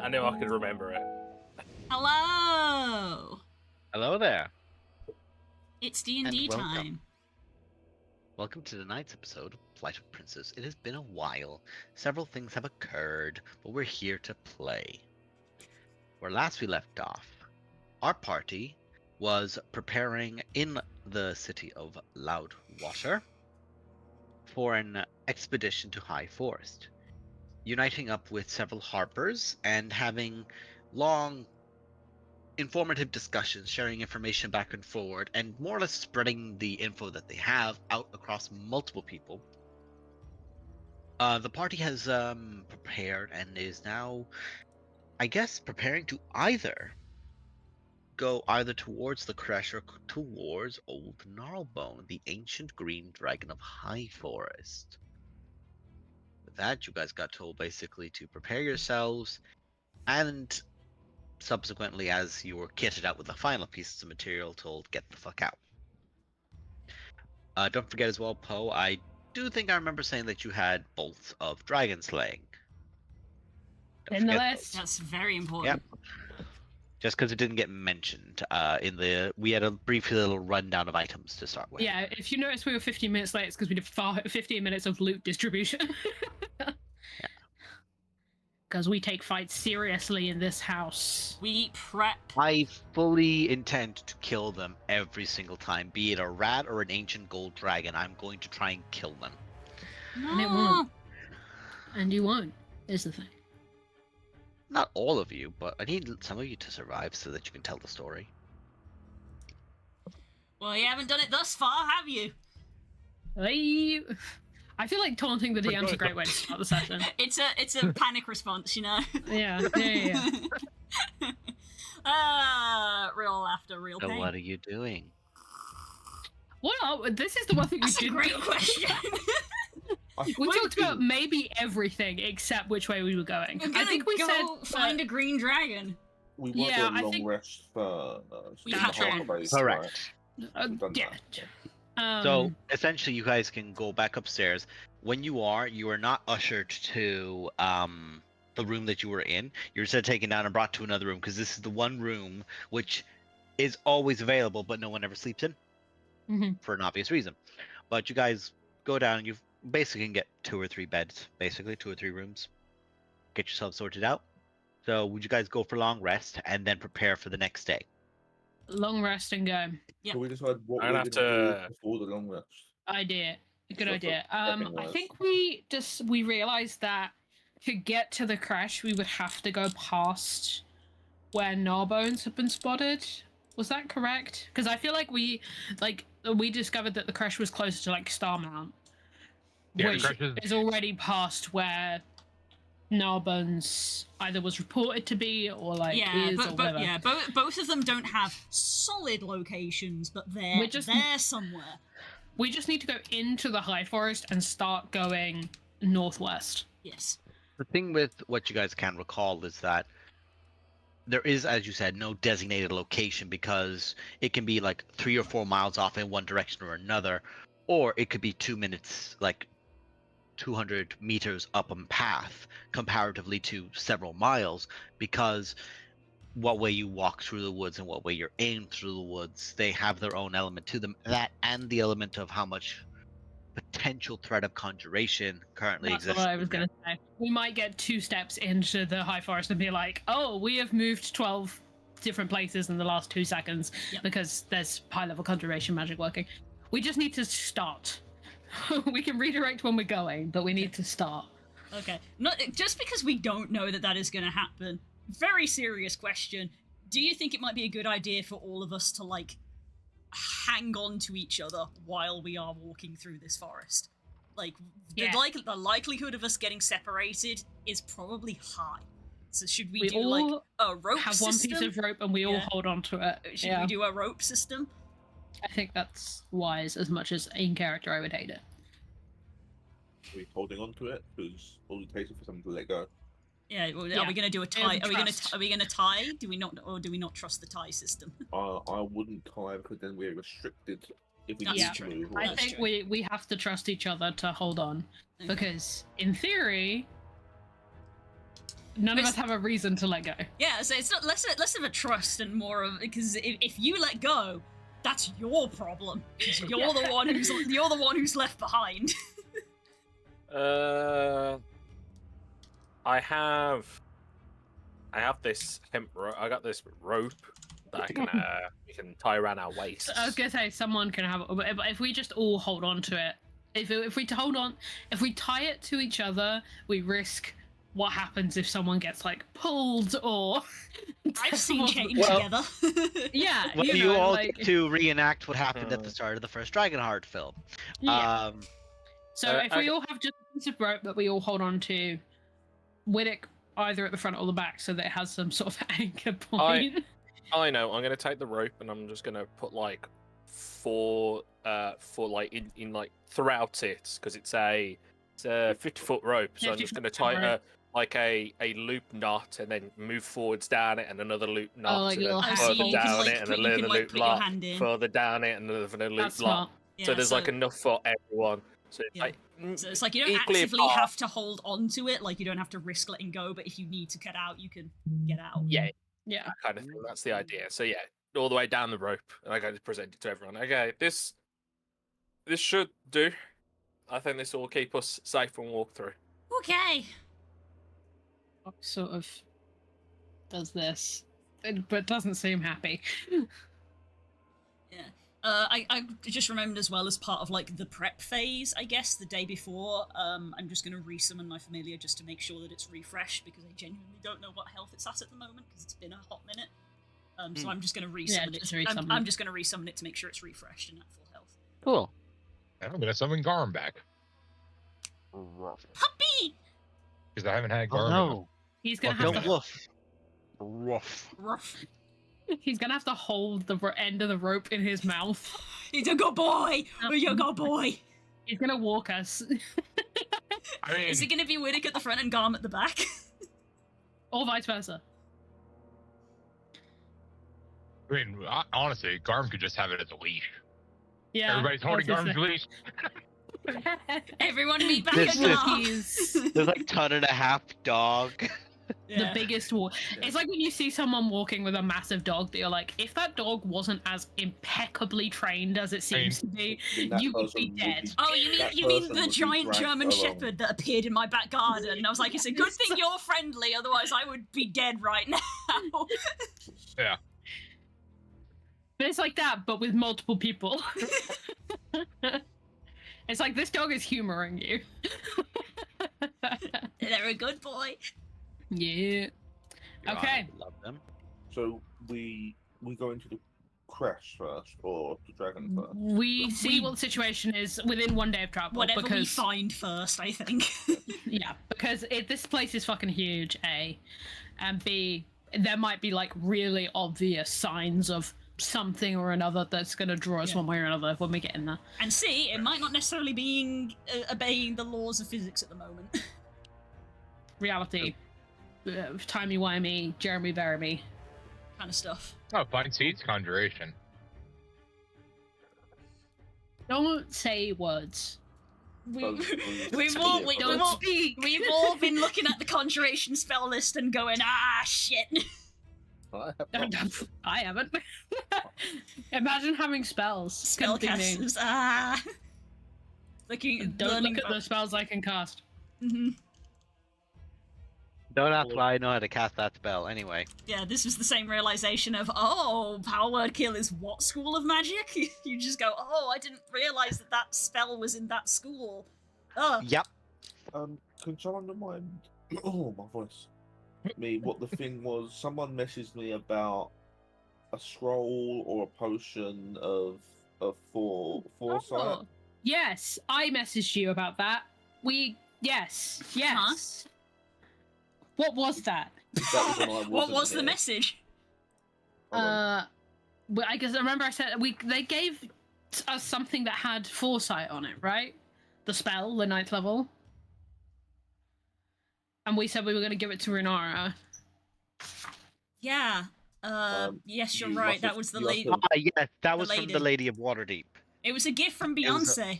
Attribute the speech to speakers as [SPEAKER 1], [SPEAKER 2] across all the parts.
[SPEAKER 1] I knew I could remember it.
[SPEAKER 2] Hello!
[SPEAKER 3] Hello there.
[SPEAKER 2] It's D&D
[SPEAKER 3] welcome.
[SPEAKER 2] time.
[SPEAKER 3] Welcome to tonight's episode of Plight of Princess. It has been a while. Several things have occurred, but we're here to play. Where last we left off, our party was preparing in the city of Loudwater for an expedition to High Forest, uniting up with several harpers and having long informative discussions, sharing information back and forward, and more or less spreading the info that they have out across multiple people. The party has prepared and is now, I guess, preparing to go either towards the Crash or towards Old Gnarlbone, the ancient green dragon of High Forest. With that, you guys got told basically to prepare yourselves, and subsequently, as you were kitted out with the final pieces of material, told get the fuck out. Don't forget as well, Poe, I do think I remember saying that you had bolts of dragon slaying.
[SPEAKER 4] In the list.
[SPEAKER 2] That's very important.
[SPEAKER 3] Yep. Just because it didn't get mentioned we had a brief little rundown of items to start with.
[SPEAKER 4] Yeah, if you notice we were 15 minutes late, it's because we did 15 minutes of loot distribution. Because we take fights seriously in this house.
[SPEAKER 2] We prep.
[SPEAKER 3] I fully intend to kill them every single time, be it a rat or an ancient gold dragon. I'm going to try and kill them.
[SPEAKER 2] No.
[SPEAKER 4] And it won't. And you won't, is the thing.
[SPEAKER 3] Not all of you, but I need some of you to survive so that you can tell the story.
[SPEAKER 2] Well, you haven't done it thus far, have you?
[SPEAKER 4] I feel like taunting the DM's a great way to start the session.
[SPEAKER 2] It's a panic response, you know?
[SPEAKER 4] Yeah.
[SPEAKER 2] Real laughter, real
[SPEAKER 3] So
[SPEAKER 2] pain.
[SPEAKER 3] what are you doing?
[SPEAKER 4] This is the one thing
[SPEAKER 2] That's
[SPEAKER 4] we
[SPEAKER 2] a
[SPEAKER 4] didn't
[SPEAKER 2] great question.
[SPEAKER 4] We talked about maybe everything except which way we were going.
[SPEAKER 2] We're gonna
[SPEAKER 4] I think we
[SPEAKER 2] go
[SPEAKER 4] said
[SPEAKER 2] find a green dragon.
[SPEAKER 5] We were
[SPEAKER 4] Yeah,
[SPEAKER 5] on
[SPEAKER 4] I
[SPEAKER 5] long
[SPEAKER 4] think-
[SPEAKER 5] rest for
[SPEAKER 2] We
[SPEAKER 5] the
[SPEAKER 2] had
[SPEAKER 5] whole
[SPEAKER 2] to.
[SPEAKER 5] base,
[SPEAKER 3] Correct.
[SPEAKER 5] right? We've done
[SPEAKER 4] Yeah.
[SPEAKER 5] that.
[SPEAKER 3] So essentially, you guys can go back upstairs. When you are not ushered to the room that you were in. You're instead taken down and brought to another room because this is the one room which is always available, but no one ever sleeps in for an obvious reason. But you guys go down and you basically can get 2 or 3 beds, basically 2 or 3 rooms. Get yourself sorted out. So would you guys go for long rest and then prepare for the next day?
[SPEAKER 4] Long rest and go.
[SPEAKER 2] Yep.
[SPEAKER 5] So we decide what
[SPEAKER 1] I'm
[SPEAKER 5] we're
[SPEAKER 1] gonna
[SPEAKER 5] going
[SPEAKER 1] have
[SPEAKER 5] to
[SPEAKER 1] to-
[SPEAKER 5] do before the long rest.
[SPEAKER 4] Idea. Good
[SPEAKER 5] So
[SPEAKER 4] idea.
[SPEAKER 5] for
[SPEAKER 4] I
[SPEAKER 5] prepping-wise.
[SPEAKER 4] think we realized that to get to the crash, we would have to go past where Gnarbones had been spotted. Was that correct? Because I feel like we discovered that the crash was closer to like Starmount,
[SPEAKER 1] Yeah,
[SPEAKER 4] which
[SPEAKER 1] the crash
[SPEAKER 4] is already past where Gnarbones either was reported to be or like is or whatever.
[SPEAKER 2] Both of them don't have solid locations, but
[SPEAKER 4] We're just-
[SPEAKER 2] they're somewhere.
[SPEAKER 4] We just need to go into the High Forest and start going northwest.
[SPEAKER 2] Yes.
[SPEAKER 3] The thing with what you guys can recall is that there is, as you said, no designated location because it can be like 3 or 4 miles off in one direction or another, or it could be 2 minutes, like 200 meters up a path comparatively to several miles, because what way you walk through the woods and what way you're aimed through the woods, they have their own element to them. That and the element of how much potential threat of conjuration currently
[SPEAKER 4] That's
[SPEAKER 3] exists.
[SPEAKER 4] what I was going to say. We might get 2 steps into the High Forest and be like, oh, we have moved 12 different places in the last 2 seconds because there's high-level conjuration magic working. We just need to start. We can redirect when we're going, but we need to start.
[SPEAKER 2] Okay. Not just because we don't know that is going to happen. Very serious question. Do you think it might be a good idea for all of us to, like, hang on to each other while we are walking through this forest? Like,
[SPEAKER 4] Yeah.
[SPEAKER 2] the likelihood of us getting separated is probably high. So should we
[SPEAKER 4] We
[SPEAKER 2] do,
[SPEAKER 4] all
[SPEAKER 2] like, a rope
[SPEAKER 4] Have
[SPEAKER 2] system?
[SPEAKER 4] one piece of rope and we all
[SPEAKER 2] Yeah.
[SPEAKER 4] hold on to it.
[SPEAKER 2] Should we do a rope system?
[SPEAKER 4] I think that's wise, as much as in character I would hate it.
[SPEAKER 5] Are we holding on to it? Because all it takes is for someone to let go.
[SPEAKER 2] Yeah, well,
[SPEAKER 4] Yeah.
[SPEAKER 2] are we going to do a
[SPEAKER 4] Yeah,
[SPEAKER 2] tie?
[SPEAKER 4] trust.
[SPEAKER 2] Are we going to tie? Do we not trust the tie system?
[SPEAKER 5] I wouldn't tie because then we're restricted if we
[SPEAKER 2] That's
[SPEAKER 5] need
[SPEAKER 2] true.
[SPEAKER 5] to move.
[SPEAKER 4] I
[SPEAKER 2] That's
[SPEAKER 4] think
[SPEAKER 2] true.
[SPEAKER 4] we have to trust each other to hold on.
[SPEAKER 2] Okay.
[SPEAKER 4] Because, in theory, None of us have a reason to let go.
[SPEAKER 2] Yeah, so it's not less of a trust and more of because if you let go, that's your problem. 'Cause you're the one who's left behind.
[SPEAKER 1] I have this hemp rope. I got this rope that I can we can tie around our waists.
[SPEAKER 4] I was gonna say someone can have it, but if we just all hold on to it, if we tie it to each other, we risk what happens if someone gets like pulled or.
[SPEAKER 2] I've seen chained
[SPEAKER 3] Well-
[SPEAKER 2] together.
[SPEAKER 4] Yeah,
[SPEAKER 3] Well,
[SPEAKER 4] you
[SPEAKER 3] you
[SPEAKER 4] know,
[SPEAKER 3] all
[SPEAKER 4] like,
[SPEAKER 3] get to reenact what happened at the start of the first Dragonheart film.
[SPEAKER 4] yeah. So if we
[SPEAKER 1] I-
[SPEAKER 4] all have just a piece of rope that we all hold on to, Widdick either at the front or the back, so that it has some sort of anchor point.
[SPEAKER 1] I know. I'm gonna take the rope and I'm just gonna put like four like in like throughout it because it's a 50-foot rope. So I'm just gonna
[SPEAKER 4] 50-foot
[SPEAKER 1] tie
[SPEAKER 4] rope.
[SPEAKER 1] like a loop knot and then move forwards down it and another loop knot
[SPEAKER 4] like
[SPEAKER 1] and
[SPEAKER 4] little
[SPEAKER 1] then
[SPEAKER 4] hand
[SPEAKER 2] so
[SPEAKER 1] further
[SPEAKER 2] you
[SPEAKER 1] down
[SPEAKER 2] can, like,
[SPEAKER 1] it and
[SPEAKER 2] put- you
[SPEAKER 1] another
[SPEAKER 2] can, like,
[SPEAKER 1] loop
[SPEAKER 2] put your
[SPEAKER 1] knot
[SPEAKER 2] hand in.
[SPEAKER 1] further down it and another loop
[SPEAKER 4] That's
[SPEAKER 1] knot.
[SPEAKER 4] smart.
[SPEAKER 2] Yeah,
[SPEAKER 1] So there's like enough for everyone. So it's
[SPEAKER 2] Yeah.
[SPEAKER 1] like
[SPEAKER 2] So it's like you don't
[SPEAKER 1] equally
[SPEAKER 2] actively
[SPEAKER 1] apart.
[SPEAKER 2] have to hold on to it, like you don't have to risk letting go, but if you need to get out, you can get out.
[SPEAKER 1] Yeah,
[SPEAKER 4] Yeah.
[SPEAKER 1] that kind of thing. That's the idea. So yeah, all the way down the rope, and I got to present it to everyone. Okay, this should do. I think this will keep us safe when we walk through.
[SPEAKER 2] Okay.
[SPEAKER 4] Sort of does this, but doesn't seem happy.
[SPEAKER 2] Yeah. I just remembered as well as part of like the prep phase, I guess, the day before, I'm just going to resummon my familiar just to make sure that it's refreshed because I genuinely don't know what health it's at the moment because it's been a hot minute. So I'm just going to resummon
[SPEAKER 4] just
[SPEAKER 2] it.
[SPEAKER 4] resummon
[SPEAKER 2] I'm
[SPEAKER 4] it.
[SPEAKER 2] just going to resummon it to make sure it's refreshed and at full health.
[SPEAKER 3] Cool.
[SPEAKER 6] I'm gonna summon Garm back
[SPEAKER 2] Puppy!
[SPEAKER 6] because I haven't had
[SPEAKER 3] Oh
[SPEAKER 6] Garm.
[SPEAKER 3] no!
[SPEAKER 4] He's gonna
[SPEAKER 6] Fuck
[SPEAKER 4] have
[SPEAKER 3] Don't
[SPEAKER 4] to.
[SPEAKER 3] woof. Woof.
[SPEAKER 2] Ruff.
[SPEAKER 4] He's gonna have to hold the end of the rope in his mouth.
[SPEAKER 2] He's a good boy! You're a good boy!
[SPEAKER 4] He's gonna walk us,
[SPEAKER 6] I mean,
[SPEAKER 2] Is it going to be Widdick at the front and Garm at the back?
[SPEAKER 4] or vice versa.
[SPEAKER 6] Honestly, Garm could just have it as a leash.
[SPEAKER 4] Yeah.
[SPEAKER 6] Everybody's holding
[SPEAKER 4] I was
[SPEAKER 6] Garm's
[SPEAKER 4] gonna
[SPEAKER 6] leash.
[SPEAKER 4] say.
[SPEAKER 2] Everyone meet back
[SPEAKER 3] This
[SPEAKER 2] at
[SPEAKER 3] is-
[SPEAKER 2] Garm!
[SPEAKER 4] He's
[SPEAKER 3] There's like ton and a half dog.
[SPEAKER 4] the biggest walk. It's like when you see someone walking with a massive dog that you're like, if that dog wasn't as impeccably trained as it seems to be,
[SPEAKER 5] That
[SPEAKER 4] you would
[SPEAKER 5] person
[SPEAKER 4] be dead.
[SPEAKER 2] Oh, you
[SPEAKER 5] that
[SPEAKER 2] mean
[SPEAKER 5] person
[SPEAKER 2] the
[SPEAKER 5] would be
[SPEAKER 2] giant
[SPEAKER 5] dragged
[SPEAKER 2] German
[SPEAKER 5] along.
[SPEAKER 2] Shepherd that appeared in my back garden? And I was like, it's a good thing you're friendly, otherwise I would be dead right now.
[SPEAKER 4] But it's like that, but with multiple people. It's like this dog is humoring you.
[SPEAKER 2] They're a good boy.
[SPEAKER 4] Yeah. Okay.
[SPEAKER 3] Love them.
[SPEAKER 5] So we go into the crest first, or the dragon first.
[SPEAKER 4] We see
[SPEAKER 2] We-
[SPEAKER 4] what the situation is within 1 day of travel.
[SPEAKER 2] Whatever we
[SPEAKER 4] because
[SPEAKER 2] find first, I think.
[SPEAKER 4] yeah, because this place is fucking huge. A, and B, there might be like really obvious signs of something or another that's going to draw us
[SPEAKER 2] Yeah.
[SPEAKER 4] one way or another when we get in there.
[SPEAKER 2] And C, it might not necessarily be obeying the laws of physics at the moment.
[SPEAKER 4] Reality, timey-wimey, Jeremy Baramy.
[SPEAKER 2] Kind of stuff.
[SPEAKER 6] Oh, find seeds, conjuration.
[SPEAKER 4] Don't say words.
[SPEAKER 2] We've all been looking at the conjuration spell list and going, shit.
[SPEAKER 4] I haven't. Imagine having spells. Couldn't be me.
[SPEAKER 2] Spellcasters,
[SPEAKER 4] Don't look at the spells I can cast.
[SPEAKER 2] hmm
[SPEAKER 3] Don't ask why I know how to cast that spell. Anyway.
[SPEAKER 2] Yeah, this was the same realization of, power word kill is what school of magic? You just go, I didn't realize that spell was in that school.
[SPEAKER 3] Yep.
[SPEAKER 5] Can someone remind? Oh, my voice. Me, what the thing was? Someone messaged me about a scroll or a potion of foresight.
[SPEAKER 4] Oh, yes, I messaged you about that. Yes.
[SPEAKER 2] Huh?
[SPEAKER 4] What was that?
[SPEAKER 5] That was when I
[SPEAKER 2] What
[SPEAKER 5] wasn't
[SPEAKER 2] was the
[SPEAKER 5] here.
[SPEAKER 2] message?
[SPEAKER 5] Hold on.
[SPEAKER 4] Well, I guess I remember I said they gave us something that had foresight on it, right? The spell, the 9th level. And we said we were going to give it to Renara.
[SPEAKER 2] Yeah. Yes, you're
[SPEAKER 5] you
[SPEAKER 2] right.
[SPEAKER 5] must
[SPEAKER 2] That
[SPEAKER 5] have-
[SPEAKER 2] was the
[SPEAKER 5] you must
[SPEAKER 2] lady.
[SPEAKER 5] have-
[SPEAKER 3] Yes, that
[SPEAKER 2] The
[SPEAKER 3] was from
[SPEAKER 2] lady.
[SPEAKER 3] the Lady of Waterdeep.
[SPEAKER 2] It was a gift from
[SPEAKER 3] It was
[SPEAKER 2] Beyonce.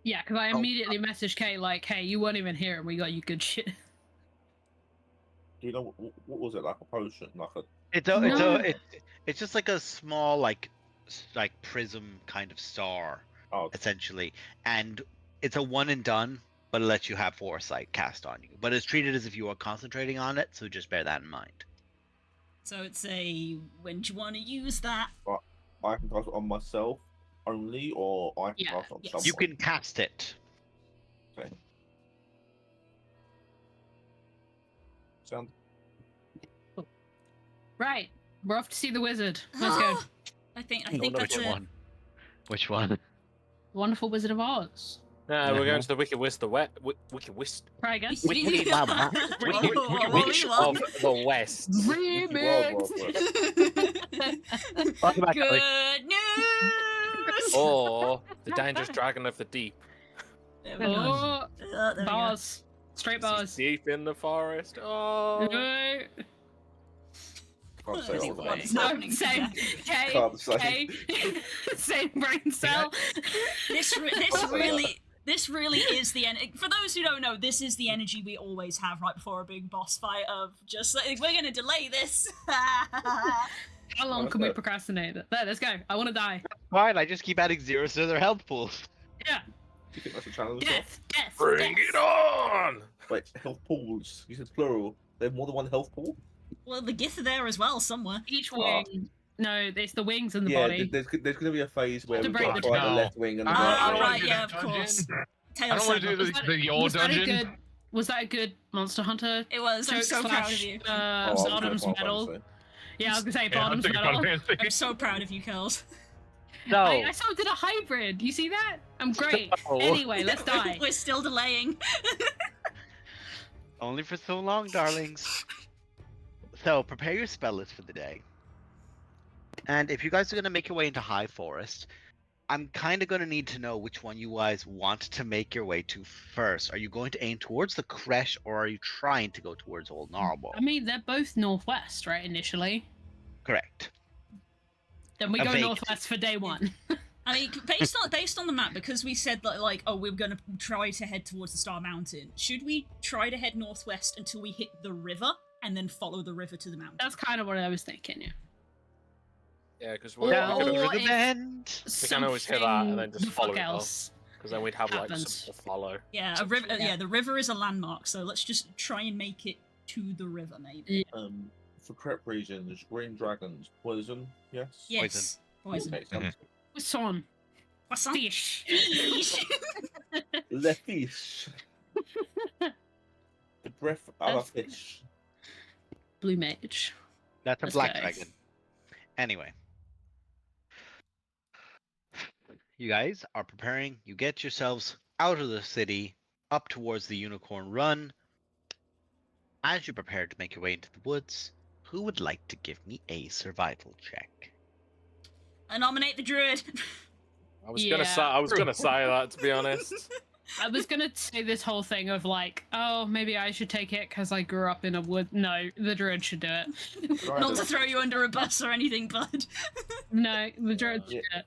[SPEAKER 4] Yeah, because I immediately messaged Kay like, "Hey, you weren't even here, and we got you good shit."
[SPEAKER 5] Do you know what was it, like a potion, like a?
[SPEAKER 4] No.
[SPEAKER 3] It's just like a small like prism kind of star,
[SPEAKER 5] Oh,
[SPEAKER 3] essentially, and it's a one and done, but it lets you have foresight cast on you. But it's treated as if you are concentrating on it, so just bear that in mind.
[SPEAKER 2] So it's a when do you want to use that?
[SPEAKER 5] I can cast it on myself only, or I can
[SPEAKER 4] Yeah,
[SPEAKER 5] cast it on
[SPEAKER 2] yes.
[SPEAKER 5] someone.
[SPEAKER 3] You can cast it.
[SPEAKER 5] Okay. Sound.
[SPEAKER 4] Right, we're off to see the wizard. Let's go.
[SPEAKER 2] I think
[SPEAKER 1] No,
[SPEAKER 2] that's
[SPEAKER 1] which
[SPEAKER 2] it.
[SPEAKER 1] one?
[SPEAKER 3] Which one?
[SPEAKER 4] Wonderful Wizard of Oz.
[SPEAKER 1] No, we're going to the Wicked West, Wicked West,
[SPEAKER 4] Try again.
[SPEAKER 1] Wicked
[SPEAKER 2] What
[SPEAKER 1] Witch
[SPEAKER 2] we want.
[SPEAKER 1] of the West.
[SPEAKER 4] Remix.
[SPEAKER 3] Welcome back, Ellie.
[SPEAKER 2] Good news.
[SPEAKER 1] Or the Dangerous Dragon of the Deep.
[SPEAKER 2] There we go.
[SPEAKER 4] Oh,
[SPEAKER 2] There we go.
[SPEAKER 4] bars. Straight bars.
[SPEAKER 1] Deep in the forest. Oh.
[SPEAKER 4] No.
[SPEAKER 5] Can't say all
[SPEAKER 1] Anyway.
[SPEAKER 5] that.
[SPEAKER 4] No,
[SPEAKER 2] happening
[SPEAKER 4] same.
[SPEAKER 2] today?
[SPEAKER 4] K.
[SPEAKER 5] Can't say.
[SPEAKER 4] K. Same brain cell.
[SPEAKER 2] This really is the energy. For those who don't know, this is the energy we always have right before a big boss fight. Of just like, we're gonna delay this.
[SPEAKER 4] How long can we procrastinate it? There, let's go. I want to die.
[SPEAKER 3] Fine, I just keep adding zeros to their health pools.
[SPEAKER 4] Yeah.
[SPEAKER 5] Do you think that's a challenge?
[SPEAKER 4] Death. Death.
[SPEAKER 1] Bring
[SPEAKER 4] death.
[SPEAKER 1] it on!
[SPEAKER 5] Wait, health pools. You said plural. They have more than one health pool?
[SPEAKER 2] Well, the gith are there as well somewhere.
[SPEAKER 4] Each wing. No, it's the wings and the
[SPEAKER 5] Yeah,
[SPEAKER 4] body.
[SPEAKER 5] there's going to be a phase where
[SPEAKER 4] To
[SPEAKER 5] we've
[SPEAKER 4] break
[SPEAKER 5] got
[SPEAKER 4] the
[SPEAKER 5] to fight the
[SPEAKER 6] No.
[SPEAKER 5] left wing and the
[SPEAKER 6] I
[SPEAKER 5] right
[SPEAKER 6] don't
[SPEAKER 5] wing.
[SPEAKER 6] wanna
[SPEAKER 2] Right,
[SPEAKER 6] do
[SPEAKER 2] yeah,
[SPEAKER 6] that
[SPEAKER 2] of course.
[SPEAKER 6] dungeon. I
[SPEAKER 2] Tail
[SPEAKER 6] don't want to
[SPEAKER 2] sever.
[SPEAKER 6] do the your
[SPEAKER 4] was that a
[SPEAKER 6] dungeon.
[SPEAKER 4] good? Was that a good Monster Hunter?
[SPEAKER 2] It was. I'm
[SPEAKER 4] joke
[SPEAKER 2] so proud of
[SPEAKER 4] slash,
[SPEAKER 2] you.
[SPEAKER 5] Oh, I was gonna
[SPEAKER 4] Bottom's
[SPEAKER 5] Final
[SPEAKER 4] medal.
[SPEAKER 5] Fantasy.
[SPEAKER 4] Yeah, I was gonna say
[SPEAKER 6] Yeah, I'm
[SPEAKER 4] Bottom's
[SPEAKER 6] thinking
[SPEAKER 4] medal.
[SPEAKER 6] Final Fantasy.
[SPEAKER 2] I'm so proud of you, Curls.
[SPEAKER 3] So,
[SPEAKER 4] I sort of did a hybrid. You see that? I'm great.
[SPEAKER 3] No.
[SPEAKER 4] Anyway, let's die.
[SPEAKER 2] We're still delaying.
[SPEAKER 3] only for so long, darlings. So, prepare your spell list for the day. And if you guys are going to make your way into High Forest, I'm kind of going to need to know which one you guys want to make your way to first. Are you going to aim towards the Creche, or are you trying to go towards Old Narwhal?
[SPEAKER 4] I mean, they're both northwest, right? Initially,
[SPEAKER 3] Correct.
[SPEAKER 4] then we
[SPEAKER 3] A
[SPEAKER 4] go
[SPEAKER 3] vague-
[SPEAKER 4] northwest for day one.
[SPEAKER 2] I mean, based on the map, because we said that like, oh, we're gonna try to head towards the Star Mountain. Should we try to head northwest until we hit the river and then follow the river to the mountain?
[SPEAKER 4] That's kind of what I was thinking. Yeah.
[SPEAKER 1] Yeah, because
[SPEAKER 2] Or-
[SPEAKER 1] we
[SPEAKER 4] Well,
[SPEAKER 1] can
[SPEAKER 3] Over
[SPEAKER 4] or
[SPEAKER 3] the
[SPEAKER 4] if
[SPEAKER 3] bend.
[SPEAKER 1] always hit that and then
[SPEAKER 4] something
[SPEAKER 1] just
[SPEAKER 4] the
[SPEAKER 1] follow
[SPEAKER 4] fuck
[SPEAKER 1] it up.
[SPEAKER 4] else.
[SPEAKER 1] Because then we'd have like
[SPEAKER 4] happens.
[SPEAKER 1] something to follow.
[SPEAKER 2] Yeah, a river. Yeah, the river is a landmark, so let's just try and make it to the river, maybe.
[SPEAKER 5] For prep regions, green dragons, poison, yes?
[SPEAKER 2] Yes, poison.
[SPEAKER 5] Okay, sounds
[SPEAKER 4] Poisson.
[SPEAKER 2] Poisson.
[SPEAKER 4] Fish.
[SPEAKER 2] Fish.
[SPEAKER 5] Le fish. The breath of a
[SPEAKER 4] That's-
[SPEAKER 5] fish.
[SPEAKER 4] Blue mage.
[SPEAKER 3] That's a
[SPEAKER 4] Let's
[SPEAKER 3] black
[SPEAKER 4] go.
[SPEAKER 3] dragon. Anyway. You guys are preparing. You get yourselves out of the city, up towards the Unicorn Run. As you prepare to make your way into the woods, who would like to give me a survival check?
[SPEAKER 2] I nominate the druid.
[SPEAKER 1] I was
[SPEAKER 4] Yeah.
[SPEAKER 1] gonna say that, to be honest.
[SPEAKER 4] I was gonna say this whole thing of like, oh, maybe I should take it because I grew up in a wood. No, the druid should do it.
[SPEAKER 2] Not to throw you under a bus or anything, bud.
[SPEAKER 4] No, the druid should
[SPEAKER 5] Yeah.
[SPEAKER 4] do it.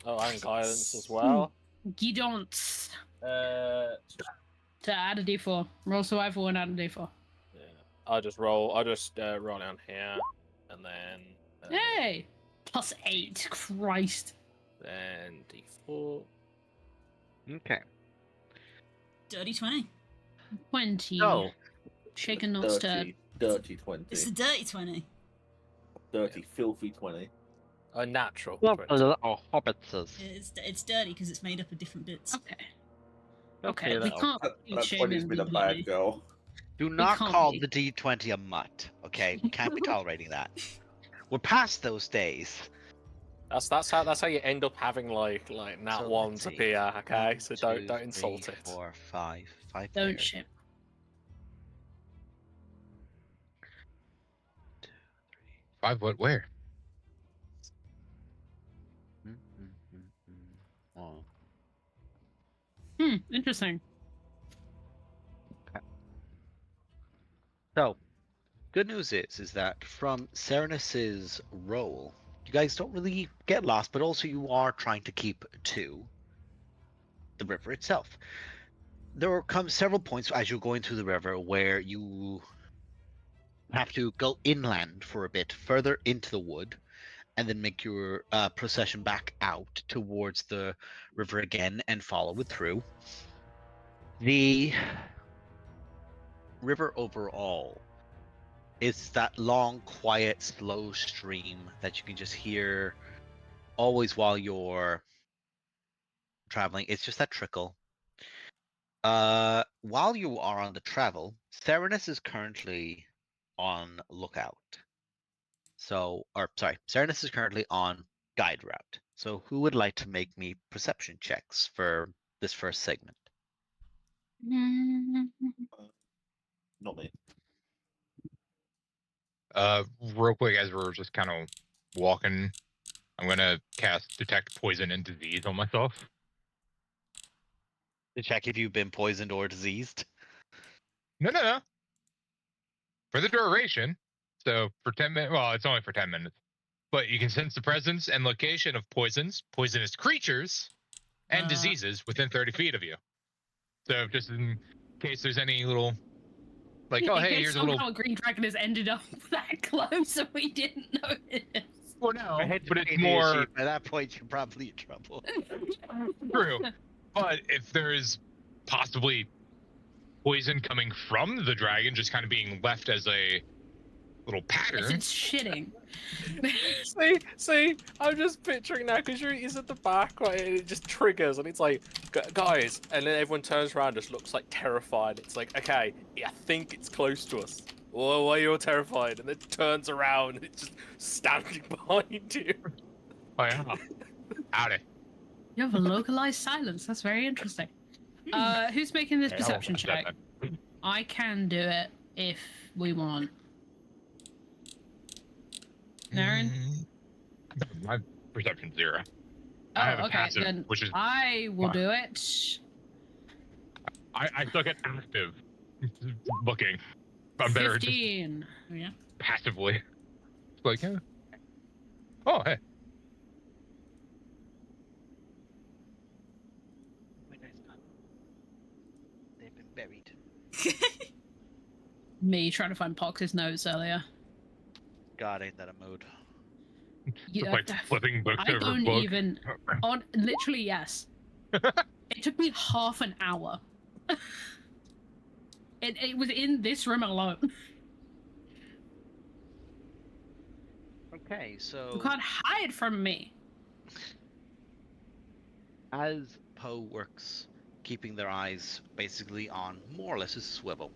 [SPEAKER 1] Oh, and guidance as well.
[SPEAKER 4] Guidance.
[SPEAKER 1] Uh,
[SPEAKER 4] To add a d4. Roll survival and add a d4.
[SPEAKER 1] yeah. I'll just roll down here, and then
[SPEAKER 4] Hey! +8. Christ.
[SPEAKER 1] then D4.
[SPEAKER 3] Okay.
[SPEAKER 2] Dirty 20.
[SPEAKER 4] 20.
[SPEAKER 3] So,
[SPEAKER 4] Shaken, not stirred.
[SPEAKER 5] Dirty 20.
[SPEAKER 2] It's a dirty 20.
[SPEAKER 5] Dirty, filthy 20.
[SPEAKER 1] A natural.
[SPEAKER 3] well,
[SPEAKER 1] 20.
[SPEAKER 3] a little hobbitses.
[SPEAKER 2] It's dirty because it's made up of different bits.
[SPEAKER 4] Okay. Okay, we
[SPEAKER 3] that'll-
[SPEAKER 4] can't
[SPEAKER 5] That
[SPEAKER 4] be
[SPEAKER 5] 20's
[SPEAKER 4] shaming
[SPEAKER 5] been a
[SPEAKER 4] the
[SPEAKER 5] bad
[SPEAKER 4] bloody.
[SPEAKER 5] girl.
[SPEAKER 3] Do not
[SPEAKER 4] can't
[SPEAKER 3] call
[SPEAKER 4] be.
[SPEAKER 3] the D20 a mutt, okay? We can't be tolerating that. We're past those days.
[SPEAKER 1] That's how you end up having like nat
[SPEAKER 3] So
[SPEAKER 1] ones
[SPEAKER 3] let's see.
[SPEAKER 1] appear. Okay,
[SPEAKER 3] 1,
[SPEAKER 1] so
[SPEAKER 3] 2,
[SPEAKER 1] don't insult
[SPEAKER 3] 3,
[SPEAKER 1] it.
[SPEAKER 3] 4, 5. 5
[SPEAKER 4] Don't
[SPEAKER 3] pairs.
[SPEAKER 4] ship.
[SPEAKER 3] 2,
[SPEAKER 6] 5 what? Where?
[SPEAKER 3] 3. Oh.
[SPEAKER 4] Interesting.
[SPEAKER 3] So, good news is that from Serenus's role, you guys don't really get lost, but also you are trying to keep 2. the river itself. There will come several points as you're going through the river where you have to go inland for a bit further into the wood and then make your procession back out towards the river again and follow it through. The river overall is that long, quiet, slow stream that you can just hear always while you're traveling. It's just that trickle. While you are on the travel, Serenus is currently on lookout. Serenus is currently on guide route. So who would like to make me perception checks for this first segment?
[SPEAKER 5] Not me.
[SPEAKER 6] Real quick, as we're just kind of walking, I'm gonna cast Detect Poison and Disease on myself.
[SPEAKER 3] To check if you've been poisoned or diseased?
[SPEAKER 6] No. For the duration. So for 10 minutes, well, it's only for 10 minutes. But you can sense the presence and location of poisons, poisonous creatures, and diseases within 30 feet of you. So just in case there's any little, like, oh, hey, here's a little...
[SPEAKER 4] Somehow a green dragon has ended up that close so we didn't notice.
[SPEAKER 6] Well, no, but it's more...
[SPEAKER 3] At that point, you're probably in trouble.
[SPEAKER 6] True. But if there is possibly poison coming from the dragon, just kind of being left as a little pattern.
[SPEAKER 4] It's shitting.
[SPEAKER 1] see, I'm just picturing now because he's at the back, right, and it just triggers, and it's like, guys, and then everyone turns around, just looks like terrified. It's like, okay, I think it's close to us. Why are you all terrified? And then it turns around, and it's just standing behind you.
[SPEAKER 6] Oh yeah, howdy.
[SPEAKER 4] You have a localized silence. That's very interesting. Who's making this perception check? I can do it if we want. Naren?
[SPEAKER 6] My perception's 0.
[SPEAKER 4] Oh,
[SPEAKER 6] I have a
[SPEAKER 4] okay,
[SPEAKER 6] passive,
[SPEAKER 4] then
[SPEAKER 6] which is
[SPEAKER 4] I will do it.
[SPEAKER 6] I suck at active looking. I'm better at just
[SPEAKER 4] 15. Yeah.
[SPEAKER 6] passively. It's like, yeah. Oh, hey.
[SPEAKER 3] They've been buried.
[SPEAKER 4] Me trying to find Pox's notes earlier.
[SPEAKER 3] God, ain't that a mode?
[SPEAKER 4] Yeah,
[SPEAKER 6] Like flipping books
[SPEAKER 4] I
[SPEAKER 6] over
[SPEAKER 4] don't
[SPEAKER 6] book.
[SPEAKER 4] even. On literally, yes. It took me half an hour. It was in this room alone.
[SPEAKER 3] Okay, so
[SPEAKER 4] You can't hide from me.
[SPEAKER 3] as Poe works, keeping their eyes basically on more or less a swivel,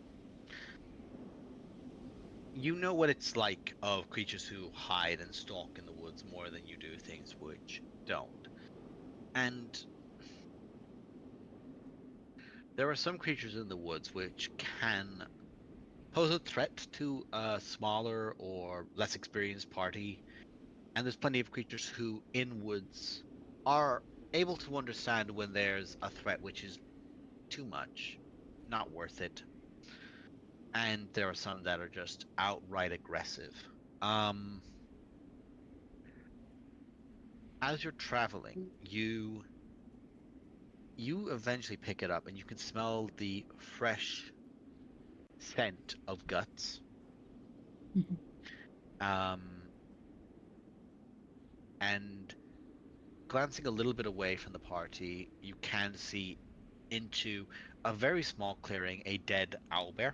[SPEAKER 3] you know what it's like of creatures who hide and stalk in the woods more than you do things which don't. And there are some creatures in the woods which can pose a threat to a smaller or less experienced party, and there's plenty of creatures who in woods are able to understand when there's a threat which is too much, not worth it. And there are some that are just outright aggressive. As you're traveling, you eventually pick it up, and you can smell the fresh scent of guts. And glancing a little bit away from the party, you can see into a very small clearing a dead owlbear.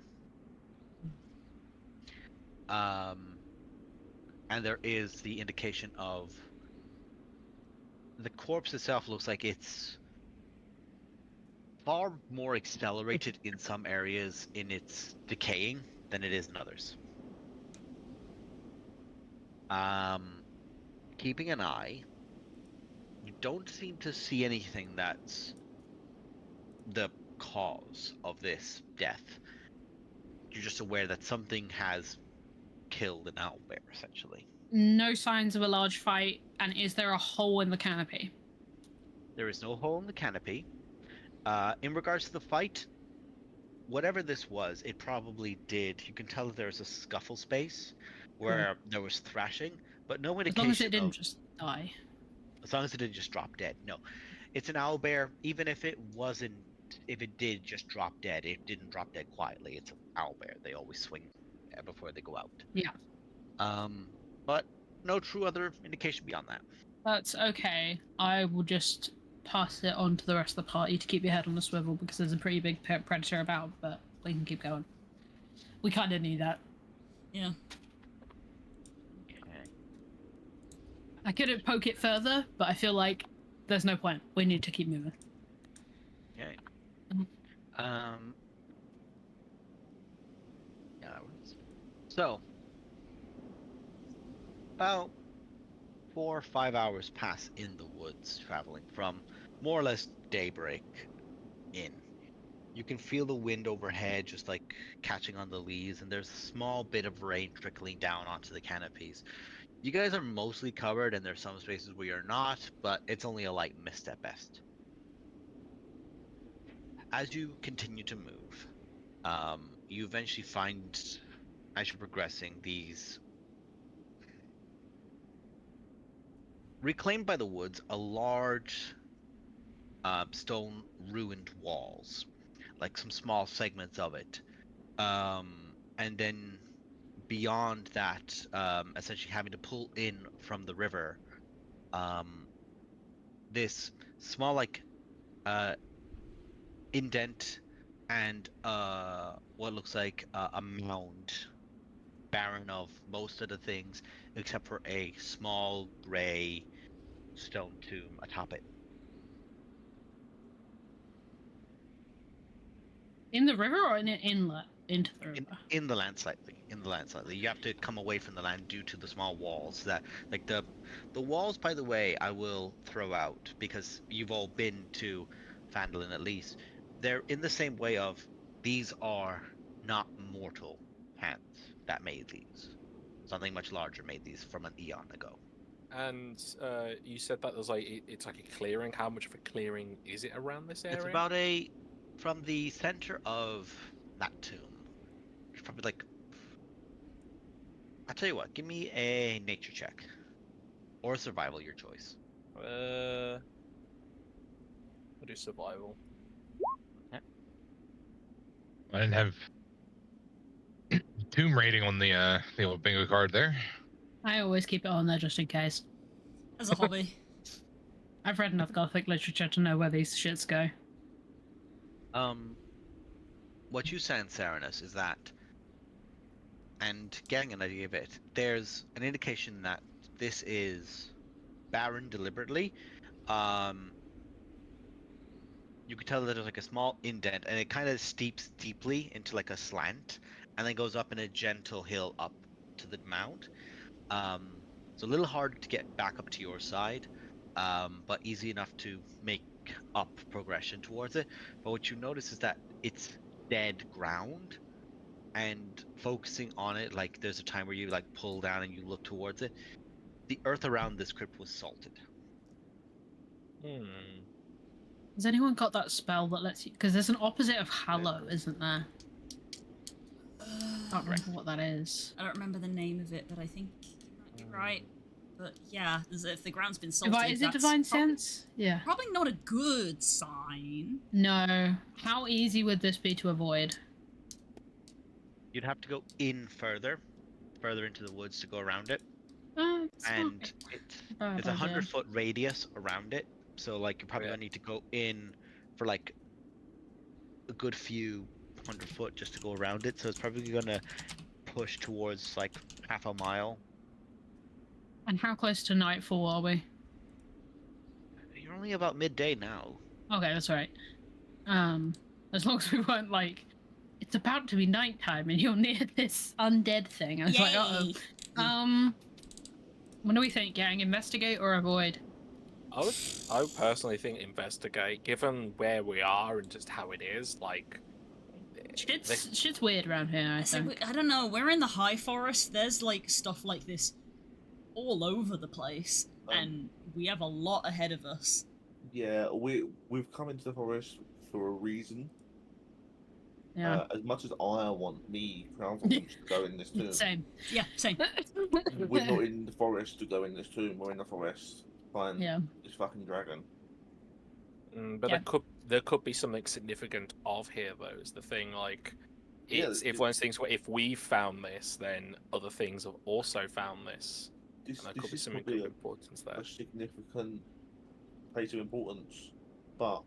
[SPEAKER 3] And there is the indication of the corpse itself looks like it's far more accelerated in some areas in its decaying than it is in others. Keeping an eye, you don't seem to see anything that's the cause of this death. You're just aware that something has killed an owlbear, essentially.
[SPEAKER 4] No signs of a large fight, and is there a hole in the canopy?
[SPEAKER 3] There is no hole in the canopy. In regards to the fight, whatever this was, it probably did. You can tell that there's a scuffle space where there was thrashing, but no indication.
[SPEAKER 4] As long as it didn't just die.
[SPEAKER 3] As long as it didn't just drop dead, no. It's an owlbear. Even if it wasn't, if it did just drop dead, it didn't drop dead quietly. It's an owlbear. They always swing before they go out.
[SPEAKER 4] Yeah.
[SPEAKER 3] But no true other indication beyond that.
[SPEAKER 4] That's okay. I will just pass it on to the rest of the party to keep your head on the swivel because there's a pretty big predator about, but we can keep going. We kind of need that.
[SPEAKER 2] Yeah.
[SPEAKER 3] Okay.
[SPEAKER 4] I could poke it further, but I feel like there's no point. We need to keep moving.
[SPEAKER 3] Okay.
[SPEAKER 4] Mhm.
[SPEAKER 3] Yeah, that works. So, about 4 or 5 hours pass in the woods, traveling from more or less daybreak in. You can feel the wind overhead just like catching on the leaves, and there's a small bit of rain trickling down onto the canopies. You guys are mostly covered, and there's some spaces where you're not, but it's only a light mist at best. As you continue to move, you eventually find, as you're progressing, these reclaimed by the woods, a large stone ruined walls, like some small segments of it, and then beyond that, essentially having to pull in from the river, this small like indent and what looks like a mound, barren of most of the things except for a small gray stone tomb atop it.
[SPEAKER 4] In the river or in an inlet into the river?
[SPEAKER 3] In the land slightly. You have to come away from the land due to the small walls that, like the walls, by the way, I will throw out because you've all been to Phandalin at least. They're in the same way of these are not mortal hands that made these. Something much larger made these from an eon ago.
[SPEAKER 1] And you said that there's like it's like a clearing. How much of a clearing is it around this area?
[SPEAKER 3] It's about from the center of that tomb. It's probably like, I'll tell you what, give me a nature check. Or survival, your choice.
[SPEAKER 1] I'll do survival.
[SPEAKER 3] Okay.
[SPEAKER 6] I didn't have tomb rating on the old bingo card there.
[SPEAKER 4] I always keep it on there just in case.
[SPEAKER 2] As a hobby.
[SPEAKER 4] I've read enough Gothic literature to know where these shits go.
[SPEAKER 3] What you sense, Serenus, is that, and getting an idea of it, there's an indication that this is barren deliberately. You could tell that there's like a small indent, and it kind of steeps deeply into like a slant, and then goes up in a gentle hill up to the mound. It's a little hard to get back up to your side, but easy enough to make up progression towards it. But what you notice is that it's dead ground, and focusing on it, like there's a time where you like pull down and you look towards it. The earth around this crypt was salted.
[SPEAKER 4] Has anyone got that spell that lets you? Because there's an opposite of hallow, isn't there? I don't remember what that is.
[SPEAKER 2] I don't remember the name of it, but I think you might be right. But yeah, if the ground's been salted,
[SPEAKER 4] Is it divine sense? Yeah.
[SPEAKER 2] Probably not a good sign.
[SPEAKER 4] No. How easy would this be to avoid?
[SPEAKER 3] You'd have to go in further into the woods to go around it. And it's a 100-foot radius around it, so like you're probably gonna need to go in for like a good few 100 foot just to go around it. So it's probably gonna push towards like half a mile.
[SPEAKER 4] And how close to nightfall are we?
[SPEAKER 3] You're only about midday now.
[SPEAKER 4] Okay, that's right. As long as we weren't like, it's about to be nighttime and you're near this undead thing. I was like, uh-oh. What do we think, gang? Investigate or avoid?
[SPEAKER 1] I would personally think investigate, given where we are and just how it is. Like,
[SPEAKER 4] shit's weird around here. I think.
[SPEAKER 2] I don't know. We're in the high forest. There's like stuff like this all over the place, and we have a lot ahead of us.
[SPEAKER 5] Yeah, we've come into the forest for a reason.
[SPEAKER 4] Yeah.
[SPEAKER 5] As much as I want Crowns to go in this tomb.
[SPEAKER 4] Same.
[SPEAKER 2] Yeah, same.
[SPEAKER 5] We're not in the forest to go in this tomb. We're in the forest to find this fucking dragon.
[SPEAKER 1] But
[SPEAKER 4] Yeah.
[SPEAKER 1] there could be something significant of here, though. Is the thing like
[SPEAKER 5] Yeah,
[SPEAKER 1] it's if one of those things where if we found this, then other things have also found this,
[SPEAKER 5] This,
[SPEAKER 1] and there
[SPEAKER 5] this
[SPEAKER 1] could be
[SPEAKER 5] is
[SPEAKER 1] something
[SPEAKER 5] probably
[SPEAKER 1] of importance there.
[SPEAKER 5] a significant place of importance, but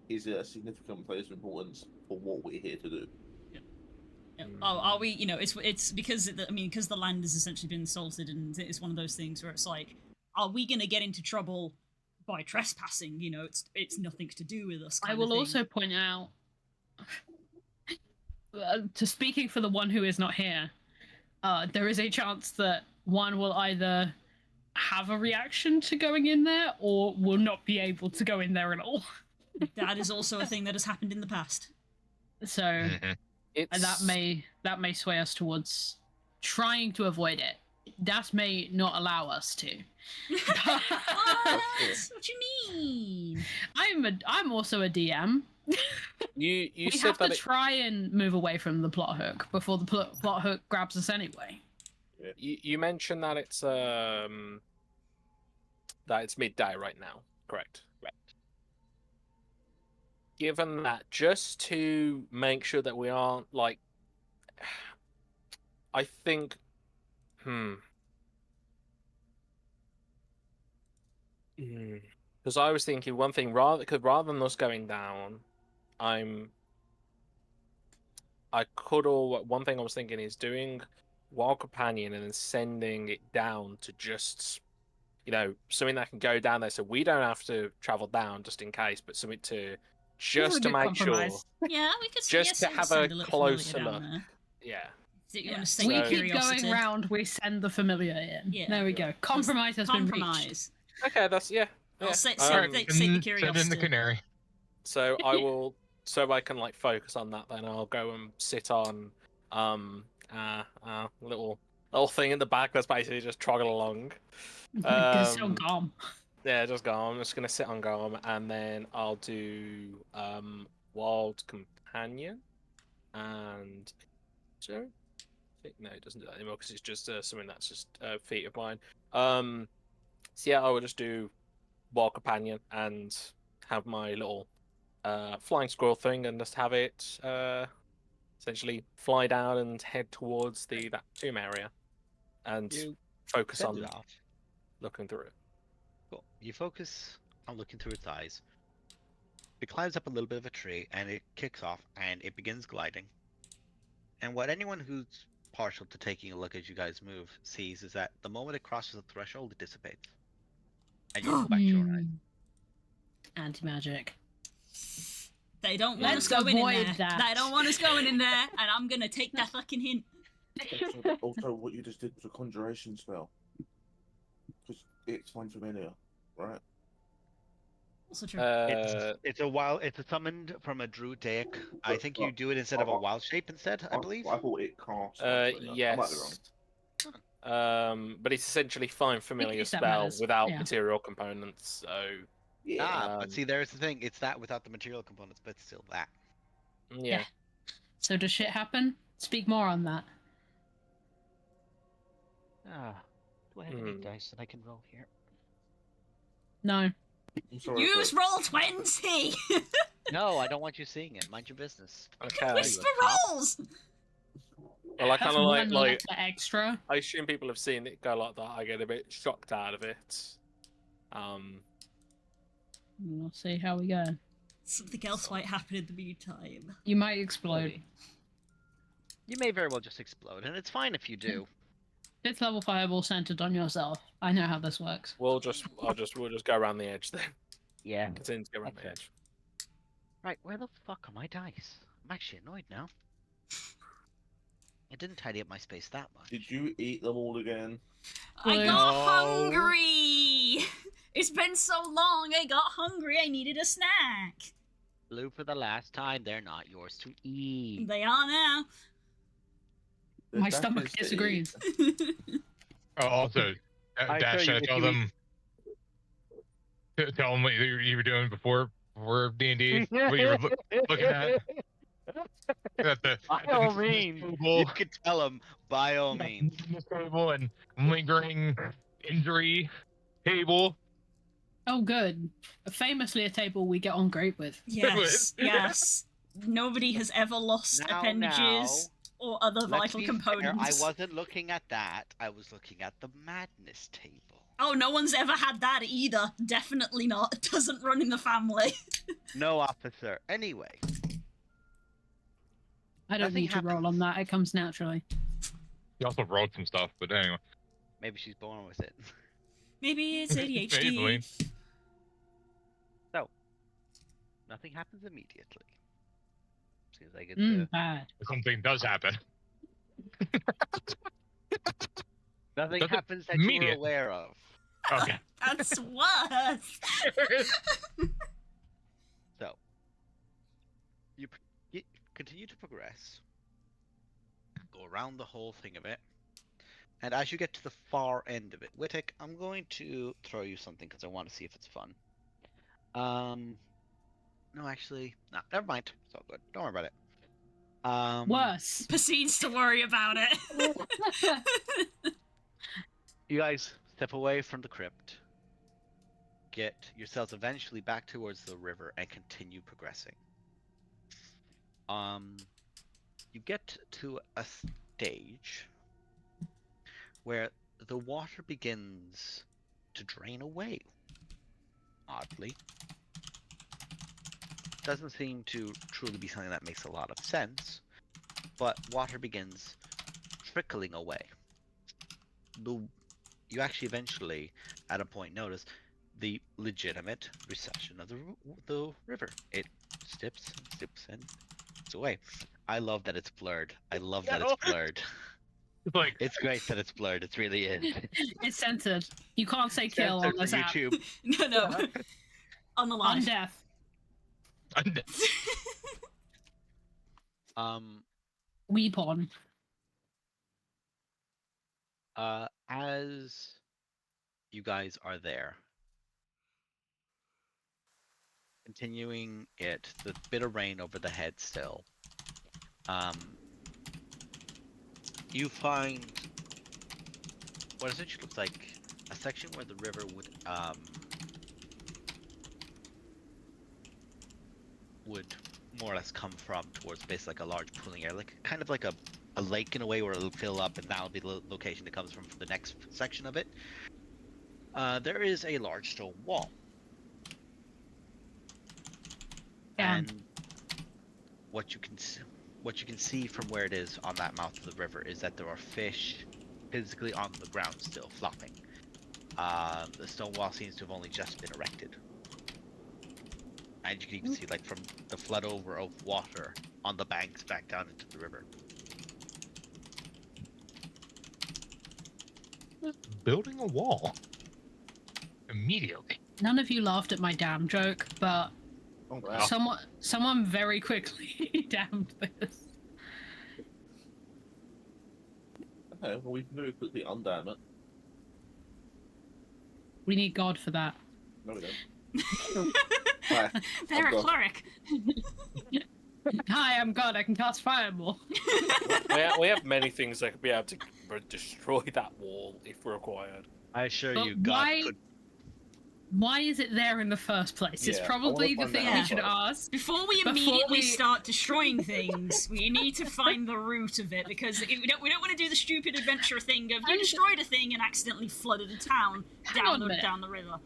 [SPEAKER 5] is it a significant place of importance for what we're here to do?
[SPEAKER 2] Oh, are we? You know, it's because because the land has essentially been salted, and it's one of those things where it's like, are we gonna get into trouble by trespassing? You know, it's nothing to do with us.
[SPEAKER 4] I will also point out, to speaking for the one who is not here, there is a chance that one will either have a reaction to going in there or will not be able to go in there at all.
[SPEAKER 2] That is also a thing that has happened in the past.
[SPEAKER 4] So
[SPEAKER 6] Mhm.
[SPEAKER 4] and that may sway us towards trying to avoid it. That may not allow us to.
[SPEAKER 2] What? What do you mean?
[SPEAKER 4] I'm also a DM.
[SPEAKER 1] You
[SPEAKER 4] We
[SPEAKER 1] said
[SPEAKER 4] have to
[SPEAKER 1] that
[SPEAKER 4] try and move away from the plot hook before the plot hook grabs us anyway.
[SPEAKER 1] you mentioned that it's midday right now, correct?
[SPEAKER 3] Right.
[SPEAKER 1] Given that, just to make sure that we aren't like, I think, because I was thinking one thing rather than us going down, one thing I was thinking is doing Wild Companion and then sending it down to just, something that can go down there so we don't have to travel down just in case, but something to just to make sure,
[SPEAKER 2] Yeah, we could
[SPEAKER 1] just to have a closer look.
[SPEAKER 2] There.
[SPEAKER 1] Yeah.
[SPEAKER 2] So you
[SPEAKER 4] Yeah.
[SPEAKER 2] want to
[SPEAKER 4] We
[SPEAKER 2] save
[SPEAKER 4] keep
[SPEAKER 2] curiosity.
[SPEAKER 4] going round, we send the familiar in.
[SPEAKER 2] Yeah.
[SPEAKER 4] There we go. Compromise has been reached.
[SPEAKER 2] Compromise.
[SPEAKER 1] Okay, that's yeah.
[SPEAKER 2] I'll save
[SPEAKER 6] Alright,
[SPEAKER 2] the
[SPEAKER 6] send in the
[SPEAKER 2] curiosity.
[SPEAKER 6] canary.
[SPEAKER 1] So I will, so I can like focus on that. Then I'll go and sit on little thing in the back that's basically just trogging along.
[SPEAKER 4] Just so calm.
[SPEAKER 1] Yeah, just go. I'm just gonna sit on Garm, and then I'll do Wild Companion, and so no, it doesn't do that anymore because it's just something that's just a feat of mine. So yeah, I will just do Wild Companion and have my little flying squirrel thing, and just have it essentially fly down and head towards that tomb area, and
[SPEAKER 3] You
[SPEAKER 1] focus
[SPEAKER 3] send
[SPEAKER 1] on
[SPEAKER 3] it off.
[SPEAKER 1] looking through it.
[SPEAKER 3] Cool. You focus on looking through its eyes. It climbs up a little bit of a tree and it kicks off and it begins gliding. And what anyone who's partial to taking a look as you guys move sees is that the moment it crosses the threshold, it dissipates. And you go back to your eyes.
[SPEAKER 4] Anti-magic.
[SPEAKER 2] They don't want
[SPEAKER 4] Let's
[SPEAKER 2] us going in
[SPEAKER 4] avoid
[SPEAKER 2] there.
[SPEAKER 4] that.
[SPEAKER 2] They don't want us going in there, and I'm gonna take that fucking hint.
[SPEAKER 5] Also, what you just did was a conjuration spell. Because it's fine familiar, right?
[SPEAKER 2] Also true.
[SPEAKER 3] It's a summoned from a druidic. I think you do it instead of a wild shape instead, I believe.
[SPEAKER 5] I thought it cast. I might be
[SPEAKER 1] Yes.
[SPEAKER 5] wrong.
[SPEAKER 1] But it's essentially fine familiar
[SPEAKER 4] If that
[SPEAKER 1] spell
[SPEAKER 4] matters,
[SPEAKER 1] without
[SPEAKER 4] yeah.
[SPEAKER 1] material components. So
[SPEAKER 5] Yeah.
[SPEAKER 3] But see, there's the thing. It's that without the material components, but it's still that.
[SPEAKER 1] yeah.
[SPEAKER 4] So does shit happen? Speak more on that.
[SPEAKER 3] Do I have any dice that I can roll here?
[SPEAKER 4] No.
[SPEAKER 5] I'm sorry.
[SPEAKER 2] Use roll 20.
[SPEAKER 3] No, I don't want you seeing it. Mind your business.
[SPEAKER 1] Okay.
[SPEAKER 2] Whisper rolls.
[SPEAKER 1] Well, I kind
[SPEAKER 4] That's
[SPEAKER 1] of
[SPEAKER 4] one
[SPEAKER 1] like
[SPEAKER 4] letter extra.
[SPEAKER 1] I assume people have seen it go like that. I get a bit shocked out of it.
[SPEAKER 4] We'll see how we go.
[SPEAKER 2] Something else might happen in the meantime.
[SPEAKER 4] You might explode.
[SPEAKER 3] Maybe. You may very well just explode, and it's fine if you do.
[SPEAKER 4] It's level fireball centered on yourself. I know how this works.
[SPEAKER 1] we'll just go around the edge then.
[SPEAKER 3] Yeah.
[SPEAKER 1] Continue to go around the
[SPEAKER 3] Okay.
[SPEAKER 1] edge.
[SPEAKER 3] Right, where the fuck are my dice? I'm actually annoyed now. I didn't tidy up my space that much.
[SPEAKER 5] Did you eat them all again?
[SPEAKER 2] I
[SPEAKER 4] Blue.
[SPEAKER 2] got
[SPEAKER 1] No.
[SPEAKER 2] hungry. It's been so long. I got hungry. I needed a snack.
[SPEAKER 3] Blue for the last time, they're not yours to eat.
[SPEAKER 2] They are now.
[SPEAKER 4] My
[SPEAKER 5] That
[SPEAKER 4] stomach
[SPEAKER 5] is the-
[SPEAKER 4] disagrees.
[SPEAKER 6] Oh, also,
[SPEAKER 3] I
[SPEAKER 6] Dash,
[SPEAKER 3] tell you,
[SPEAKER 6] should I
[SPEAKER 3] if
[SPEAKER 6] tell
[SPEAKER 3] you
[SPEAKER 6] them? Tell them what you were doing before D&D. What you were looking at.
[SPEAKER 3] By all means, you could tell them. By all means.
[SPEAKER 6] Table and lingering injury table.
[SPEAKER 4] Oh, good. Famously, a table we get on great with.
[SPEAKER 2] Yes, yes. Nobody has ever lost
[SPEAKER 3] Now,
[SPEAKER 2] appendages or other
[SPEAKER 3] Let's
[SPEAKER 2] vital
[SPEAKER 3] be fair,
[SPEAKER 2] components.
[SPEAKER 3] I wasn't looking at that. I was looking at the madness table.
[SPEAKER 2] Oh, no one's ever had that either. Definitely not. It doesn't run in the family.
[SPEAKER 3] No, officer. Anyway,
[SPEAKER 4] I don't
[SPEAKER 3] Nothing
[SPEAKER 4] need to roll on
[SPEAKER 3] happens.
[SPEAKER 4] that. It comes naturally.
[SPEAKER 6] He also wrote some stuff, but anyway.
[SPEAKER 3] maybe she's born with it.
[SPEAKER 2] Maybe it's ADHD.
[SPEAKER 6] Maybelline.
[SPEAKER 3] So, nothing happens immediately. Seems like it's a
[SPEAKER 4] Bad.
[SPEAKER 6] Something does happen.
[SPEAKER 3] nothing
[SPEAKER 6] Doesn't
[SPEAKER 3] happens that you're
[SPEAKER 6] immediate.
[SPEAKER 3] aware of.
[SPEAKER 6] Okay.
[SPEAKER 2] That's worse.
[SPEAKER 3] So, you continue to progress, go around the whole thing of it, and as you get to the far end of it, Wittek, I'm going to throw you something because I want to see if it's fun. No, actually, no, never mind. It's all good. Don't worry about it.
[SPEAKER 4] Worse.
[SPEAKER 2] Proceeds to worry about it.
[SPEAKER 3] You guys step away from the crypt, get yourselves eventually back towards the river, and continue progressing. You get to a stage where the water begins to drain away. Oddly. Doesn't seem to truly be something that makes a lot of sense, but water begins trickling away. You actually eventually, at a point, notice the legitimate recession of the river. It stips and it's away. I love that it's blurred. I love that it's blurred.
[SPEAKER 6] Like,
[SPEAKER 3] It's great that it's blurred. It really is.
[SPEAKER 4] It's censored. You can't say kill on
[SPEAKER 3] Censored
[SPEAKER 4] this
[SPEAKER 3] for
[SPEAKER 4] app.
[SPEAKER 3] YouTube.
[SPEAKER 2] No. On the
[SPEAKER 4] On
[SPEAKER 2] line.
[SPEAKER 4] death. Weep on.
[SPEAKER 3] As you guys are there, continuing it, the bit of rain over the head still. You find what essentially looks like a section where the river would more or less come from towards basically like a large pooling area, like kind of like a lake in a way where it'll fill up, and that'll be the location it comes from for the next section of it. There is a large stone wall.
[SPEAKER 4] Yeah.
[SPEAKER 3] And what you can see from where it is on that mouth of the river is that there are fish physically on the ground still flopping. The stone wall seems to have only just been erected. And you can even see, like, from the flood over of water on the banks back down into the river.
[SPEAKER 6] building a wall. Immediately.
[SPEAKER 4] None of you laughed at my damn joke, but
[SPEAKER 5] Oh, wow.
[SPEAKER 4] someone very quickly damned this.
[SPEAKER 5] Okay, well, we can very quickly undam it.
[SPEAKER 4] We need God for that.
[SPEAKER 5] No, we don't. Hi,
[SPEAKER 2] They're
[SPEAKER 5] I'm
[SPEAKER 2] a
[SPEAKER 5] God.
[SPEAKER 2] cleric.
[SPEAKER 4] Hi, I'm God. I can cast fireball.
[SPEAKER 1] We have many things that could be able to destroy that wall if required.
[SPEAKER 3] I assure
[SPEAKER 4] But
[SPEAKER 3] you, God
[SPEAKER 4] why?
[SPEAKER 3] could.
[SPEAKER 4] Why is it there in the first place? It's
[SPEAKER 5] Yeah, I
[SPEAKER 4] probably
[SPEAKER 5] wanna
[SPEAKER 4] the
[SPEAKER 5] find
[SPEAKER 4] thing
[SPEAKER 2] out
[SPEAKER 4] we should
[SPEAKER 5] first.
[SPEAKER 4] ask.
[SPEAKER 2] Before we
[SPEAKER 4] Before
[SPEAKER 2] immediately
[SPEAKER 4] we-
[SPEAKER 2] start destroying things, we need to find the root of it, because we don't want to do the stupid adventure thing of you destroyed a thing and accidentally flooded a town
[SPEAKER 4] Hang on a
[SPEAKER 2] down
[SPEAKER 4] minute.
[SPEAKER 2] the river.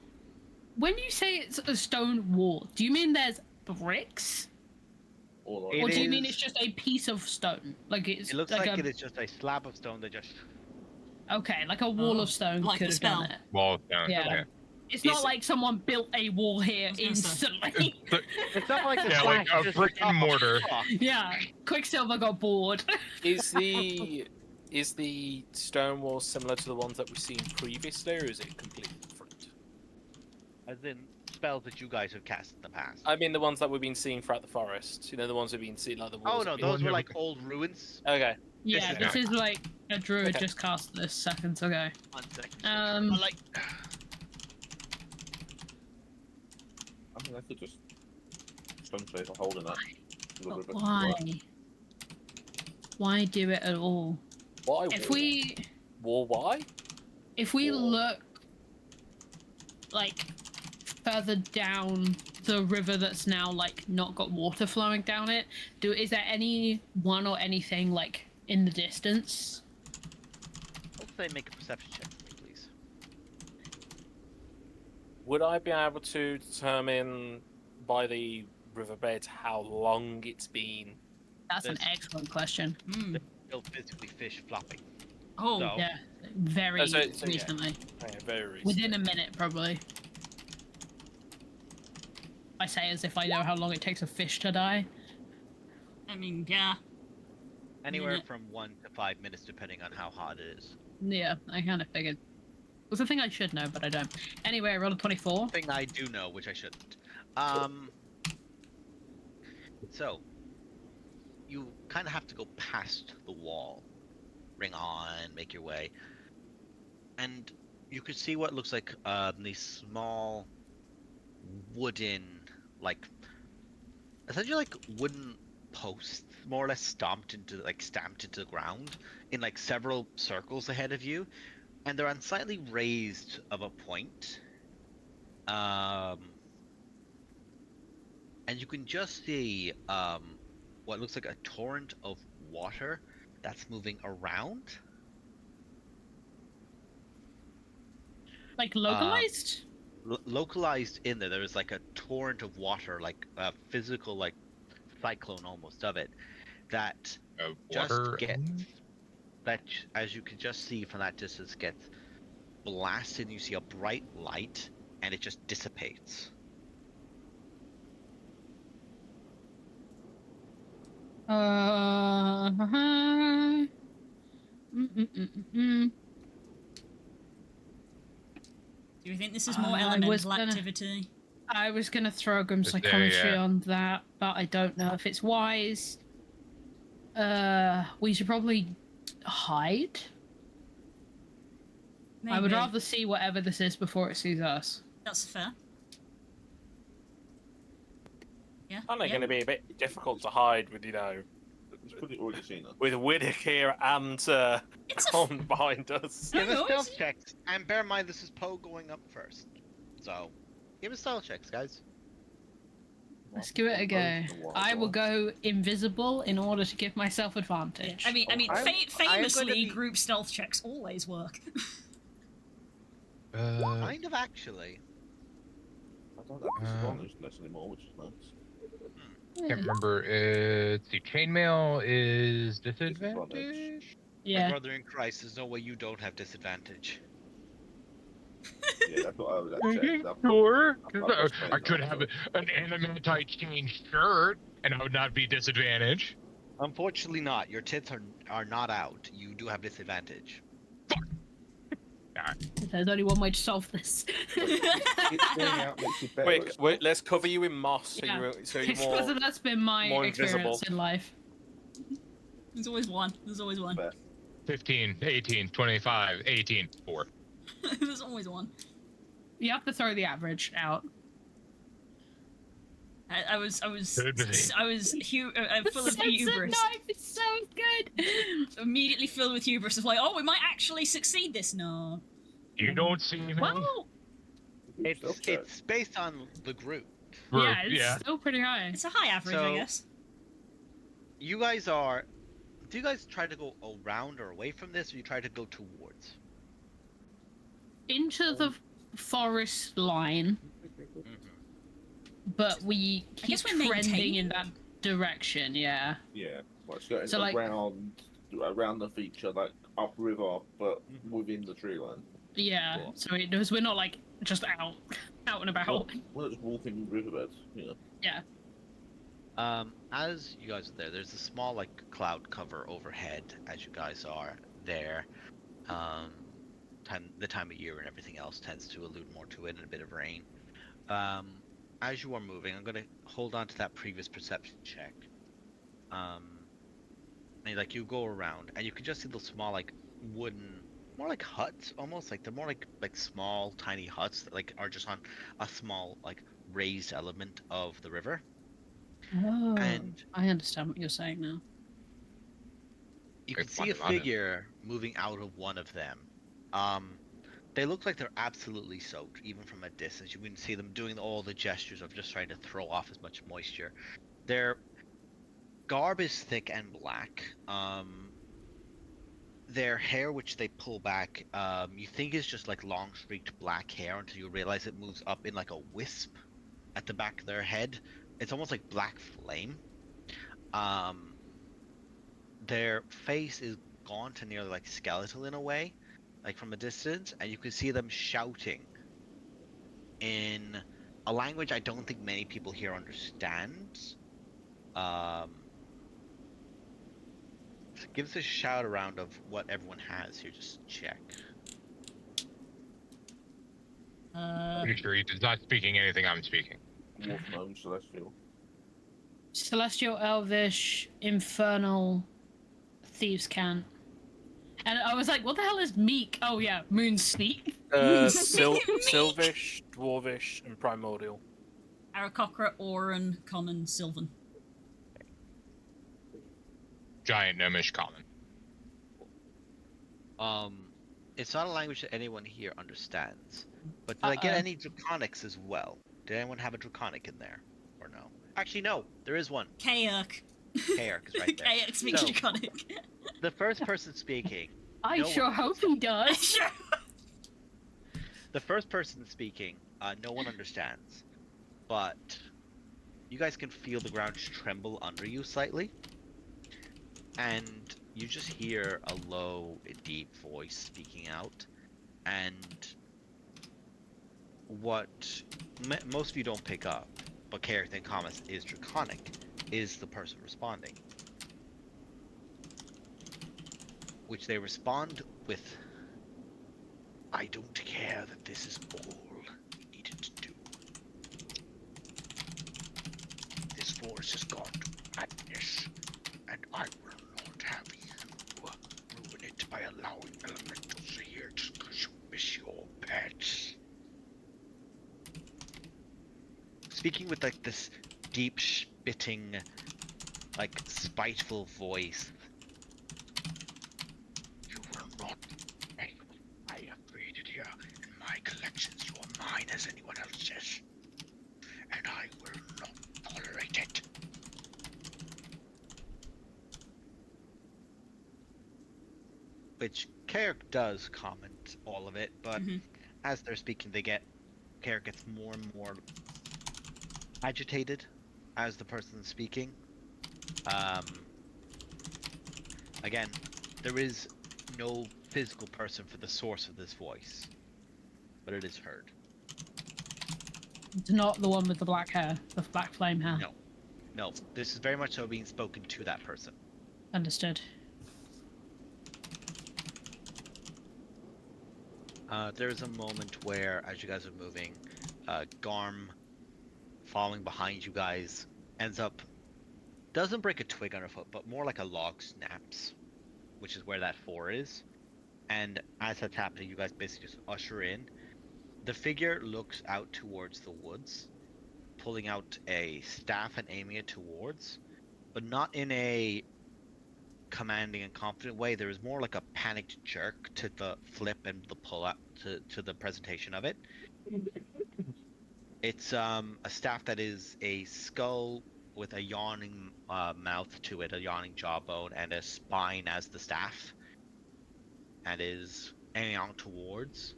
[SPEAKER 4] When you say it's a stone wall, do you mean there's bricks,
[SPEAKER 5] Or
[SPEAKER 3] It
[SPEAKER 4] or do you
[SPEAKER 3] is-
[SPEAKER 4] mean it's just a piece of stone? Like it's
[SPEAKER 3] It looks like
[SPEAKER 4] a
[SPEAKER 3] it is just a slab of stone that just.
[SPEAKER 4] okay, like a wall
[SPEAKER 2] Oh,
[SPEAKER 4] of stone
[SPEAKER 2] like
[SPEAKER 4] could
[SPEAKER 2] the
[SPEAKER 4] have done
[SPEAKER 2] spell.
[SPEAKER 4] it.
[SPEAKER 6] Wall down.
[SPEAKER 4] Yeah.
[SPEAKER 6] Okay.
[SPEAKER 4] It's not
[SPEAKER 1] Is-
[SPEAKER 4] like someone built a wall here
[SPEAKER 2] was gonna say.
[SPEAKER 4] instantly.
[SPEAKER 3] It's not like
[SPEAKER 6] Yeah, like a
[SPEAKER 3] just
[SPEAKER 6] brick and mortar.
[SPEAKER 4] Yeah, Quicksilver got bored.
[SPEAKER 1] Is the stone wall similar to the ones that we've seen previously, or is it completely different?
[SPEAKER 3] As in spells that you guys have cast in the past.
[SPEAKER 1] I mean, the ones that we've been seeing throughout the forest. You know, the ones we've been seeing, like the
[SPEAKER 3] Oh
[SPEAKER 1] walls.
[SPEAKER 3] no,
[SPEAKER 1] have
[SPEAKER 3] those
[SPEAKER 1] been-
[SPEAKER 3] were like old ruins.
[SPEAKER 1] Okay.
[SPEAKER 4] Yeah,
[SPEAKER 3] is
[SPEAKER 4] this is like a druid
[SPEAKER 1] Okay.
[SPEAKER 4] just cast this seconds ago.
[SPEAKER 3] 1 second.
[SPEAKER 4] Um,
[SPEAKER 3] like.
[SPEAKER 5] I mean, I could just stone shape a hole in that.
[SPEAKER 4] But why? Why do it at all?
[SPEAKER 1] Why?
[SPEAKER 4] If
[SPEAKER 1] wall?
[SPEAKER 4] we
[SPEAKER 1] Wall? Why?
[SPEAKER 4] if we
[SPEAKER 5] Or-
[SPEAKER 4] look like further down the river that's now like not got water flowing down it, is there anyone or anything like in the distance?
[SPEAKER 3] I'll say make a perception check for me, please.
[SPEAKER 1] Would I be able to determine by the riverbed how long it's been?
[SPEAKER 4] That's an
[SPEAKER 3] There's-
[SPEAKER 4] excellent question.
[SPEAKER 2] Hmm.
[SPEAKER 3] Still physically fish flopping.
[SPEAKER 2] Oh,
[SPEAKER 3] So-
[SPEAKER 4] Yeah, very
[SPEAKER 1] So yeah.
[SPEAKER 4] recently.
[SPEAKER 1] Yeah, very recent.
[SPEAKER 4] Within a minute, probably. I say as if I know how long it takes a fish to die.
[SPEAKER 2] I mean, yeah.
[SPEAKER 3] Anywhere
[SPEAKER 2] Minute.
[SPEAKER 3] from 1 to 5 minutes, depending on how hot it is.
[SPEAKER 4] Yeah, I kind of figured. It was a thing I should know, but I don't. Anyway, I rolled a 24.
[SPEAKER 3] Thing I do know, which I shouldn't. So you kind of have to go past the wall, ring on, make your way, and you could see what looks like these small wooden, like essentially like wooden posts, more or less stamped into the ground in like several circles ahead of you, and they're on slightly raised of a point. And you can just see what looks like a torrent of water that's moving around.
[SPEAKER 4] Like localized?
[SPEAKER 3] Localized in there. There is like a torrent of water, like a physical like cyclone almost of it, that just
[SPEAKER 6] Water.
[SPEAKER 3] gets that, as you can just see from that distance, gets blasted. You see a bright light, and it just dissipates.
[SPEAKER 2] Do you think this is more
[SPEAKER 4] I was
[SPEAKER 2] elemental
[SPEAKER 4] gonna-
[SPEAKER 2] activity?
[SPEAKER 4] I was gonna throw Grim
[SPEAKER 6] Just there,
[SPEAKER 4] Psychometry
[SPEAKER 6] yeah.
[SPEAKER 4] on that, but I don't know if it's wise. We should probably hide. I would
[SPEAKER 2] Maybe.
[SPEAKER 4] rather see whatever this is before it sees us.
[SPEAKER 2] That's fair. Yeah.
[SPEAKER 1] Aren't they
[SPEAKER 2] yeah.
[SPEAKER 1] going to be a bit difficult to hide with, you know,
[SPEAKER 5] It's pretty already seen it.
[SPEAKER 1] with Widdick here and
[SPEAKER 2] It's a
[SPEAKER 1] Con behind us?
[SPEAKER 2] No,
[SPEAKER 3] Give us
[SPEAKER 2] no,
[SPEAKER 3] stealth
[SPEAKER 2] it's-
[SPEAKER 3] checks, and bear in mind this is Poe going up first. So, give us stealth checks, guys.
[SPEAKER 4] Let's give it a go. I will go invisible in order to give myself advantage.
[SPEAKER 2] I mean,
[SPEAKER 3] I'm going to
[SPEAKER 2] famously,
[SPEAKER 3] be-
[SPEAKER 2] group stealth checks always work.
[SPEAKER 3] Kind of actually.
[SPEAKER 5] I don't have disadvantage less anymore, which is nice.
[SPEAKER 6] Can't remember. Let's see. Chainmail is disadvantage.
[SPEAKER 5] Disadvantage.
[SPEAKER 3] My
[SPEAKER 4] Yeah.
[SPEAKER 3] brother in Christ, there's no way you don't have disadvantage.
[SPEAKER 5] Yeah, that's what I was actually checking.
[SPEAKER 6] Sure.
[SPEAKER 5] I've got
[SPEAKER 6] I could have an animatite-chain shirt, and I would not be disadvantaged.
[SPEAKER 3] Unfortunately not. Your tits are not out. You do have disadvantage.
[SPEAKER 4] There's only one way to solve this.
[SPEAKER 5] It's being out makes you better.
[SPEAKER 1] Quick,
[SPEAKER 5] It's
[SPEAKER 1] wait, let's cover you in moss so,
[SPEAKER 4] Yeah.
[SPEAKER 1] so you're
[SPEAKER 4] I suppose
[SPEAKER 1] more...
[SPEAKER 4] that's been my
[SPEAKER 1] more
[SPEAKER 4] experience
[SPEAKER 1] invisible.
[SPEAKER 4] in life.
[SPEAKER 2] There's always one. There's always one.
[SPEAKER 5] fair.
[SPEAKER 6] 15, 18, 25, 18, 4.
[SPEAKER 2] There's always one.
[SPEAKER 4] You have to throw the average out.
[SPEAKER 2] I was full of
[SPEAKER 4] Sense of
[SPEAKER 2] hubris.
[SPEAKER 4] knife is so good.
[SPEAKER 2] Immediately filled with hubris of like, oh, we might actually succeed this. No.
[SPEAKER 6] You don't see me.
[SPEAKER 4] Well,
[SPEAKER 3] It's based on the group.
[SPEAKER 4] yeah, it's still pretty high.
[SPEAKER 2] It's a high average, I
[SPEAKER 3] So-
[SPEAKER 2] guess.
[SPEAKER 3] You guys are. Do you guys try to go around or away from this, or you try to go towards?
[SPEAKER 4] Into the forest line, but we keep
[SPEAKER 2] guess we're
[SPEAKER 4] trending
[SPEAKER 2] maintaining
[SPEAKER 4] in that direction. Yeah.
[SPEAKER 5] Yeah, well, it's going
[SPEAKER 4] So, like-
[SPEAKER 5] around the feature, like upriver, but within the tree line.
[SPEAKER 4] Yeah.
[SPEAKER 3] Cool.
[SPEAKER 4] So we're not like just out and about.
[SPEAKER 5] We're not just walking riverbeds. Yeah.
[SPEAKER 3] As you guys are there, there's a small like cloud cover overhead as you guys are there. The time of year and everything else tends to allude more to it, and a bit of rain. As you are moving, I'm gonna hold on to that previous perception check. And like you go around, and you can just see those small like wooden, more like huts almost. Like they're more like small, tiny huts that like are just on a small like raised element of the river.
[SPEAKER 4] Oh,
[SPEAKER 3] And-
[SPEAKER 4] I understand what you're saying now.
[SPEAKER 3] You
[SPEAKER 6] Like
[SPEAKER 3] can see a
[SPEAKER 6] one on it.
[SPEAKER 3] figure moving out of one of them. They look like they're absolutely soaked, even from a distance. You can see them doing all the gestures of just trying to throw off as much moisture. Their garb is thick and black. Their hair, which they pull back, you think is just like long streaked black hair until you realize it moves up in like a wisp at the back of their head. It's almost like black flame. Their face is gone to nearly like skeletal in a way, like from a distance, and you can see them shouting in a language I don't think many people here understand. Give us a shout around of what everyone has here. Just check.
[SPEAKER 6] Pretty sure he is not speaking anything I'm speaking.
[SPEAKER 5] Wolf gnome, celestial.
[SPEAKER 4] Celestial, Elvish, Infernal, Thieves' Cant. And I was like, what the hell is Meek? Oh yeah, Moon Sneak.
[SPEAKER 1] Sylvish, Dwarvish, and Primordial.
[SPEAKER 2] Aarakocra, Oran, Common, Sylvan.
[SPEAKER 6] Giant gnomish common.
[SPEAKER 3] It's not a language that anyone here understands. But did I get any Draconics as well? Did anyone have a Draconic in there? Or no? Actually, no. There is one.
[SPEAKER 2] Kayak.
[SPEAKER 3] Kayak is right there.
[SPEAKER 2] Kayak speaks
[SPEAKER 3] So,
[SPEAKER 2] Draconic.
[SPEAKER 3] The first person speaking.
[SPEAKER 4] I
[SPEAKER 3] no
[SPEAKER 4] sure
[SPEAKER 3] one
[SPEAKER 4] hope he does.
[SPEAKER 2] Sure.
[SPEAKER 3] The first person speaking, no one understands. But you guys can feel the ground tremble under you slightly. And you just hear a low, deep voice speaking out. And what most of you don't pick up, but character in comments is Draconic, is the person responding. Which they respond with, I don't care that this is all we needed to do. This force has gone to madness, and I will not have you ruin it by allowing elementals here just because you miss your pets. Speaking with like this deep spitting, like spiteful voice. You will not make what I have created here in my collections. You are mine as anyone else's, and I will not tolerate it. Which Carrick does comment all of it, but as they're speaking, Carrick gets more and more agitated as the person speaking. Again, there is no physical person for the source of this voice, but it is heard.
[SPEAKER 4] It's not the one with the black hair, the black flame hair.
[SPEAKER 3] No, this is very much so being spoken to that person.
[SPEAKER 4] Understood.
[SPEAKER 3] There's a moment where, as you guys are moving, Garm, following behind you guys, doesn't break a twig underfoot, but more like a log snaps, which is where that 4 is. And as that's happening, you guys basically just usher in. The figure looks out towards the woods, pulling out a staff and aiming it towards, but not in a commanding and confident way. There is more like a panicked jerk to the flip and the pull up to the presentation of it. It's a staff that is a skull with a yawning mouth to it, a yawning jawbone, and a spine as the staff, and is aiming on towards.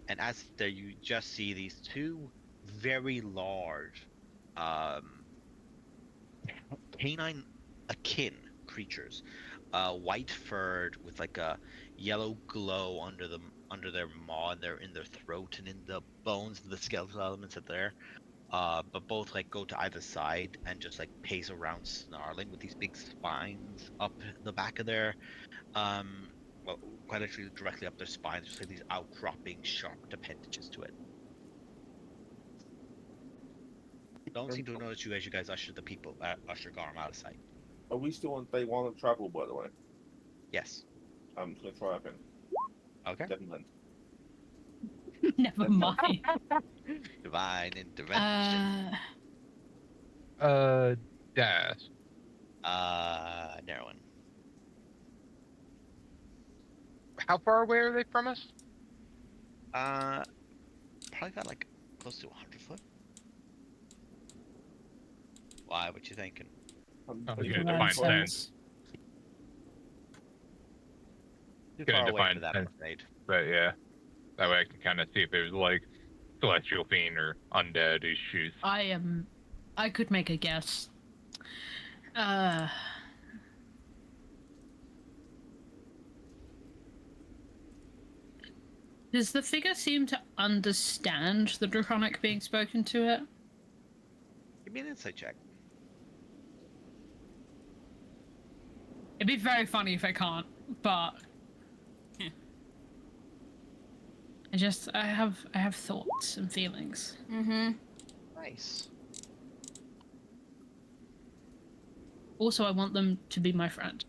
[SPEAKER 3] And as there, you just see these two very large canine akin creatures, white furred with like a yellow glow under their maw and in their throat and in the bones and the skeletal elements that there. But both like go to either side and just like pace around snarling with these big spines up the back of their well, quite literally directly up their spines, just like these outcropping sharp appendages to it. Don't seem to notice you as you guys usher Garm out of sight.
[SPEAKER 5] Are we still on day 1 of travel, by the way?
[SPEAKER 3] Yes.
[SPEAKER 5] I'm just gonna try again.
[SPEAKER 3] Okay.
[SPEAKER 5] Definitely.
[SPEAKER 4] Never mind.
[SPEAKER 3] Divine intervention.
[SPEAKER 6] Dash.
[SPEAKER 3] Narrowing.
[SPEAKER 6] How far away are they from us?
[SPEAKER 3] Probably got like close to 100 foot. Why? What you thinking?
[SPEAKER 6] I was
[SPEAKER 4] That
[SPEAKER 6] gonna define
[SPEAKER 4] makes sense.
[SPEAKER 3] Too
[SPEAKER 6] Gonna
[SPEAKER 3] far away
[SPEAKER 6] define
[SPEAKER 3] for that,
[SPEAKER 6] sense.
[SPEAKER 3] I'm afraid.
[SPEAKER 6] But yeah, that way I can kind of see if it was like celestial fiend or undead issues.
[SPEAKER 4] I could make a guess. Does the figure seem to understand the draconic being spoken to it?
[SPEAKER 3] Give me an insight check.
[SPEAKER 4] It'd be very funny if I can't, but I have thoughts and feelings.
[SPEAKER 2] Mm-hmm.
[SPEAKER 3] Nice.
[SPEAKER 4] Also, I want them to be my friend.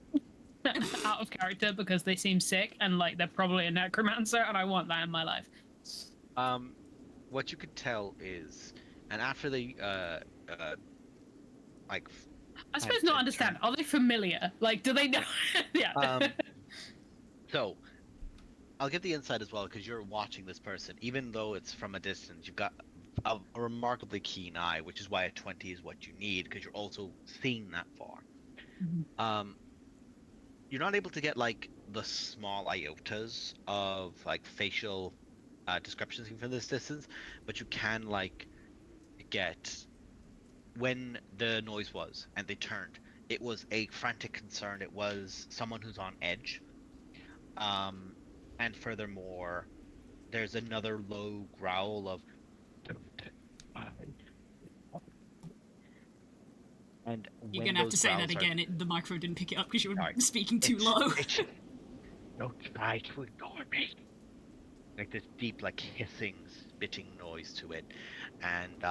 [SPEAKER 4] Out of character because they seem sick and like they're probably a necromancer, and I want that in my life.
[SPEAKER 3] What you could tell is, and after they like.
[SPEAKER 4] I suppose
[SPEAKER 3] had
[SPEAKER 4] not
[SPEAKER 3] to
[SPEAKER 4] understand.
[SPEAKER 3] turn-
[SPEAKER 4] Are they familiar? Like, do they know? Yeah.
[SPEAKER 3] So, I'll give the insight as well because you're watching this person. Even though it's from a distance, you've got a remarkably keen eye, which is why a 20 is what you need because you're also seeing that far.
[SPEAKER 4] Mhm.
[SPEAKER 3] You're not able to get like the small iotas of like facial descriptions from this distance, but you can like get when the noise was and they turned. It was a frantic concern. It was someone who's on edge. And furthermore, there's another low growl of. And
[SPEAKER 2] You're
[SPEAKER 3] when
[SPEAKER 2] gonna have
[SPEAKER 3] those
[SPEAKER 2] to say that
[SPEAKER 3] growls are-
[SPEAKER 2] again. The microphone didn't pick it up because you were
[SPEAKER 3] Sorry.
[SPEAKER 2] speaking too low.
[SPEAKER 3] Don't try to ignore me. Like this deep, like hissing, spitting noise to it, and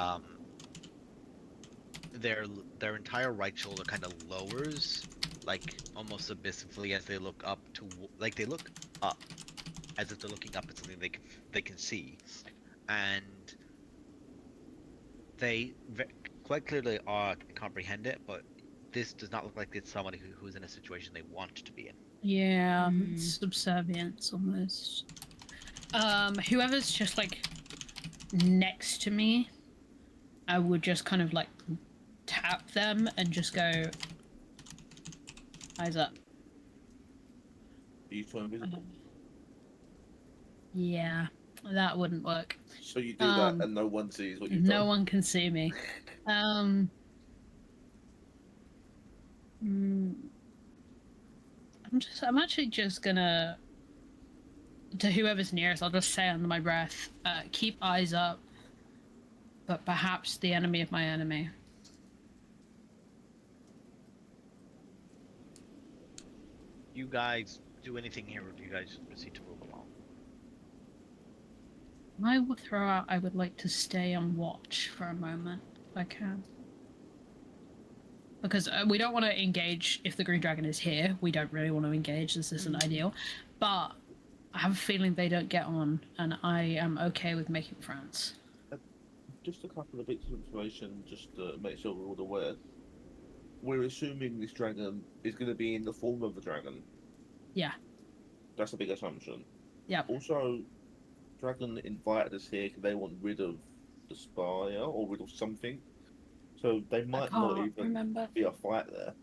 [SPEAKER 3] their entire right shoulder kind of lowers, like almost submissively as they look up to, like they look up, as if they're looking up at something they can see, and they quite clearly comprehend it, but this does not look like it's somebody who's in a situation they want to be in.
[SPEAKER 4] Yeah,
[SPEAKER 2] Hmm.
[SPEAKER 4] subservience almost. Whoever's just like next to me, I would just kind of like tap them and just go, eyes up.
[SPEAKER 5] Are you so invisible?
[SPEAKER 4] Yeah, that wouldn't work.
[SPEAKER 5] So you do that and no one sees what you've
[SPEAKER 4] No
[SPEAKER 5] done.
[SPEAKER 4] one can see me. I'm actually just gonna, to whoever's nearest, I'll just say under my breath, keep eyes up, but perhaps the enemy of my enemy.
[SPEAKER 3] You guys do anything here, or do you guys just proceed to move along?
[SPEAKER 4] I will throw out, I would like to stay on watch for a moment, if I can. Because we don't want to engage if the Green Dragon is here. We don't really want to engage. This isn't ideal. But I have a feeling they don't get on, and I am okay with making friends.
[SPEAKER 5] Just a couple of bits of information, just to make sure we're all aware. We're assuming this dragon is going to be in the form of a dragon.
[SPEAKER 4] Yeah.
[SPEAKER 5] That's a big assumption.
[SPEAKER 4] Yeah.
[SPEAKER 5] Also, dragon invited us here because they want rid of the spire or rid of something. So they might not even
[SPEAKER 4] remember.
[SPEAKER 5] be a fight there.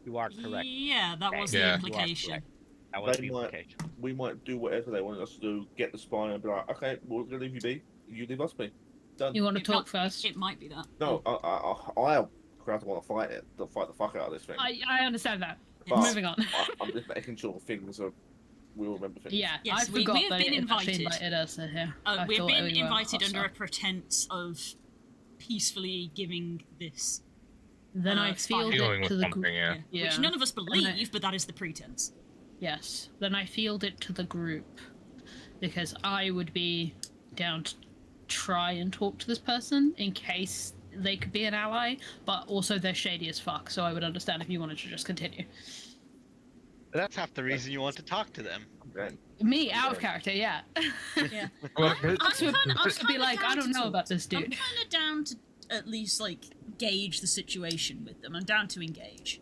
[SPEAKER 3] You are correct.
[SPEAKER 2] Yeah, that was
[SPEAKER 6] Yeah.
[SPEAKER 2] the implication.
[SPEAKER 3] That was
[SPEAKER 5] They
[SPEAKER 3] the
[SPEAKER 5] might-
[SPEAKER 3] implication.
[SPEAKER 5] We might do whatever they want us to do, get the spire and be like, okay, we're going to leave you be. You leave us be. Done.
[SPEAKER 4] You want to
[SPEAKER 2] It
[SPEAKER 4] talk
[SPEAKER 2] might-
[SPEAKER 4] first?
[SPEAKER 2] It might be that.
[SPEAKER 5] No, I crowd want to fight it. To fight the fuck out of this thing.
[SPEAKER 4] I understand that.
[SPEAKER 5] But
[SPEAKER 4] Moving on.
[SPEAKER 5] I'm just making sure things are. We'll remember things.
[SPEAKER 4] Yeah,
[SPEAKER 2] Yes,
[SPEAKER 4] I
[SPEAKER 2] we
[SPEAKER 4] forgot
[SPEAKER 2] have
[SPEAKER 4] that
[SPEAKER 2] been
[SPEAKER 4] it actually
[SPEAKER 2] invited.
[SPEAKER 4] invited us here. I
[SPEAKER 2] We've
[SPEAKER 4] thought
[SPEAKER 2] been
[SPEAKER 4] we were
[SPEAKER 2] invited under a
[SPEAKER 4] hostile.
[SPEAKER 2] pretense of peacefully giving this.
[SPEAKER 4] Then I
[SPEAKER 2] fine.
[SPEAKER 4] fielded
[SPEAKER 6] Dealing
[SPEAKER 4] it to
[SPEAKER 6] with
[SPEAKER 4] the
[SPEAKER 6] something,
[SPEAKER 4] group.
[SPEAKER 6] yeah.
[SPEAKER 4] Yeah.
[SPEAKER 2] Which none of us believe, but that is the pretense.
[SPEAKER 4] Yes. Then I field it to the group because I would be down to try and talk to this person in case they could be an ally, but also they're shady as fuck, so I would understand if you wanted to just continue.
[SPEAKER 3] That's half the reason you want to talk to them.
[SPEAKER 5] Okay.
[SPEAKER 4] Me, out of character, yeah.
[SPEAKER 2] Yeah.
[SPEAKER 6] Well,
[SPEAKER 4] I would be like, I don't know about this
[SPEAKER 2] I'm
[SPEAKER 4] dude.
[SPEAKER 2] kind of down to at least like gauge the situation with them. I'm down to engage.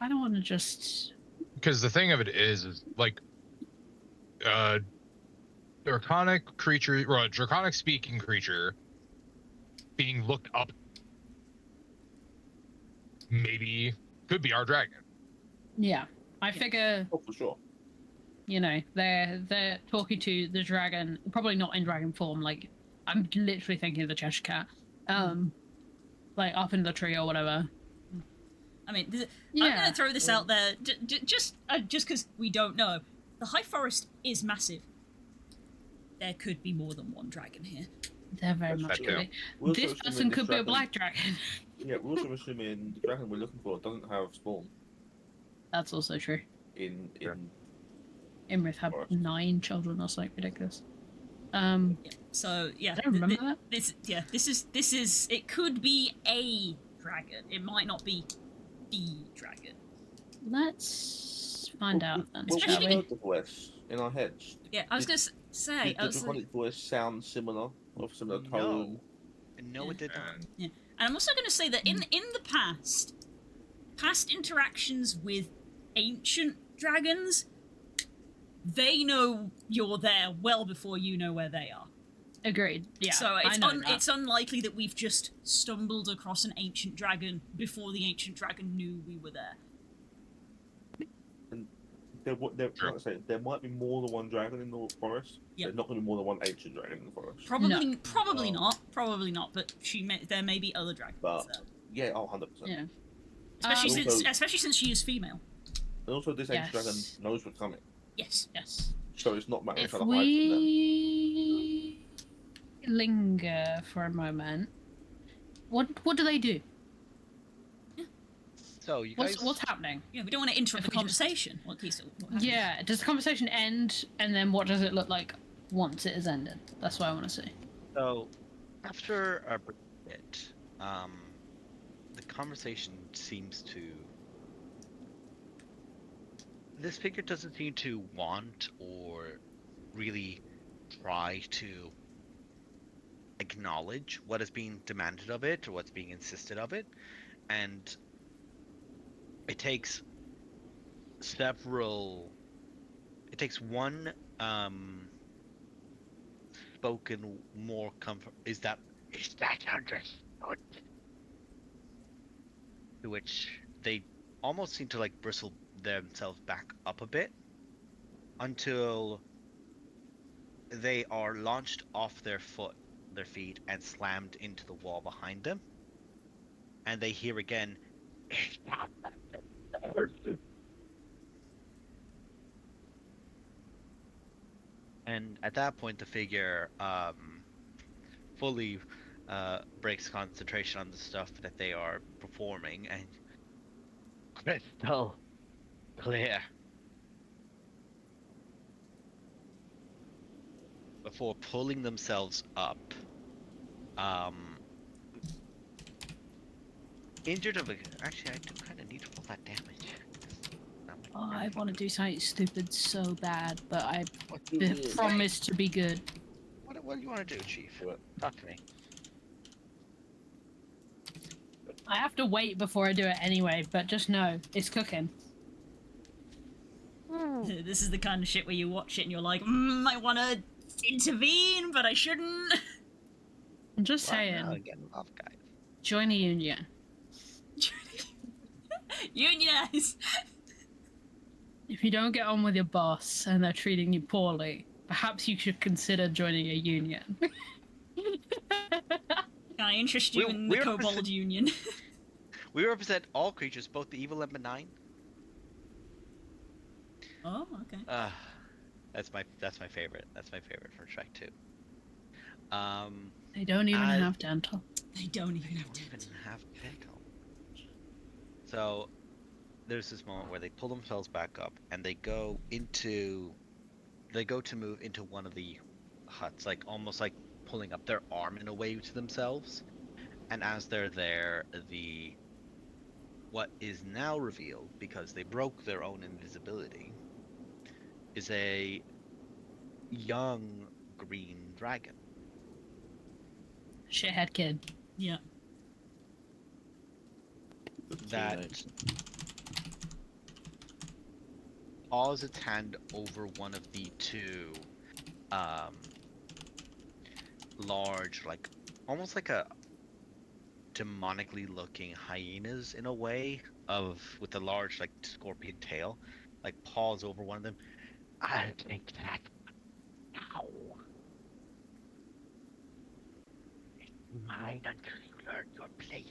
[SPEAKER 4] I don't want to just.
[SPEAKER 6] because the thing of it is like draconic creature, or a draconic speaking creature being looked up, maybe could be our dragon.
[SPEAKER 4] Yeah, I figure,
[SPEAKER 5] Oh, for sure.
[SPEAKER 4] you know, they're talking to the dragon, probably not in dragon form. Like, I'm literally thinking of the Cheshire Cat, like up in the tree or whatever.
[SPEAKER 2] I mean, I'm
[SPEAKER 4] Yeah.
[SPEAKER 2] going to throw this out there, just because we don't know. The High Forest is massive. There could be more than one dragon here.
[SPEAKER 4] They're very
[SPEAKER 5] That's
[SPEAKER 4] much
[SPEAKER 6] true.
[SPEAKER 4] could be.
[SPEAKER 5] We're also
[SPEAKER 4] This
[SPEAKER 5] assuming
[SPEAKER 4] person
[SPEAKER 5] this
[SPEAKER 4] could be a
[SPEAKER 5] dragon-
[SPEAKER 4] black dragon.
[SPEAKER 5] Yeah, we're also assuming the dragon we're looking for doesn't have spawn
[SPEAKER 4] That's also true.
[SPEAKER 5] in
[SPEAKER 6] Sure.
[SPEAKER 4] Imrith had
[SPEAKER 5] Forest.
[SPEAKER 4] 9 children or something ridiculous.
[SPEAKER 2] Yeah. So yeah,
[SPEAKER 4] I don't remember that.
[SPEAKER 2] This is. It could be a dragon. It might not be the dragon.
[SPEAKER 4] Let's find out then,
[SPEAKER 5] Well,
[SPEAKER 4] shall
[SPEAKER 5] we
[SPEAKER 4] we?
[SPEAKER 5] heard the voice in our heads.
[SPEAKER 2] Yeah, I was
[SPEAKER 5] Did-
[SPEAKER 2] gonna say.
[SPEAKER 5] Did the draconic voice sound similar, of similar
[SPEAKER 3] No.
[SPEAKER 5] tone?
[SPEAKER 3] No, it did not.
[SPEAKER 2] And I'm also going to say that in the past interactions with ancient dragons, they know you're there well before you know where they are.
[SPEAKER 4] Agreed. Yeah.
[SPEAKER 2] So
[SPEAKER 4] I know that.
[SPEAKER 2] it's unlikely that we've just stumbled across an ancient dragon before the ancient dragon knew we were there.
[SPEAKER 5] Like I say, there might be more than one dragon in the forest.
[SPEAKER 2] Yep.
[SPEAKER 5] There's not going to be more than one ancient dragon in the forest.
[SPEAKER 2] Probably
[SPEAKER 5] No.
[SPEAKER 2] not. But there may be other dragons
[SPEAKER 5] But-
[SPEAKER 2] there.
[SPEAKER 5] Yeah, 100%.
[SPEAKER 4] Yeah.
[SPEAKER 2] Especially
[SPEAKER 5] Also-
[SPEAKER 2] especially since she is female.
[SPEAKER 5] And also, this ancient dragon
[SPEAKER 4] Yes.
[SPEAKER 5] knows what's coming,
[SPEAKER 2] Yes.
[SPEAKER 4] Yes.
[SPEAKER 5] so it's not matter
[SPEAKER 4] If
[SPEAKER 5] trying to hide from them.
[SPEAKER 4] we linger for a moment, what do they do?
[SPEAKER 3] So you guys,
[SPEAKER 4] What's happening?
[SPEAKER 2] Yeah, we don't want to interrupt the
[SPEAKER 4] If we just-
[SPEAKER 2] conversation. What happens?
[SPEAKER 4] Yeah. Does the conversation end, and then what does it look like once it has ended? That's what I want to see.
[SPEAKER 3] so after a bit, the conversation seems to. This figure doesn't seem to want or really try to acknowledge what is being demanded of it or what's being insisted of it, and it takes one spoken more comfort. Is that understood? To which they almost seem to like bristle themselves back up a bit until they are launched off their feet and slammed into the wall behind them, and they hear again. And at that point, the figure fully breaks concentration on the stuff that they are performing and crystal clear before pulling themselves up. Injured of a. Actually, I do kind of need to roll that damage.
[SPEAKER 4] Oh, I want to do something stupid so bad, but I
[SPEAKER 5] Yeah.
[SPEAKER 4] promise to be good.
[SPEAKER 3] What do you want to do, Chief?
[SPEAKER 5] Do it.
[SPEAKER 3] Talk to me.
[SPEAKER 4] I have to wait before I do it anyway, but just know it's cooking.
[SPEAKER 2] This is the kind of shit where you watch it and you're like, I want to intervene, but I shouldn't.
[SPEAKER 4] I'm just saying,
[SPEAKER 3] Now again, love guys.
[SPEAKER 4] join a union.
[SPEAKER 2] Unionize.
[SPEAKER 4] If you don't get on with your boss and they're treating you poorly, perhaps you should consider joining a union.
[SPEAKER 2] Can I interest you in the
[SPEAKER 3] We're
[SPEAKER 2] Kobold Union?
[SPEAKER 3] We represent all creatures, both the evil and benign.
[SPEAKER 2] Oh, okay.
[SPEAKER 3] That's my favorite. That's my favorite from Shrek 2.
[SPEAKER 4] They don't even
[SPEAKER 3] I-
[SPEAKER 4] have dental.
[SPEAKER 2] They don't even
[SPEAKER 3] They
[SPEAKER 2] have
[SPEAKER 3] don't
[SPEAKER 2] to.
[SPEAKER 3] even have pickle. So there's this moment where they pull themselves back up and they go to move into one of the huts, like almost like pulling up their arm in a way to themselves. And as they're there, what is now revealed, because they broke their own invisibility, is a young green dragon.
[SPEAKER 4] Shithead kid.
[SPEAKER 2] Yeah.
[SPEAKER 3] That paws its hand over one of the two large, like almost like a demonically looking hyenas in a way, with a large like scorpion tail, like paws over one of them. I'll take that now. It's mine until you learn your place.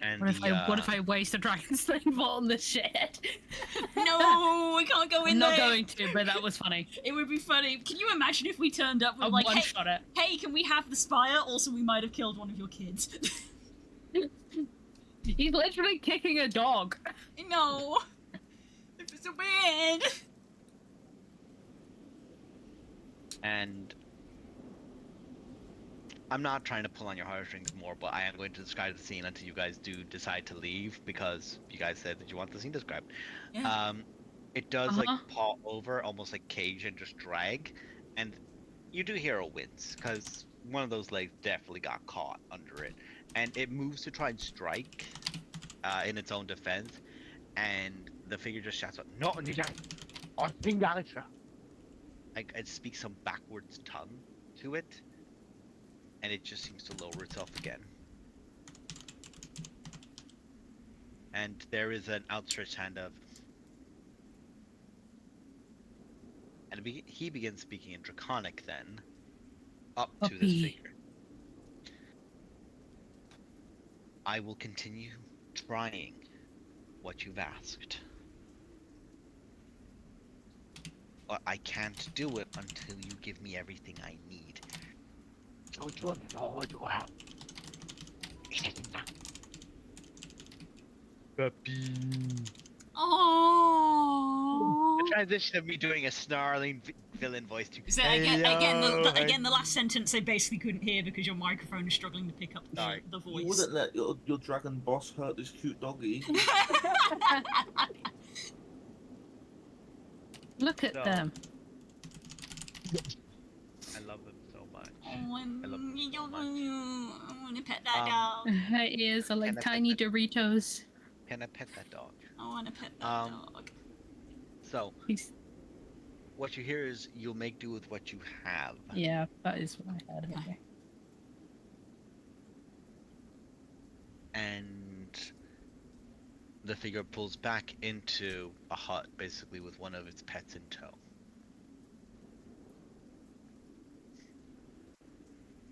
[SPEAKER 3] And
[SPEAKER 4] What if I waste a dragon slave on this shit?
[SPEAKER 2] No, we can't go in
[SPEAKER 4] I'm
[SPEAKER 2] there.
[SPEAKER 4] not going to, but that was funny.
[SPEAKER 2] It would be funny. Can you imagine if we turned up with
[SPEAKER 4] I
[SPEAKER 2] like, hey,
[SPEAKER 4] one-shot it.
[SPEAKER 2] hey, can we have the spire? Also, we might have killed one of your kids.
[SPEAKER 4] He's literally kicking a dog.
[SPEAKER 2] No. It was so bad.
[SPEAKER 3] And I'm not trying to pull on your heartstrings more, but I am going to describe the scene until you guys do decide to leave, because you guys said that you want the scene described.
[SPEAKER 2] Yeah.
[SPEAKER 3] It does like paw over, almost like cage, and just drag, and you do hear a wince, because one of those legs definitely got caught under it, and it moves to try and strike in its own defense, and the figure just shouts out, "No, it speaks some backwards tongue to it, and it just seems to lower itself again. And there is an outstretched hand of... And he begins speaking in Draconic then, up to this figure. I will continue trying what you've asked. But I can't do it until you give me everything I need. So you know what you have.
[SPEAKER 6] Puppy.
[SPEAKER 2] Oh.
[SPEAKER 3] The transition of me doing a snarling villain voice to...
[SPEAKER 2] So again, the last sentence I basically couldn't hear because your microphone is struggling to pick up the voice.
[SPEAKER 5] You wouldn't let your dragon boss hurt this cute doggy.
[SPEAKER 4] Look at them.
[SPEAKER 3] I love them so much.
[SPEAKER 2] Oh,
[SPEAKER 3] I love them so much.
[SPEAKER 2] I want to pet that dog.
[SPEAKER 4] Her ears are like tiny Doritos.
[SPEAKER 3] Can I pet that dog?
[SPEAKER 2] I want to pet that dog.
[SPEAKER 3] So, what you hear is you'll make do with what you have.
[SPEAKER 4] Yeah, that is what I heard. Okay.
[SPEAKER 3] And the figure pulls back into a hut, basically with one of its pets in tow.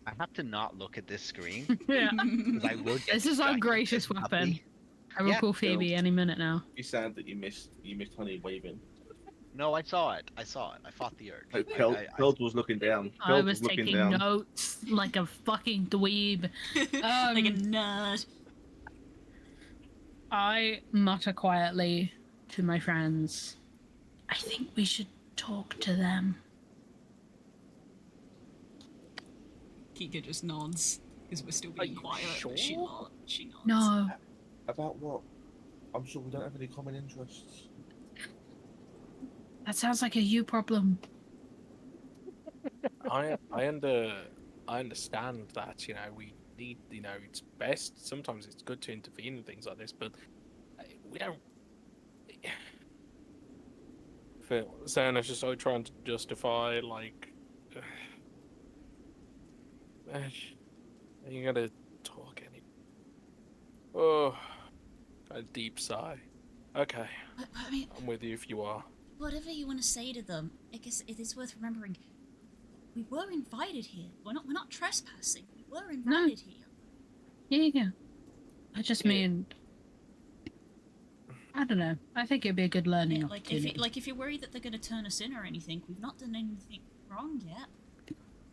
[SPEAKER 3] I have to not look at this screen,
[SPEAKER 4] Yeah.
[SPEAKER 3] because I will get
[SPEAKER 4] This is our
[SPEAKER 3] distracted.
[SPEAKER 4] gracious weapon. I will
[SPEAKER 3] Yeah.
[SPEAKER 4] call Phoebe any minute now.
[SPEAKER 5] Be sad that you missed Honey waving.
[SPEAKER 3] No, I saw it. I fought the urge.
[SPEAKER 5] Peld was looking down.
[SPEAKER 4] I
[SPEAKER 5] Peld
[SPEAKER 4] was
[SPEAKER 5] looking
[SPEAKER 4] taking
[SPEAKER 5] down.
[SPEAKER 4] notes like a fucking dweeb.
[SPEAKER 2] Like a nerd.
[SPEAKER 4] I mutter quietly to my friends, I think we should talk to them.
[SPEAKER 2] Kika just nods because we're still being quiet.
[SPEAKER 1] sure?
[SPEAKER 2] But she nods.
[SPEAKER 4] No.
[SPEAKER 5] About what? I'm sure we don't have any common interests.
[SPEAKER 4] That sounds like a you problem.
[SPEAKER 1] I understand that, we need, it's best, sometimes it's good to intervene in things like this, but we don't... Saying it's just so trying to justify, like... you gotta talk any... Oh, a deep sigh. Okay,
[SPEAKER 2] I mean,
[SPEAKER 1] I'm with you if you are.
[SPEAKER 2] whatever you want to say to them, I guess it is worth remembering. We were invited here. We're not trespassing. We were invited here.
[SPEAKER 4] Yeah. I just mean, I don't know. I think it'd be a good learning opportunity.
[SPEAKER 2] If you're worried that they're going to turn us in or anything, we've not done anything wrong yet.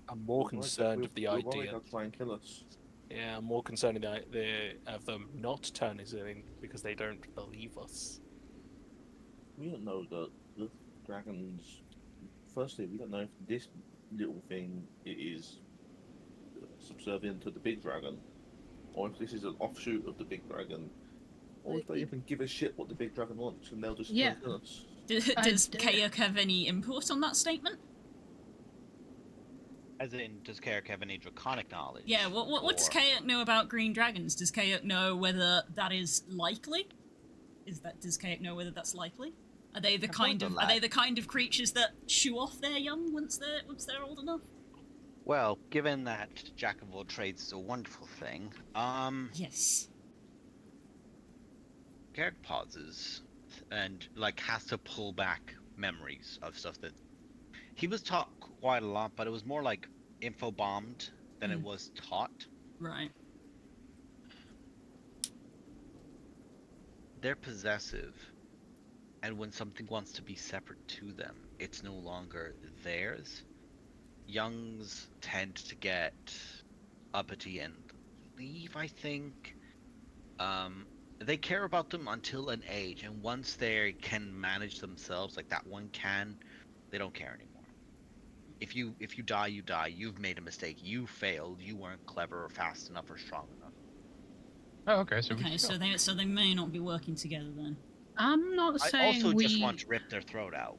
[SPEAKER 1] I'm more concerned with the
[SPEAKER 5] We're worried
[SPEAKER 1] idea.
[SPEAKER 5] they'll try and kill us.
[SPEAKER 1] Yeah, I'm more concerned of them not turning us in because they don't believe us.
[SPEAKER 5] We don't know that the dragons. Firstly, we don't know if this little thing is subservient to the big dragon, or if this is an offshoot of the big dragon, or if they even give a shit what the big dragon wants and they'll just kill us.
[SPEAKER 2] Does Kayuk have any input on that statement?
[SPEAKER 3] As in, does Kayak have any draconic knowledge?
[SPEAKER 2] Yeah, what does Kayuk know about green dragons? Does Kayuk know whether that is likely? Does Kayuk know whether that's likely? Are they the
[SPEAKER 3] More
[SPEAKER 2] kind
[SPEAKER 3] than
[SPEAKER 2] of are
[SPEAKER 3] that.
[SPEAKER 2] they the kind of creatures that shoo off their young once they're old enough?
[SPEAKER 3] Well, given that Jack of all trades is a wonderful thing,
[SPEAKER 2] Yes.
[SPEAKER 3] Garrett pauses and like has to pull back memories of stuff that he was taught quite a lot, but it was more like info bombed than it was taught.
[SPEAKER 2] Right.
[SPEAKER 3] They're possessive, and when something wants to be separate to them, it's no longer theirs. Youngs tend to get uppity and leave, I think. They care about them until an age, and once they can manage themselves, like that one can, they don't care anymore. If you die, you die. You've made a mistake. You failed. You weren't clever or fast enough or strong enough.
[SPEAKER 6] Oh, okay. So we
[SPEAKER 2] Okay,
[SPEAKER 6] should go.
[SPEAKER 2] so they may not be working together then.
[SPEAKER 4] I'm not
[SPEAKER 3] I
[SPEAKER 4] saying
[SPEAKER 3] also
[SPEAKER 4] we.
[SPEAKER 3] just want to rip their throat out.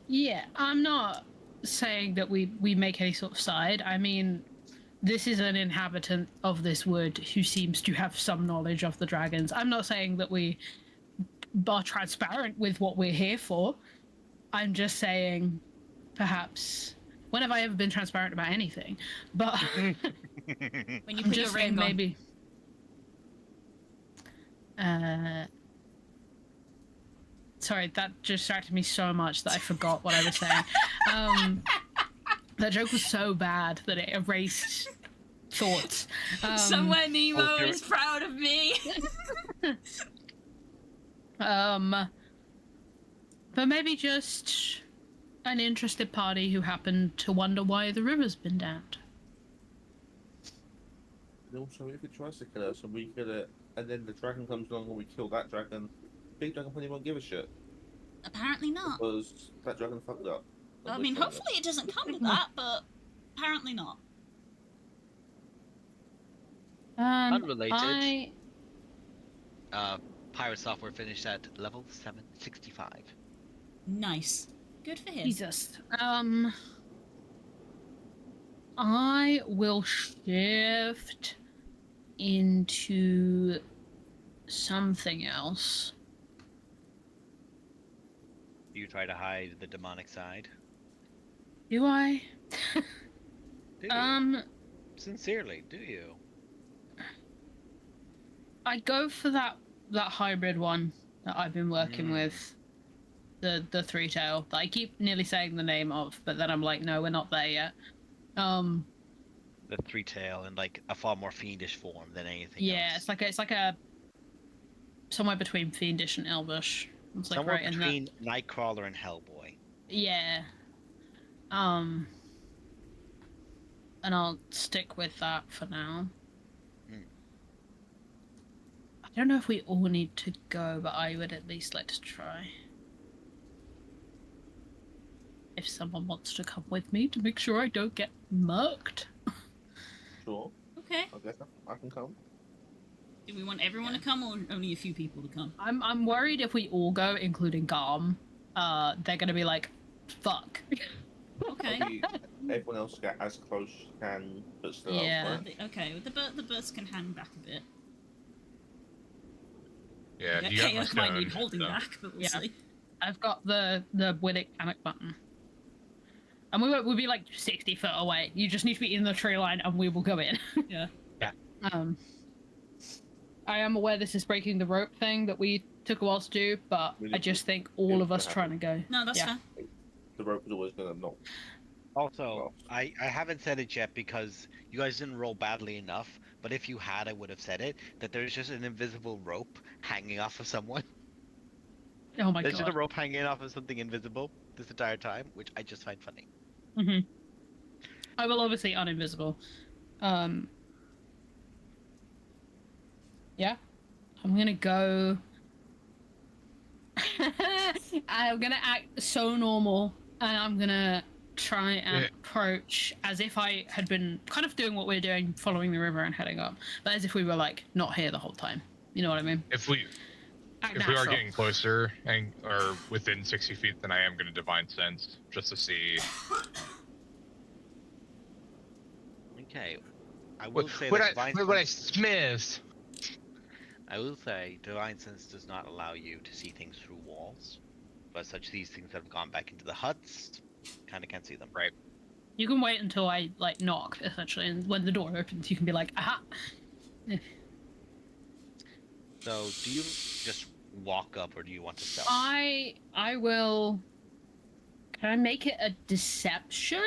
[SPEAKER 4] Yeah, I'm not saying that we make any sort of side. I mean, this is an inhabitant of this wood who seems to have some knowledge of the dragons. I'm not saying that we are transparent with what we're here for. I'm just saying, perhaps. When have I ever been transparent about anything? But
[SPEAKER 2] When you
[SPEAKER 4] I'm
[SPEAKER 2] put your
[SPEAKER 4] just saying
[SPEAKER 2] ring on.
[SPEAKER 4] maybe. Sorry, that distracted me so much that I forgot what I was saying. That joke was so bad that it erased thoughts.
[SPEAKER 2] Somewhere Nemo
[SPEAKER 3] there-
[SPEAKER 2] is proud of me.
[SPEAKER 4] But maybe just an interested party who happened to wonder why the river's been dammed.
[SPEAKER 5] And also, if it tries to kill us and we kill it, and then the dragon comes along and we kill that dragon, Big Dragon probably won't give a shit
[SPEAKER 2] Apparently not.
[SPEAKER 5] because that dragon fucked up.
[SPEAKER 2] I mean, hopefully it doesn't come to that, but apparently not.
[SPEAKER 3] Unrelated. Pirate software finished at level 765.
[SPEAKER 2] Nice. Good for him.
[SPEAKER 4] Jesus. I will shift into something else.
[SPEAKER 3] Do you try to hide the demonic side?
[SPEAKER 4] Do I?
[SPEAKER 3] Do you? Sincerely, do you?
[SPEAKER 4] I go for that hybrid one that I've been working with. The three tail that I keep nearly saying the name of, but then I'm like, no, we're not there yet.
[SPEAKER 3] The three tail in like a far more fiendish form than anything else.
[SPEAKER 4] Yeah, it's like a somewhere between fiendish and elvish. It's like
[SPEAKER 3] Somewhere
[SPEAKER 4] right in
[SPEAKER 3] between Nightcrawler and Hellboy.
[SPEAKER 4] yeah. And I'll stick with that for now. I don't know if we all need to go, but I would at least like to try. If someone wants to come with me to make sure I don't get murked.
[SPEAKER 5] Sure,
[SPEAKER 2] Okay.
[SPEAKER 5] I guess I can come.
[SPEAKER 2] Do we want everyone to come or only a few people to come?
[SPEAKER 4] I'm worried if we all go, including Garm, they're gonna be like, fuck.
[SPEAKER 2] Okay.
[SPEAKER 5] Maybe everyone else get as close as can, but still
[SPEAKER 4] Yeah.
[SPEAKER 5] right?
[SPEAKER 2] Okay, the birds can hang back a bit.
[SPEAKER 6] Yeah, you got my
[SPEAKER 2] Chaos might
[SPEAKER 6] stone.
[SPEAKER 2] need holding
[SPEAKER 6] so-
[SPEAKER 2] back, but we'll
[SPEAKER 4] Yeah.
[SPEAKER 2] see.
[SPEAKER 4] I've got the Willick panic button. And we'll be like 60 foot away. You just need to be in the tree line and we will go in.
[SPEAKER 2] Yeah.
[SPEAKER 4] I am aware this is breaking the rope thing that we took a while to do, but I just think all of us trying to go.
[SPEAKER 2] No, that's
[SPEAKER 4] Yeah.
[SPEAKER 2] fair.
[SPEAKER 5] The rope is always gonna knock.
[SPEAKER 3] Also, I haven't said it yet because you guys didn't roll badly enough, but if you had, I would have said it, that there's just an invisible rope hanging off of someone.
[SPEAKER 4] Oh my
[SPEAKER 3] There's just a
[SPEAKER 4] god.
[SPEAKER 3] rope hanging off of something invisible this entire time, which I just find funny.
[SPEAKER 4] I will obviously uninvisible. Yeah. I'm gonna go. I'm gonna act so normal, and I'm gonna try and approach as if I had been kind of doing what we're doing, following the river and heading up, but as if we were like not here the whole time. You know what I mean?
[SPEAKER 6] If we
[SPEAKER 4] Act
[SPEAKER 6] If we are
[SPEAKER 4] natural.
[SPEAKER 6] getting closer and or within 60 feet, then I am going to divine sense just to see.
[SPEAKER 3] Okay, I will say
[SPEAKER 6] What
[SPEAKER 3] that
[SPEAKER 6] I
[SPEAKER 3] divine
[SPEAKER 6] what I
[SPEAKER 3] sense.
[SPEAKER 6] smith.
[SPEAKER 3] I will say divine sense does not allow you to see things through walls. But such these things that have gone back into the huts, kind of can't see them.
[SPEAKER 6] Right.
[SPEAKER 4] You can wait until I like knock, essentially, and when the door opens, you can be like, aha.
[SPEAKER 3] So do you just walk up, or do you want to stealth?
[SPEAKER 4] I will. Can I make it a deception?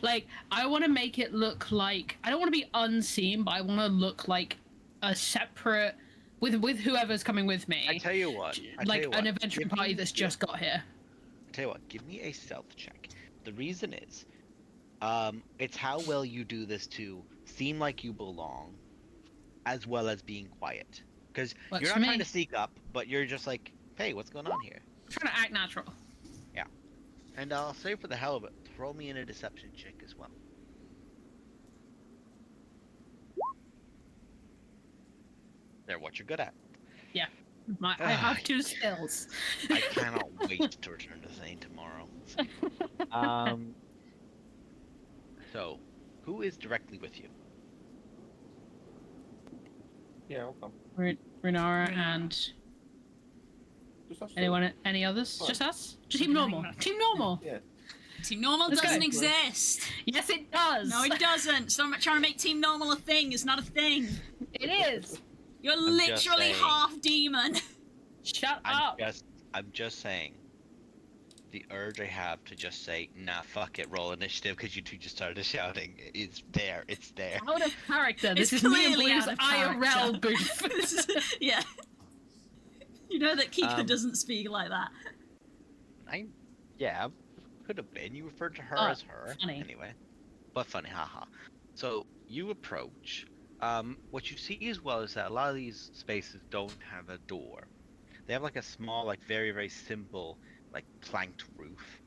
[SPEAKER 4] Like, I want to make it look like I don't want to be unseen, but I want to look like a separate with whoever's coming with me.
[SPEAKER 3] I tell you what,
[SPEAKER 4] An adventure party that's just got here.
[SPEAKER 3] I tell you what, give me a stealth check. The reason is, it's how well you do this to seem like you belong, as well as being quiet. Because
[SPEAKER 4] Works
[SPEAKER 3] you're
[SPEAKER 4] for
[SPEAKER 3] not trying
[SPEAKER 4] me.
[SPEAKER 3] to sneak up, but you're just like, hey, what's going on here?
[SPEAKER 4] I'm trying to act natural.
[SPEAKER 3] And I'll say for the hell of it, throw me in a deception check as well. They're what you're good at.
[SPEAKER 4] I have 2 skills.
[SPEAKER 3] I cannot wait to return to Zane tomorrow. So, who is directly with you?
[SPEAKER 5] Yeah, I'll come.
[SPEAKER 4] Renara and
[SPEAKER 5] Just us two.
[SPEAKER 4] anyone? Any others?
[SPEAKER 5] Fine.
[SPEAKER 4] Just us? Team normal. Team normal.
[SPEAKER 5] Yeah.
[SPEAKER 2] Team Normal
[SPEAKER 4] Let's go.
[SPEAKER 2] doesn't exist.
[SPEAKER 4] Yes, it does.
[SPEAKER 2] No, it doesn't. Stop trying to make Team Normal a thing. It's not a thing.
[SPEAKER 4] It is.
[SPEAKER 2] You're
[SPEAKER 3] just
[SPEAKER 2] literally
[SPEAKER 3] saying.
[SPEAKER 2] half demon.
[SPEAKER 4] Shut
[SPEAKER 3] I'm
[SPEAKER 4] up.
[SPEAKER 3] just saying. The urge I have to just say, nah, fuck it, roll initiative, because you two just started shouting. It's there. It's there.
[SPEAKER 4] Out of character. This
[SPEAKER 2] It's
[SPEAKER 4] is me and
[SPEAKER 2] clearly
[SPEAKER 4] Blue's
[SPEAKER 2] out of
[SPEAKER 4] IRL
[SPEAKER 2] character.
[SPEAKER 4] booth.
[SPEAKER 2] This is- yeah. You know that Kika
[SPEAKER 3] Um,
[SPEAKER 2] doesn't speak like that.
[SPEAKER 3] Yeah, could have been. You referred to her
[SPEAKER 4] Oh,
[SPEAKER 3] as her.
[SPEAKER 4] funny.
[SPEAKER 3] Anyway. But funny, haha. So, you approach. What you see as well is that a lot of these spaces don't have a door. They have like a small, like very, very simple, like planked roof.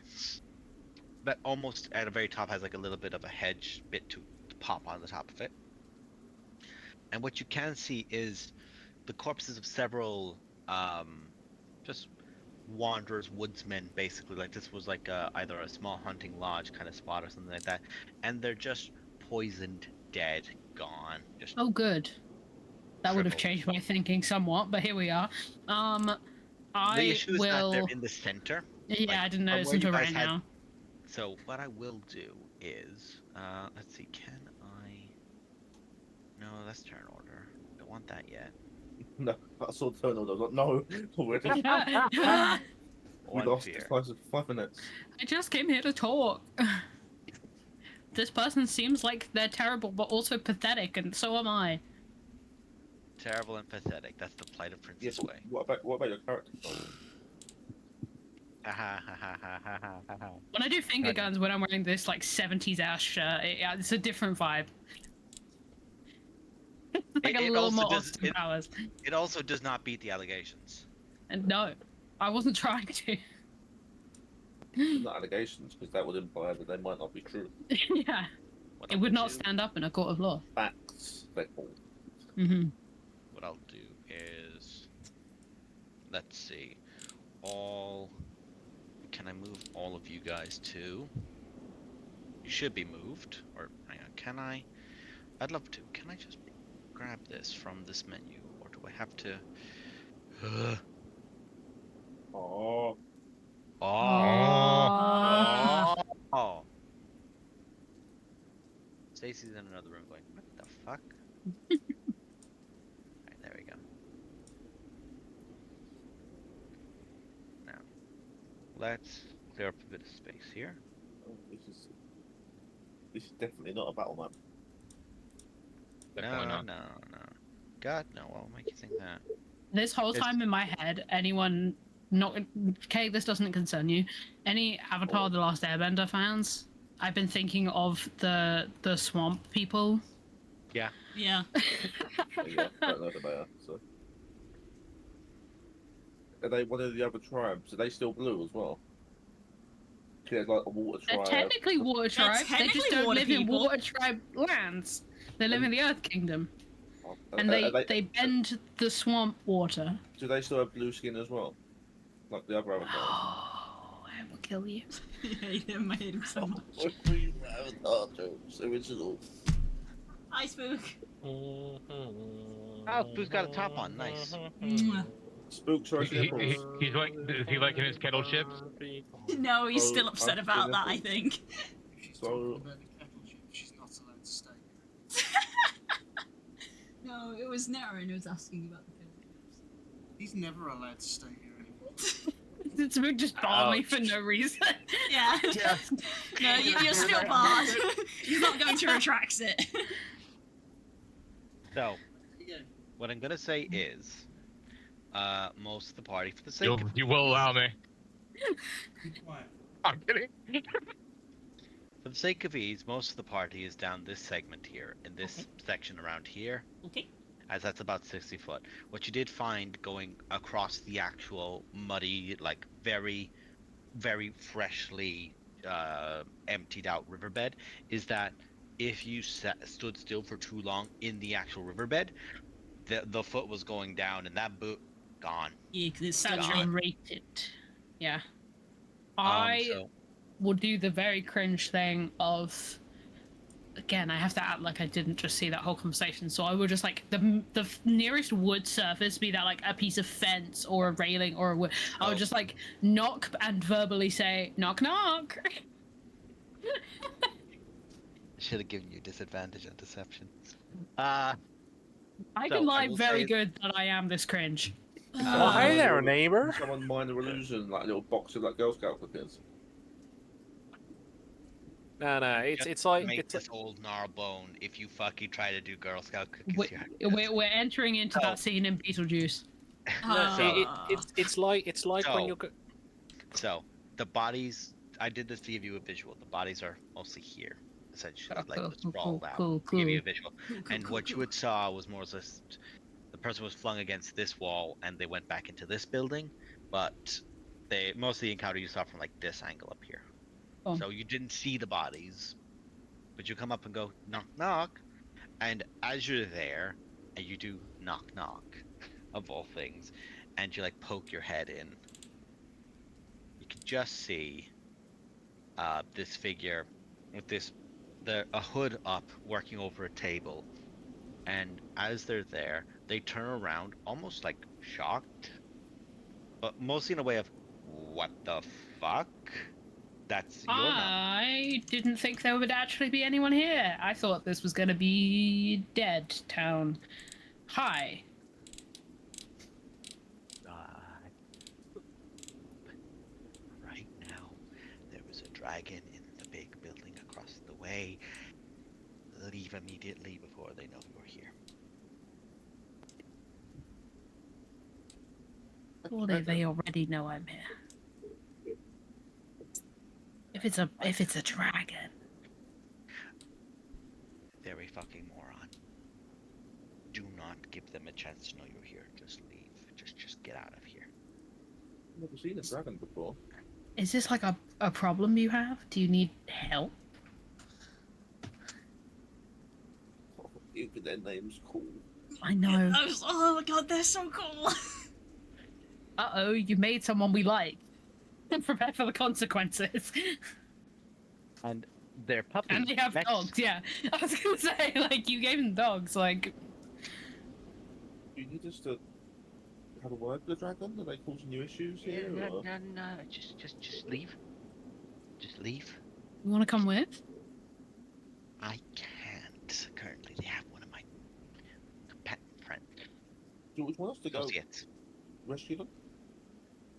[SPEAKER 3] That almost at the very top has like a little bit of a hedge bit to pop on the top of it. And what you can see is the corpses of several just wanderers, woodsmen, basically. Like this was like either a small hunting lodge kind of spot or something like that. And they're just poisoned, dead, gone. Just
[SPEAKER 4] Oh, good. That would have
[SPEAKER 3] Shriveled.
[SPEAKER 4] changed my thinking somewhat, but here we are.
[SPEAKER 3] the
[SPEAKER 4] I
[SPEAKER 3] issue is that
[SPEAKER 4] will.
[SPEAKER 3] they're in the center.
[SPEAKER 4] Yeah,
[SPEAKER 3] like,
[SPEAKER 4] I didn't
[SPEAKER 3] from
[SPEAKER 4] notice
[SPEAKER 3] where you
[SPEAKER 4] until
[SPEAKER 3] guys
[SPEAKER 4] right
[SPEAKER 3] had-
[SPEAKER 4] now.
[SPEAKER 3] So what I will do is, let's see, can I? No, that's turn order. Don't want that yet.
[SPEAKER 5] No, I saw turn on. I was like, no, already. we
[SPEAKER 3] One
[SPEAKER 5] lost
[SPEAKER 3] fear.
[SPEAKER 5] 5 minutes.
[SPEAKER 4] I just came here to talk. This person seems like they're terrible, but also pathetic, and so am I.
[SPEAKER 3] Terrible and pathetic. That's the plight of Princess
[SPEAKER 5] Yes.
[SPEAKER 3] Way.
[SPEAKER 5] What about your character?
[SPEAKER 4] When I do finger guns when I'm wearing this like 70s ass shirt, it's a different vibe. Like a
[SPEAKER 3] It
[SPEAKER 4] little
[SPEAKER 3] also
[SPEAKER 4] more
[SPEAKER 3] does-
[SPEAKER 4] Austin Powers.
[SPEAKER 3] It also does not beat the allegations.
[SPEAKER 4] And no, I wasn't trying to.
[SPEAKER 5] Not allegations, because that would imply that they might not be true.
[SPEAKER 4] Yeah,
[SPEAKER 3] What
[SPEAKER 4] it
[SPEAKER 3] I'll
[SPEAKER 4] would not
[SPEAKER 3] do-
[SPEAKER 4] stand up in a court of law.
[SPEAKER 5] Facts, they call.
[SPEAKER 4] Mm-hmm.
[SPEAKER 3] What I'll do is, let's see, all. Can I move all of you guys too? You should be moved, or hang on, can I? I'd love to. Can I just grab this from this menu, or do I have to?
[SPEAKER 5] Oh,
[SPEAKER 3] Oh. Stacy's in another room going, what the fuck? Alright, there we go. Now, let's clear up a bit of space here.
[SPEAKER 5] this is definitely not a battle map.
[SPEAKER 6] Definitely
[SPEAKER 3] no,
[SPEAKER 6] not.
[SPEAKER 3] no, no. God, no, what will make you think that?
[SPEAKER 4] This whole
[SPEAKER 3] It's-
[SPEAKER 4] time in my head, anyone not okay, this doesn't concern you. Any Avatar: The Last Airbender fans? I've been thinking of the swamp people.
[SPEAKER 2] Yeah.
[SPEAKER 5] Yeah, I don't know if they are. So, are they one of the other tribes? Are they still blue as well? There's like a water
[SPEAKER 4] They're
[SPEAKER 5] tribe.
[SPEAKER 4] technically water tribes. They
[SPEAKER 2] technically
[SPEAKER 4] just don't
[SPEAKER 2] water
[SPEAKER 4] live in
[SPEAKER 2] people.
[SPEAKER 4] water tribe lands. They live in the Earth Kingdom,
[SPEAKER 5] Are
[SPEAKER 4] and they bend the swamp water.
[SPEAKER 5] Do they still have blue skin as well? Like the other avatars?
[SPEAKER 4] Oh, I will kill you.
[SPEAKER 2] I hate him so much.
[SPEAKER 5] What green avatar jokes? Original.
[SPEAKER 2] Hi, Spook.
[SPEAKER 3] Oh, Boo's got a top on, nice.
[SPEAKER 2] Mwah.
[SPEAKER 5] Spooks are
[SPEAKER 6] He's like, is he liking his kettle chips?
[SPEAKER 2] No, he's
[SPEAKER 5] So,
[SPEAKER 2] still upset
[SPEAKER 5] I've
[SPEAKER 2] about
[SPEAKER 5] been
[SPEAKER 2] that, I
[SPEAKER 5] able-
[SPEAKER 2] think.
[SPEAKER 7] If she's
[SPEAKER 5] So-
[SPEAKER 7] talking about the kettle chip, she's not allowed to stay here.
[SPEAKER 2] No, it was Naren who was asking about the kettle chips.
[SPEAKER 7] He's never allowed to stay here anymore.
[SPEAKER 4] It's just barred me for
[SPEAKER 1] Ouch.
[SPEAKER 4] no reason.
[SPEAKER 2] Yeah. No, you're still barred. He's not going to retract it.
[SPEAKER 3] So,
[SPEAKER 7] Yeah.
[SPEAKER 3] what I'm gonna say is, most of the party, for the sake of
[SPEAKER 6] You will allow me.
[SPEAKER 7] Be quiet.
[SPEAKER 6] I'm kidding.
[SPEAKER 3] For the sake of ease, most of the party is down this segment here, in this section around here,
[SPEAKER 2] Okay.
[SPEAKER 3] as that's about 60 foot. What you did find going across the actual muddy, like very, very freshly emptied out riverbed is that if you stood still for too long in the actual riverbed, the foot was going down and that boot gone.
[SPEAKER 2] Yeah, because it's saturated.
[SPEAKER 4] Saturated. Yeah. I
[SPEAKER 3] So
[SPEAKER 4] will do the very cringe thing of, again, I have to act like I didn't just see that whole conversation, so I will just like the nearest wood surface, be that like a piece of fence or a railing or a wood, I would just like knock and verbally say knock knock.
[SPEAKER 3] I should have given you disadvantage on deception.
[SPEAKER 4] I
[SPEAKER 3] So,
[SPEAKER 4] can
[SPEAKER 3] I
[SPEAKER 4] lie
[SPEAKER 3] will
[SPEAKER 4] very
[SPEAKER 3] say-
[SPEAKER 4] good that I am this cringe.
[SPEAKER 1] Oh, hey there, neighbor.
[SPEAKER 5] Someone minor illusion, like a little box of like Girl Scout cookies.
[SPEAKER 1] No,
[SPEAKER 3] Just
[SPEAKER 1] it's like
[SPEAKER 3] make
[SPEAKER 1] it's
[SPEAKER 3] this old gnarlbone if you fucking try to do Girl Scout cookies.
[SPEAKER 4] We're entering into that scene in Beetlejuice.
[SPEAKER 1] it's like when
[SPEAKER 3] So-
[SPEAKER 1] you're
[SPEAKER 3] So the bodies, I did this to give you a visual. The bodies are mostly here, essentially, like sprawled out to give you a visual. And what you had saw was more just the person was flung against this wall, and they went back into this building. But most of the encounter you saw from like this angle up here.
[SPEAKER 4] Oh.
[SPEAKER 3] So you didn't see the bodies, but you come up and go knock knock, and as you're there, and you do knock knock, of all things, and you like poke your head in, you can just see this figure with a hood up working over a table, and as they're there, they turn around almost like shocked, but mostly in a way of what the fuck? That's your number.
[SPEAKER 4] I didn't think there would actually be anyone here. I thought this was going to be dead town. Hi.
[SPEAKER 3] Right now, there was a dragon in the big building across the way. Leave immediately before they know you're here.
[SPEAKER 4] Surely they already know I'm here. If it's a dragon.
[SPEAKER 3] They're a fucking moron. Do not give them a chance to know you're here. Just leave. Just get out of here.
[SPEAKER 5] I've never seen a dragon before.
[SPEAKER 4] Is this like a problem you have? Do you need help?
[SPEAKER 5] Even their name's cool.
[SPEAKER 4] I know.
[SPEAKER 2] Oh my god, they're so cool.
[SPEAKER 4] Uh-oh, you made someone we like. Prepare for the consequences.
[SPEAKER 3] And they're puppies.
[SPEAKER 4] And they have
[SPEAKER 3] next-
[SPEAKER 4] dogs, yeah. I was gonna say, like, you gave them dogs, like...
[SPEAKER 5] Do you need us to have a word with the dragon? Are they causing you issues here?
[SPEAKER 3] No,
[SPEAKER 5] or-
[SPEAKER 3] no. Just leave. Just leave.
[SPEAKER 4] You wanna come with?
[SPEAKER 3] I can't. Currently, they have one of my pet friends.
[SPEAKER 5] Do you always want us to go
[SPEAKER 3] Associates.
[SPEAKER 5] rescue them?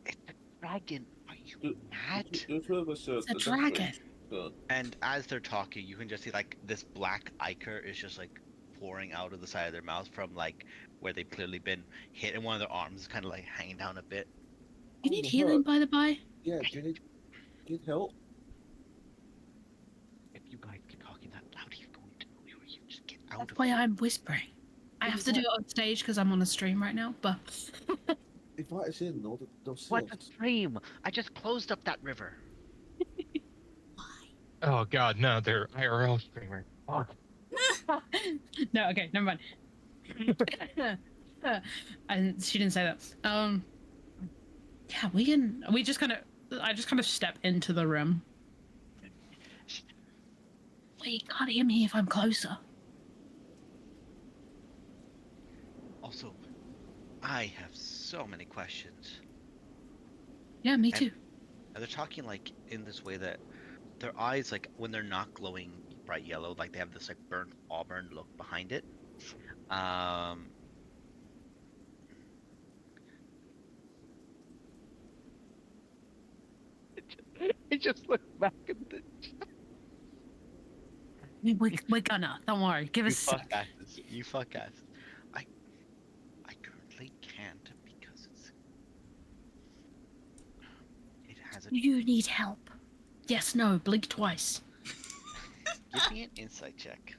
[SPEAKER 3] It's a dragon. Are you
[SPEAKER 5] Do-
[SPEAKER 3] mad?
[SPEAKER 5] The two of us are
[SPEAKER 4] It's a
[SPEAKER 5] desperate,
[SPEAKER 4] dragon.
[SPEAKER 5] but
[SPEAKER 3] And as they're talking, you can just see like this black ichor is just like pouring out of the side of their mouth from like where they've clearly been hit, and one of their arms is kind of like hanging down a bit.
[SPEAKER 4] You need
[SPEAKER 5] the
[SPEAKER 4] healing,
[SPEAKER 5] hurt.
[SPEAKER 4] by the by?
[SPEAKER 5] Yeah, do you need help?
[SPEAKER 3] If you guys keep talking that loud, he's going to know you're here. Just get out
[SPEAKER 4] That's
[SPEAKER 3] of
[SPEAKER 4] why
[SPEAKER 3] here.
[SPEAKER 4] I'm whispering. I have to do it on stage because I'm on a stream right now, but...
[SPEAKER 5] Invite us in, or they'll see
[SPEAKER 3] What a
[SPEAKER 5] us.
[SPEAKER 3] dream! I just closed up that river.
[SPEAKER 6] Oh god, no, they're IRL streamer. Fuck.
[SPEAKER 4] No, okay, never mind. And she didn't say that. Yeah, we just kind of, I just kind of step into the room. Well, you can't hear me if I'm closer.
[SPEAKER 3] Also, I have so many questions.
[SPEAKER 4] Yeah, me
[SPEAKER 3] And-
[SPEAKER 4] too.
[SPEAKER 3] And they're talking like in this way that their eyes, like when they're not glowing bright yellow, like they have this like burnt auburn look behind it. Um, I just look back at the
[SPEAKER 4] We're gonna. Don't worry. Give
[SPEAKER 3] you
[SPEAKER 4] us a
[SPEAKER 3] fuck
[SPEAKER 4] sec.
[SPEAKER 3] asses. You fuck asses. I currently can't because it has a
[SPEAKER 4] You need help. Yes, no, blink twice.
[SPEAKER 3] give me an insight check.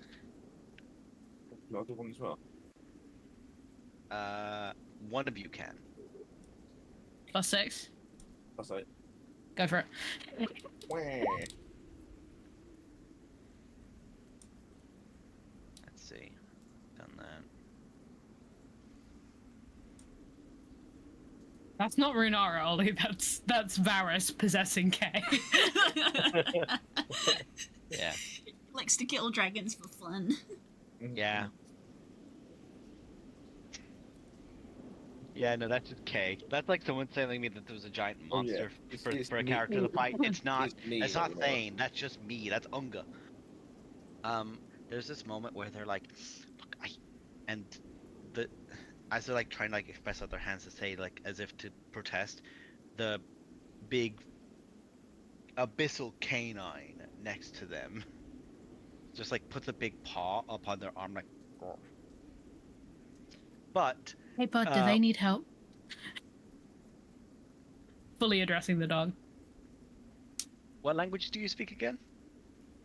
[SPEAKER 5] No, I do one as well.
[SPEAKER 3] One of you can.
[SPEAKER 4] +6.
[SPEAKER 5] That's like,
[SPEAKER 4] Go for it.
[SPEAKER 5] wah.
[SPEAKER 3] Let's see. Done that.
[SPEAKER 4] That's not Runara, Ollie. That's Varus possessing K.
[SPEAKER 3] Yeah.
[SPEAKER 2] Likes to kill dragons for fun.
[SPEAKER 3] Yeah. Yeah, no, that's just K. That's like someone telling me that there was a giant
[SPEAKER 5] Oh, yeah.
[SPEAKER 3] monster
[SPEAKER 5] It's
[SPEAKER 3] for a
[SPEAKER 5] me.
[SPEAKER 3] character to fight. It's not.
[SPEAKER 5] It's me,
[SPEAKER 3] It's not
[SPEAKER 5] Laura.
[SPEAKER 3] Thane. That's just me. That's Unga. There's this moment where they're like, look, and the as they're like trying to like express out their hands to say like as if to protest, the big abyssal canine next to them just like puts a big paw up on their arm like. "Grr." But
[SPEAKER 4] Hey, bud, do they need help? Fully addressing the dog.
[SPEAKER 3] what language do you speak again?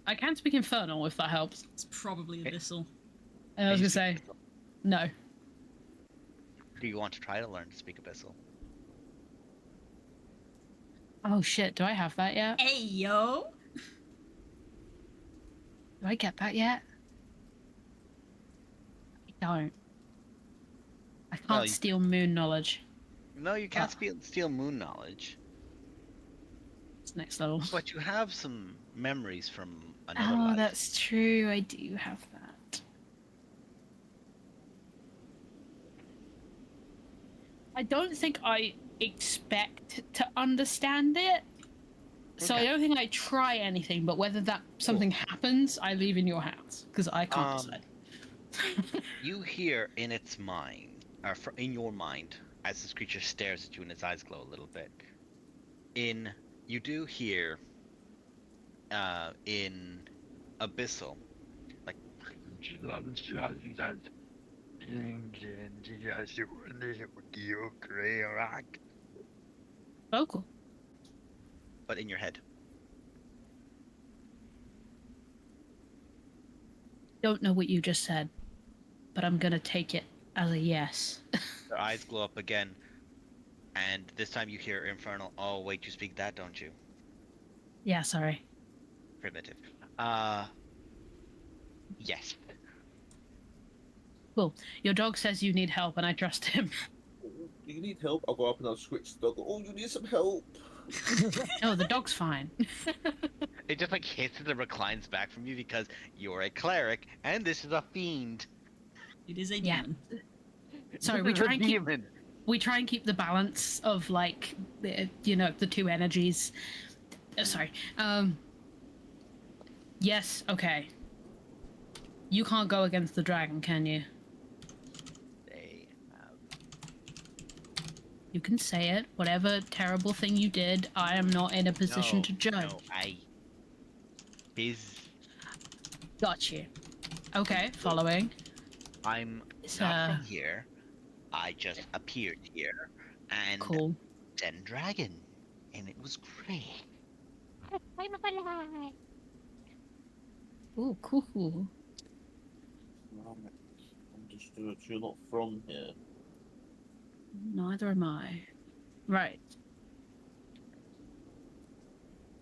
[SPEAKER 4] I can speak Infernal if that helps.
[SPEAKER 2] It's probably Abyssal.
[SPEAKER 4] And I was
[SPEAKER 3] You
[SPEAKER 4] gonna say,
[SPEAKER 3] speak Abyssal.
[SPEAKER 4] no.
[SPEAKER 3] Do you want to try to learn to speak Abyssal?
[SPEAKER 4] Oh shit, do I have that yet?
[SPEAKER 2] Hey, yo!
[SPEAKER 4] Do I get that yet? I don't. I can't
[SPEAKER 3] Well, you-
[SPEAKER 4] steal moon knowledge.
[SPEAKER 3] No, you can't
[SPEAKER 4] Ah.
[SPEAKER 3] steal moon knowledge,
[SPEAKER 4] It's next level.
[SPEAKER 3] but you have some memories from another
[SPEAKER 4] Oh,
[SPEAKER 3] life.
[SPEAKER 4] that's true. I do have that. I don't think I expect to understand it. So I
[SPEAKER 3] Okay.
[SPEAKER 4] don't think I try anything, but whether that something happens, I leave in your hands because I can't decide.
[SPEAKER 3] You hear in its mind, or in your mind, as this creature stares at you and its eyes glow a little bit. You do hear, in Abyssal, like.
[SPEAKER 4] Vocal.
[SPEAKER 3] But in your head.
[SPEAKER 4] Don't know what you just said, but I'm gonna take it as a yes.
[SPEAKER 3] Their eyes glow up again, and this time you hear Infernal. Oh wait, you speak that, don't you?
[SPEAKER 4] Yeah, sorry.
[SPEAKER 3] Primitive. Yes.
[SPEAKER 4] Cool. Your dog says you need help, and I trust him.
[SPEAKER 5] Do you need help? I'll go up and I'll switch the dog. Oh, you need some help.
[SPEAKER 4] Oh, the dog's fine.
[SPEAKER 3] It just like hits and reclines back from you because you're a cleric and this is a fiend.
[SPEAKER 2] It is a
[SPEAKER 4] Yeah.
[SPEAKER 2] demon.
[SPEAKER 4] Sorry,
[SPEAKER 3] This is a demon.
[SPEAKER 4] we try and keep the balance of like the two energies. Sorry. Yes. Okay. You can't go against the dragon, can you?
[SPEAKER 3] They have
[SPEAKER 4] You can say it. Whatever terrible thing you did, I am not in a position
[SPEAKER 3] no,
[SPEAKER 4] to judge.
[SPEAKER 3] No,
[SPEAKER 4] Got you. Okay, following.
[SPEAKER 3] I'm
[SPEAKER 4] It's,
[SPEAKER 3] not from here. I just appeared here and
[SPEAKER 4] Cool.
[SPEAKER 3] then dragon, and it was great.
[SPEAKER 4] Ooh, cool.
[SPEAKER 5] Right. Understood. You're not from here.
[SPEAKER 4] Neither am I. Right.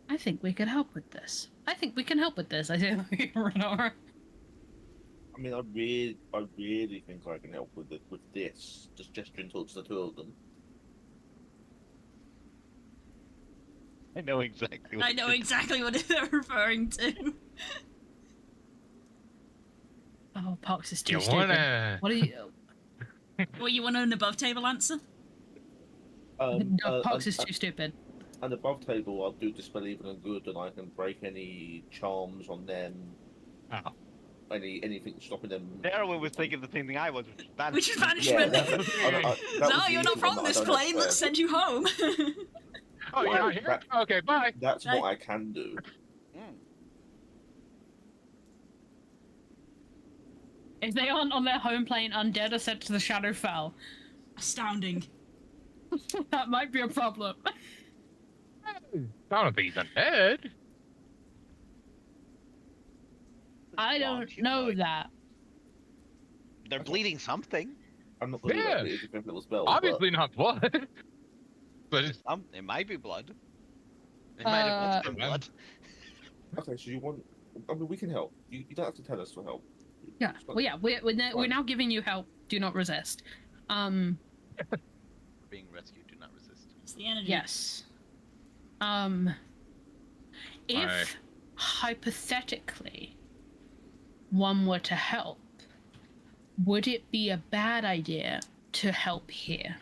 [SPEAKER 4] I think we can help with this. I think we can help with this. I say, Renora.
[SPEAKER 5] I mean, I really think I can help with it with this. Just gesturing towards the two of them.
[SPEAKER 3] I know exactly.
[SPEAKER 2] I know exactly what they're referring to.
[SPEAKER 4] Oh, Pox is too
[SPEAKER 6] You
[SPEAKER 4] stupid.
[SPEAKER 6] wanna?
[SPEAKER 4] What are you?
[SPEAKER 2] Well, you want an above table answer?
[SPEAKER 4] No, Pox is too stupid.
[SPEAKER 5] And above table, I'll do dispel evil and good, and I can break any charms on them.
[SPEAKER 6] Oh.
[SPEAKER 5] Anything stopping them.
[SPEAKER 3] Darwin was thinking the same thing I was, which is bad.
[SPEAKER 2] Which is
[SPEAKER 5] Yeah,
[SPEAKER 2] banishment.
[SPEAKER 5] that was
[SPEAKER 2] No,
[SPEAKER 5] the
[SPEAKER 2] you're not
[SPEAKER 5] easy one
[SPEAKER 2] from
[SPEAKER 5] that I
[SPEAKER 2] this
[SPEAKER 5] don't
[SPEAKER 2] plane.
[SPEAKER 5] have
[SPEAKER 2] Let's
[SPEAKER 5] spare.
[SPEAKER 2] send you home.
[SPEAKER 6] Oh, you're not here? Okay, bye.
[SPEAKER 5] That's
[SPEAKER 2] No.
[SPEAKER 5] what I can do.
[SPEAKER 4] If they aren't on their home plane, undead are sent to the Shadowfell.
[SPEAKER 2] Astounding.
[SPEAKER 4] That might be a problem.
[SPEAKER 6] I don't think he's undead.
[SPEAKER 4] I don't know that.
[SPEAKER 3] They're bleeding something.
[SPEAKER 5] I'm not going to do
[SPEAKER 6] Yeah.
[SPEAKER 5] that if it was spell.
[SPEAKER 6] Obviously not blood. But it's,
[SPEAKER 3] It might be blood. It might have once been blood.
[SPEAKER 5] Okay, so you want? I mean, we can help. You don't have to tell us for help.
[SPEAKER 4] Yeah. Well, yeah. We're now giving you help. Do not resist.
[SPEAKER 3] Being rescued, do not resist.
[SPEAKER 2] It's the energy.
[SPEAKER 4] Yes. If hypothetically one were to help, would it be a bad idea to help here?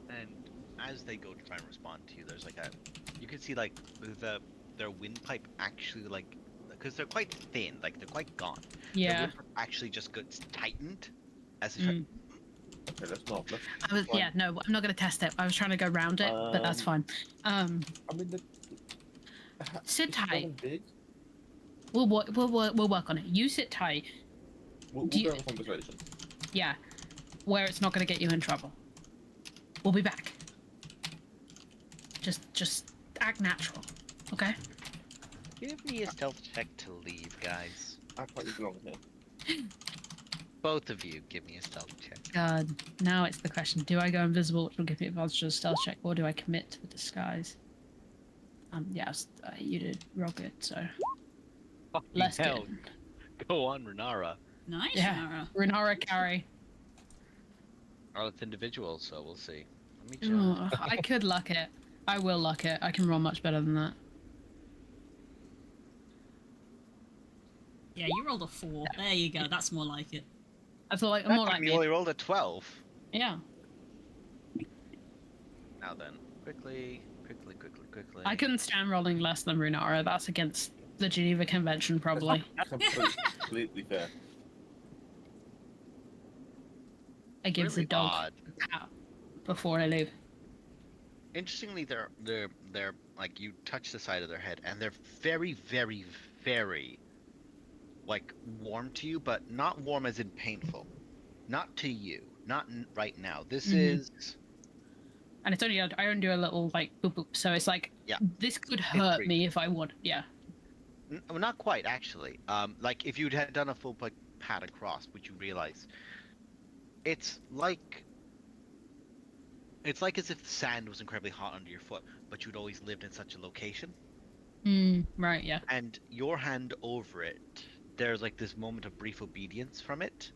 [SPEAKER 3] And as they go to try and respond to you, there's like you can see like their windpipe actually like, because they're quite thin, like they're quite gone. Their
[SPEAKER 4] Yeah.
[SPEAKER 3] windpipe actually just gets tightened as if
[SPEAKER 4] Mm.
[SPEAKER 5] Okay, let's not.
[SPEAKER 4] Yeah. No, I'm not gonna test it. I was trying to go around it, but that's fine.
[SPEAKER 5] I mean,
[SPEAKER 4] Sit
[SPEAKER 5] is
[SPEAKER 4] tight.
[SPEAKER 5] someone big?
[SPEAKER 4] We'll work on it. You sit tight.
[SPEAKER 5] We'll
[SPEAKER 4] Do you-
[SPEAKER 5] have a conversation.
[SPEAKER 4] Yeah. Where it's not gonna get you in trouble. We'll be back. Just act natural, okay?
[SPEAKER 3] give me a stealth check to leave, guys.
[SPEAKER 5] I quite belong here.
[SPEAKER 3] Both of you, give me a stealth check.
[SPEAKER 4] God, now it's the question: do I go invisible, which will give me advantage to a stealth check, or do I commit to the disguise? Yeah, you did real good, so less
[SPEAKER 3] hell.
[SPEAKER 4] good.
[SPEAKER 3] Go on, Renara.
[SPEAKER 2] Nice,
[SPEAKER 4] Yeah.
[SPEAKER 2] Nara.
[SPEAKER 4] Renara carry.
[SPEAKER 3] Oh, it's individual, so we'll see. Let me check.
[SPEAKER 4] Oh, I could luck it. I will luck it. I can roll much better than that.
[SPEAKER 2] Yeah, you rolled a 4. There you go. That's more like it.
[SPEAKER 4] I feel like
[SPEAKER 3] That
[SPEAKER 4] more
[SPEAKER 3] time
[SPEAKER 4] like
[SPEAKER 3] you
[SPEAKER 4] me.
[SPEAKER 3] only rolled a 12.
[SPEAKER 4] Yeah.
[SPEAKER 3] Now then, quickly.
[SPEAKER 4] I couldn't stand rolling less than Runara. That's against the Geneva Convention, probably.
[SPEAKER 5] Completely fair.
[SPEAKER 4] I give the
[SPEAKER 3] Really
[SPEAKER 4] dog
[SPEAKER 3] odd.
[SPEAKER 4] a pat before I leave.
[SPEAKER 3] Interestingly, they're like, you touch the side of their head, and they're very, very, very like warm to you, but not warm as in painful. Not to you. Not right now. This is.
[SPEAKER 4] And it's only I only do a little like boop boop, so it's like
[SPEAKER 3] Yeah.
[SPEAKER 4] this could hurt
[SPEAKER 3] free.
[SPEAKER 4] me if I want. Yeah.
[SPEAKER 3] Well, not quite actually. Like if you had done a full like pat across, would you realize it's like as if the sand was incredibly hot under your foot, but you'd always lived in such a location,
[SPEAKER 4] Right. Yeah.
[SPEAKER 3] and your hand over it, there's like this moment of brief obedience from it.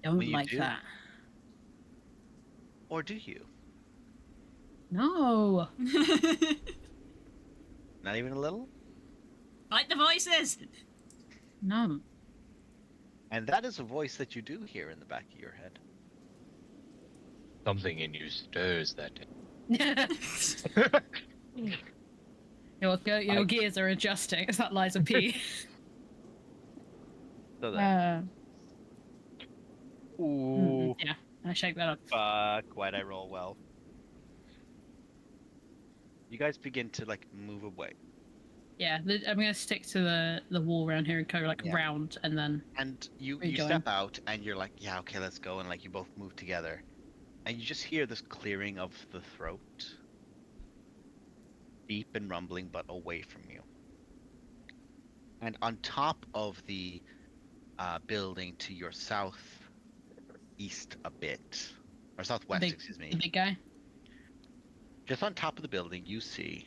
[SPEAKER 4] Don't
[SPEAKER 3] When you
[SPEAKER 4] like
[SPEAKER 3] do.
[SPEAKER 4] that.
[SPEAKER 3] Or do you?
[SPEAKER 4] No.
[SPEAKER 3] Not even a little?
[SPEAKER 2] Fight the voices!
[SPEAKER 4] No.
[SPEAKER 3] And that is a voice that you do hear in the back of your head.
[SPEAKER 6] something in you stirs that.
[SPEAKER 4] Your gears are adjusting. Is that Liza P?
[SPEAKER 3] So that. Ooh.
[SPEAKER 4] Yeah. I shake that up.
[SPEAKER 3] Fuck, why'd I roll well? You guys begin to like move away.
[SPEAKER 4] Yeah. I'm gonna stick to the wall around here and go like
[SPEAKER 3] Yeah.
[SPEAKER 4] round and then.
[SPEAKER 3] And you
[SPEAKER 4] Where you going?
[SPEAKER 3] step out and you're like, yeah, okay, let's go. And like you both move together. And you just hear this clearing of the throat. Deep and rumbling, but away from you. And on top of the building to your southeast a bit, or southwest,
[SPEAKER 4] Big-
[SPEAKER 3] excuse me.
[SPEAKER 4] The big guy.
[SPEAKER 3] Just on top of the building, you see,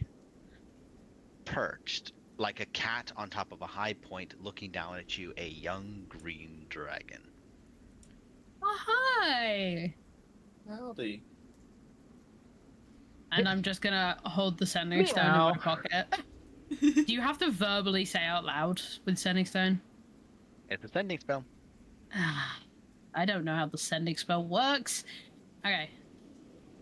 [SPEAKER 3] perched like a cat on top of a high point, looking down at you, a young green dragon.
[SPEAKER 4] Oh hi.
[SPEAKER 5] Howdy.
[SPEAKER 4] And I'm just gonna hold the sending stone in my pocket. Do you have to verbally say out loud with Sending Stone?
[SPEAKER 3] It's a sending spell.
[SPEAKER 4] I don't know how the Sending spell works. Okay.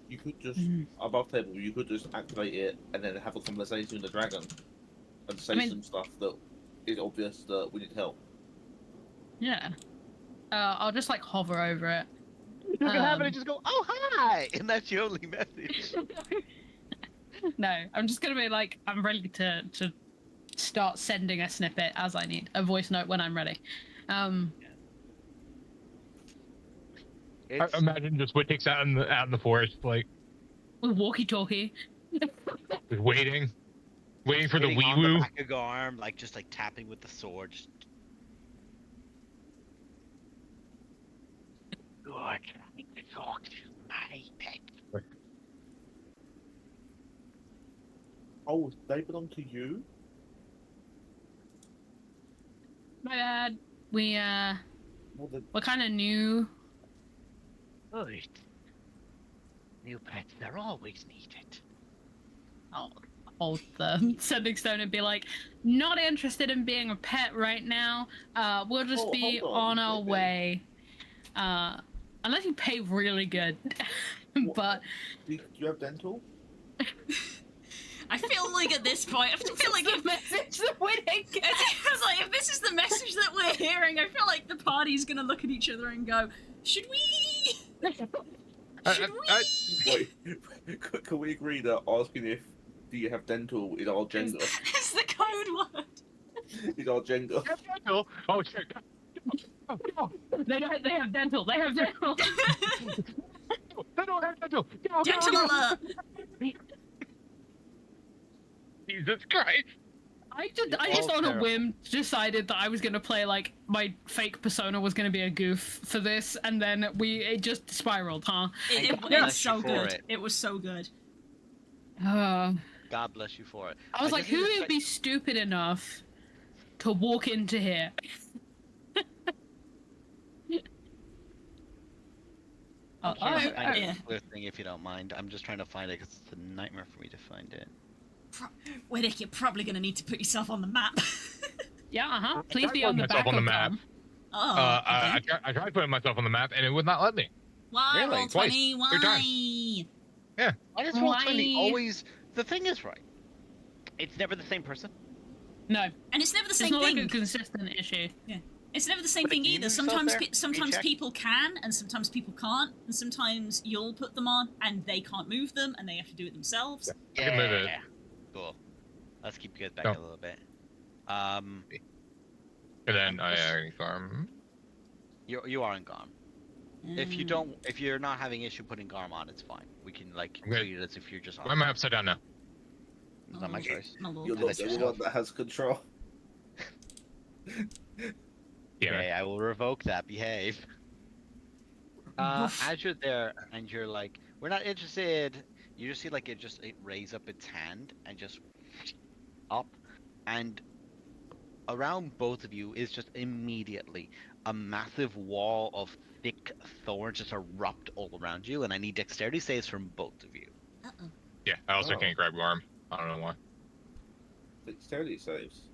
[SPEAKER 5] You could just above table. You could just activate it and then have a conversation with the dragon, and say some stuff that is obvious that we need help.
[SPEAKER 4] Yeah. I'll just like hover over it.
[SPEAKER 3] You can have it and just go, "Oh hi," and that's your only message.
[SPEAKER 4] No, I'm just gonna be like, I'm ready to start sending a snippet as I need, a voice note when I'm ready.
[SPEAKER 6] I imagine just Whittick's out in the forest, like
[SPEAKER 4] With walkie-talkie.
[SPEAKER 6] just waiting for the
[SPEAKER 3] hitting
[SPEAKER 6] wee
[SPEAKER 3] on the
[SPEAKER 6] woo.
[SPEAKER 3] back of arm, like just like tapping with the sword. Just... You're trying to talk to my pet.
[SPEAKER 5] Oh, they belong to you?
[SPEAKER 4] My bad. We're kind of new.
[SPEAKER 3] Good. New pets, they're always needed.
[SPEAKER 4] I'll hold the Sending Stone and be like, not interested in being a pet right now. We'll just be
[SPEAKER 5] hold
[SPEAKER 4] on
[SPEAKER 5] on,
[SPEAKER 4] our
[SPEAKER 5] maybe.
[SPEAKER 4] way. Unless you pay really good. But
[SPEAKER 5] Do you have dental?
[SPEAKER 2] I feel like at this point, I feel like if
[SPEAKER 4] message that we're
[SPEAKER 2] I was like, if this is the message that we're hearing, I feel like the party's gonna look at each other and go, "Should we? Should we?"
[SPEAKER 5] Wait, can we agree that asking if do you have dental is our gender?
[SPEAKER 2] It's the code word.
[SPEAKER 5] Is our gender?
[SPEAKER 6] Oh shit!
[SPEAKER 4] They have dental. They have dental.
[SPEAKER 6] They don't have dental. Go,
[SPEAKER 2] Dental
[SPEAKER 6] go, go.
[SPEAKER 2] alert.
[SPEAKER 6] Jesus Christ!
[SPEAKER 4] I just on a
[SPEAKER 3] terrible.
[SPEAKER 4] whim decided that I was gonna play like my fake persona was gonna be a goof for this, and then it just spiraled, huh?
[SPEAKER 2] It's
[SPEAKER 3] bless
[SPEAKER 2] so
[SPEAKER 3] you for
[SPEAKER 2] good.
[SPEAKER 3] it.
[SPEAKER 2] It was so good.
[SPEAKER 3] God bless you for it.
[SPEAKER 4] I was like,
[SPEAKER 3] just
[SPEAKER 4] who
[SPEAKER 3] need to
[SPEAKER 4] would be stupid enough to walk into here?
[SPEAKER 3] I'm trying to find
[SPEAKER 2] yeah.
[SPEAKER 3] a clear thing if you don't mind. I'm just trying to find it because it's a nightmare for me to find it.
[SPEAKER 2] Widdick, you're probably gonna need to put yourself on the map.
[SPEAKER 4] Yeah, Please
[SPEAKER 6] tried
[SPEAKER 4] be on
[SPEAKER 6] putting
[SPEAKER 4] the
[SPEAKER 6] myself
[SPEAKER 4] back
[SPEAKER 6] on the
[SPEAKER 4] of
[SPEAKER 6] map.
[SPEAKER 4] them.
[SPEAKER 2] Oh,
[SPEAKER 6] I
[SPEAKER 2] okay.
[SPEAKER 6] tried putting myself on the map and it would not let me.
[SPEAKER 2] Why
[SPEAKER 3] Really?
[SPEAKER 2] roll
[SPEAKER 6] Twice.
[SPEAKER 2] 20?
[SPEAKER 6] 3
[SPEAKER 2] Why?
[SPEAKER 6] times.
[SPEAKER 3] Why does Roll20
[SPEAKER 4] Why?
[SPEAKER 3] always... The thing is, right, it's never the same person.
[SPEAKER 4] No,
[SPEAKER 2] And it's never the
[SPEAKER 4] it's
[SPEAKER 2] same
[SPEAKER 4] not
[SPEAKER 2] thing.
[SPEAKER 4] like a consistent issue.
[SPEAKER 2] It's never the same
[SPEAKER 3] But
[SPEAKER 2] thing
[SPEAKER 3] can you
[SPEAKER 2] either.
[SPEAKER 3] move yourself
[SPEAKER 2] Sometimes,
[SPEAKER 3] there?
[SPEAKER 2] sometimes
[SPEAKER 3] check?
[SPEAKER 2] people can, and sometimes people can't, and sometimes you'll put them on, and they can't move them, and they have to do it themselves.
[SPEAKER 6] I can move it.
[SPEAKER 3] Cool. Let's keep you guys back
[SPEAKER 6] No.
[SPEAKER 3] a little bit.
[SPEAKER 6] And then
[SPEAKER 3] You are in Garm. If you're not having issue putting Garm on, it's fine. We can like
[SPEAKER 6] Okay.
[SPEAKER 3] treat it as if you're just on.
[SPEAKER 6] why am I upside down now?
[SPEAKER 3] It's not my choice.
[SPEAKER 2] My little
[SPEAKER 5] You're
[SPEAKER 3] Unless
[SPEAKER 5] the
[SPEAKER 3] you're
[SPEAKER 5] only one that has control.
[SPEAKER 6] Yeah.
[SPEAKER 3] Okay, I will revoke that. Behave. As you're there and you're like, we're not interested. You just see like it raise up its hand and just up, and around both of you is just immediately a massive wall of thick thorns just erupt all around you, and I need dexterity saves from both of you.
[SPEAKER 2] Uh-oh.
[SPEAKER 6] Yeah. I also
[SPEAKER 5] Oh.
[SPEAKER 6] can't grab your arm. I don't know why.
[SPEAKER 5] Dexterity saves.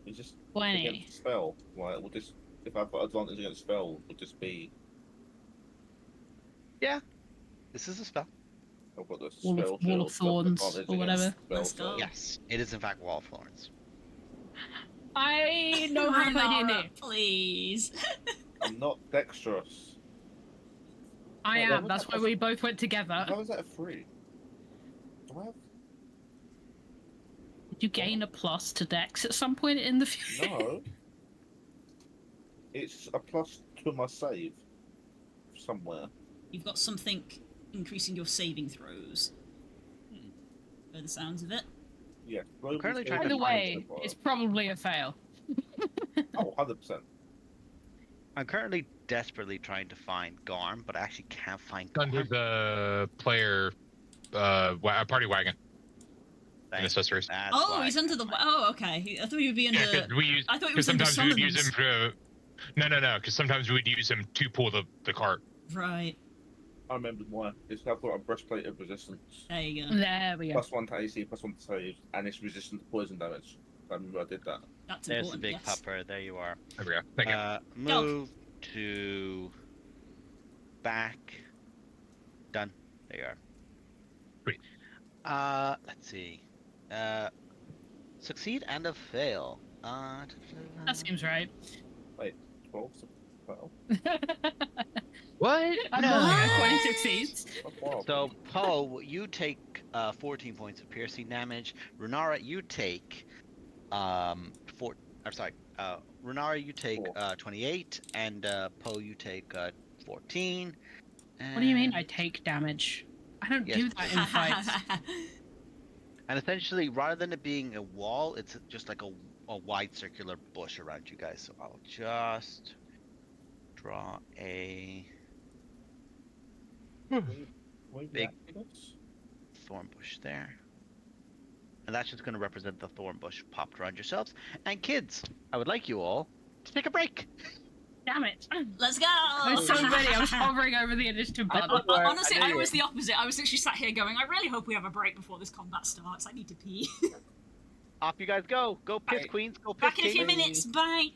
[SPEAKER 5] It's just
[SPEAKER 4] 20.
[SPEAKER 5] against spell. Like, we'll just if I've got advantage against spell, would just be
[SPEAKER 3] This is a spell.
[SPEAKER 5] I've got the
[SPEAKER 4] Wall of-
[SPEAKER 5] spell
[SPEAKER 4] Wall of
[SPEAKER 5] shield, but
[SPEAKER 4] Thorns
[SPEAKER 5] advantage
[SPEAKER 4] or
[SPEAKER 5] against
[SPEAKER 4] whatever.
[SPEAKER 5] spell
[SPEAKER 2] Let's go.
[SPEAKER 5] save.
[SPEAKER 3] Yes, it is in fact Wall of Thorns.
[SPEAKER 4] I know how to play
[SPEAKER 2] Renara,
[SPEAKER 4] D&D.
[SPEAKER 2] please.
[SPEAKER 5] I'm not dexterous.
[SPEAKER 4] I
[SPEAKER 5] Wait,
[SPEAKER 4] am.
[SPEAKER 5] what
[SPEAKER 4] That's
[SPEAKER 5] was
[SPEAKER 4] why
[SPEAKER 5] that?
[SPEAKER 4] we both went together.
[SPEAKER 5] How is that a 3? Do I have
[SPEAKER 4] Did you gain a plus to Dex at some point in the future?
[SPEAKER 5] no? It's a plus to my save somewhere.
[SPEAKER 2] You've got something increasing your saving throws. By the sounds of it.
[SPEAKER 5] Yeah. global
[SPEAKER 3] currently
[SPEAKER 5] saving
[SPEAKER 3] trying
[SPEAKER 4] Either
[SPEAKER 3] to
[SPEAKER 4] way,
[SPEAKER 5] throw.
[SPEAKER 4] it's probably a fail.
[SPEAKER 5] Oh, 100%.
[SPEAKER 3] I'm currently desperately trying to find Garm, but I actually can't find
[SPEAKER 6] Under
[SPEAKER 3] Garm.
[SPEAKER 6] the player party wagon and
[SPEAKER 3] Thank you,
[SPEAKER 6] accessories.
[SPEAKER 3] that's
[SPEAKER 2] Oh,
[SPEAKER 3] why
[SPEAKER 2] he's
[SPEAKER 3] I
[SPEAKER 2] under
[SPEAKER 3] can't
[SPEAKER 2] the.
[SPEAKER 3] find
[SPEAKER 2] Oh, okay. I thought he would be under.
[SPEAKER 6] Yeah, because
[SPEAKER 2] I thought it was under
[SPEAKER 6] sometimes we would use him
[SPEAKER 2] summons.
[SPEAKER 6] for. No, because sometimes we would use him to pull the cart.
[SPEAKER 2] Right.
[SPEAKER 5] I remembered why. It's I've got a breastplate of resistance.
[SPEAKER 2] There you go.
[SPEAKER 4] There we go.
[SPEAKER 5] +1 to AC, +1 to save, and it's resistant to poison damage. I remember I did that.
[SPEAKER 2] That's
[SPEAKER 3] There's the
[SPEAKER 2] important.
[SPEAKER 3] big
[SPEAKER 2] Yes.
[SPEAKER 3] pupper. There you are.
[SPEAKER 6] There we go. Thank you.
[SPEAKER 3] Move to back. Done. There you are.
[SPEAKER 6] Sweet.
[SPEAKER 3] Let's see. Succeed and a fail.
[SPEAKER 4] That seems right.
[SPEAKER 5] 12, so 12.
[SPEAKER 6] What?
[SPEAKER 4] I'm
[SPEAKER 3] No.
[SPEAKER 4] not 20 succeeds.
[SPEAKER 5] That's wild.
[SPEAKER 3] So, Poe, you take 14 points of piercing damage. Runara, you take Runara, you take 28, and Poe, you take 14.
[SPEAKER 4] What do you mean I
[SPEAKER 3] and-
[SPEAKER 4] take damage? I don't
[SPEAKER 3] Yes.
[SPEAKER 4] do that in fights.
[SPEAKER 3] And essentially, rather than it being a wall, it's just like a wide circular bush around you guys. So I'll just draw a
[SPEAKER 5] Wait,
[SPEAKER 3] big-
[SPEAKER 5] yes.
[SPEAKER 3] thorn bush there. And that's just going to represent the thorn bush popped around yourselves. And kids, I would like you all to take a break.
[SPEAKER 4] Damn it.
[SPEAKER 2] Let's go.
[SPEAKER 4] I was so ready. I was hovering over the initiative button.
[SPEAKER 2] Honestly,
[SPEAKER 5] I
[SPEAKER 2] I
[SPEAKER 5] knew
[SPEAKER 2] was
[SPEAKER 5] it.
[SPEAKER 2] the opposite. I was literally sat here going, I really hope we have a break before this combat starts. I need to pee.
[SPEAKER 3] Off you guys go. Go piss,
[SPEAKER 5] Right.
[SPEAKER 3] queens. Go piss,
[SPEAKER 2] Back in a few
[SPEAKER 3] kings.
[SPEAKER 2] minutes. Bye.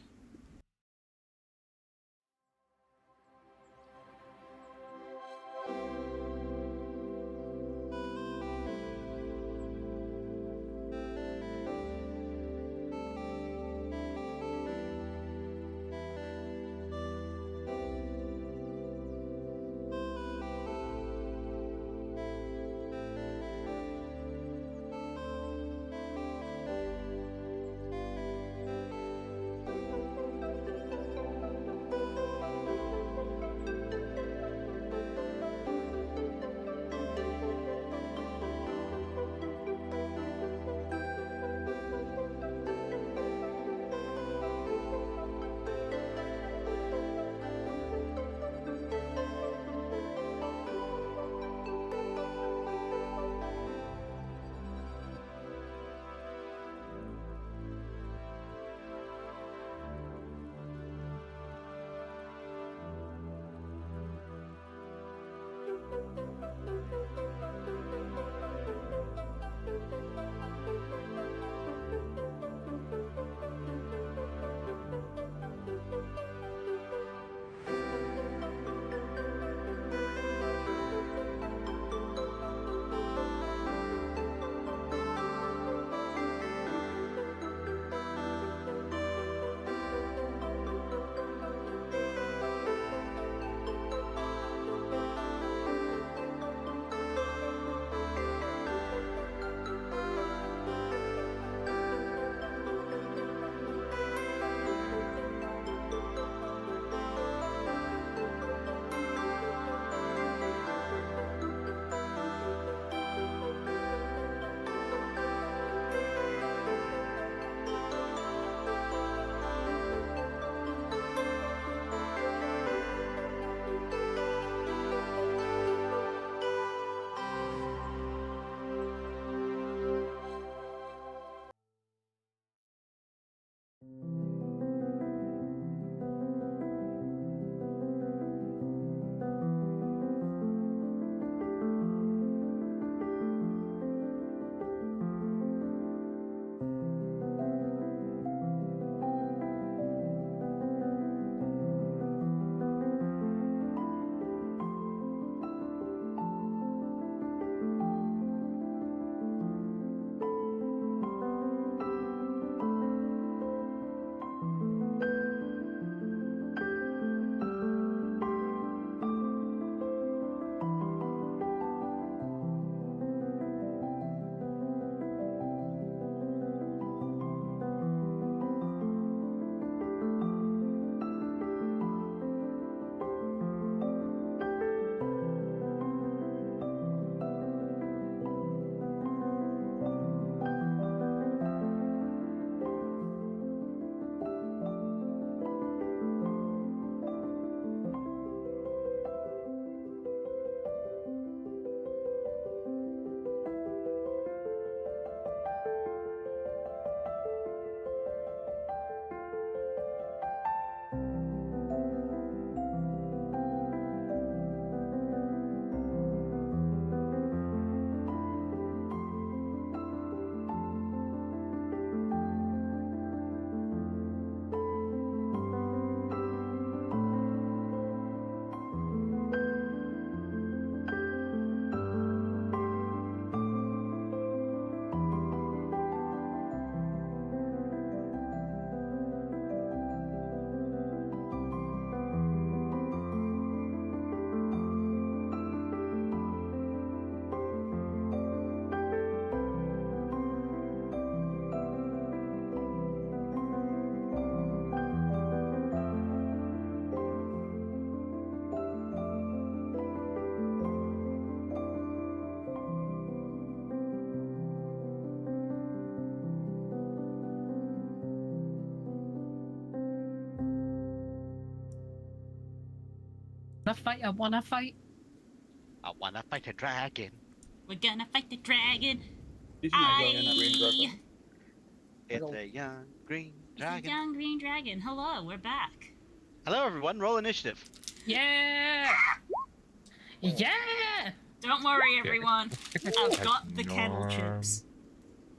[SPEAKER 4] I wanna fight.
[SPEAKER 3] I wanna fight a dragon.
[SPEAKER 2] We're gonna fight the dragon.
[SPEAKER 5] Did you know Green Dragon?
[SPEAKER 3] It's a young green
[SPEAKER 2] It's a
[SPEAKER 3] dragon.
[SPEAKER 2] young green dragon. Hello, we're back.
[SPEAKER 3] Hello, everyone. Roll initiative.
[SPEAKER 4] Yeah! Yeah!
[SPEAKER 2] Don't worry, everyone. I've got the kettle
[SPEAKER 6] Norm.
[SPEAKER 2] chips.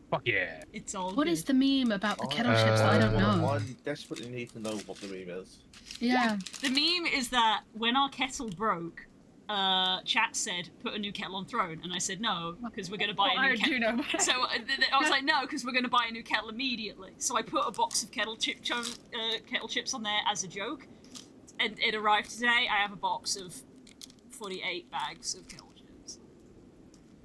[SPEAKER 6] Fuck yeah.
[SPEAKER 2] It's all
[SPEAKER 4] What
[SPEAKER 2] good.
[SPEAKER 4] is the meme about the kettle chips that I don't know?
[SPEAKER 5] I desperately need to know what the meme is.
[SPEAKER 4] Yeah.
[SPEAKER 2] The meme is that when our kettle broke, chat said, put a new kettle on throne, and I said no, because we're going to buy a new
[SPEAKER 4] I
[SPEAKER 2] kettle.
[SPEAKER 4] do know.
[SPEAKER 2] So I was like, no, because we're going to buy a new kettle immediately. So I put a box of kettle chips on there as a joke, and it arrived today. I have a box of 48 bags of kettle chips.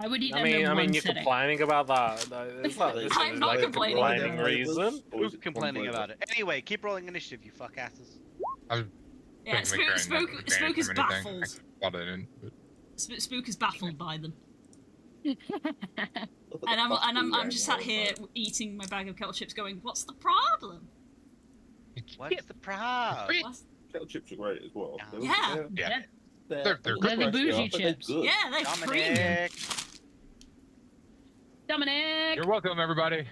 [SPEAKER 4] I would eat
[SPEAKER 1] I
[SPEAKER 4] them in
[SPEAKER 1] mean,
[SPEAKER 4] one
[SPEAKER 1] you're
[SPEAKER 4] setting.
[SPEAKER 1] complaining about that. It's not, this
[SPEAKER 2] I'm
[SPEAKER 1] is
[SPEAKER 2] not
[SPEAKER 1] like
[SPEAKER 2] complaining.
[SPEAKER 1] a complaining reason.
[SPEAKER 3] Who's complaining about it? Anyway, keep rolling initiative, you fuck asses.
[SPEAKER 2] Yeah, Spook is baffled.
[SPEAKER 6] Thought I didn't, but-
[SPEAKER 2] Spook is baffled by them. And I'm just sat here eating my bag of kettle chips going, what's the problem?
[SPEAKER 3] What's the problem?
[SPEAKER 6] Great.
[SPEAKER 2] What's...
[SPEAKER 5] Kettle chips are great as well.
[SPEAKER 2] Yeah.
[SPEAKER 6] Yeah.
[SPEAKER 5] They're
[SPEAKER 6] They're
[SPEAKER 4] good. They're the bougie
[SPEAKER 5] but they're
[SPEAKER 4] chips.
[SPEAKER 5] good.
[SPEAKER 2] Yeah, they're premium.
[SPEAKER 3] Dominic!
[SPEAKER 4] Dominic!
[SPEAKER 6] You're welcome, everybody.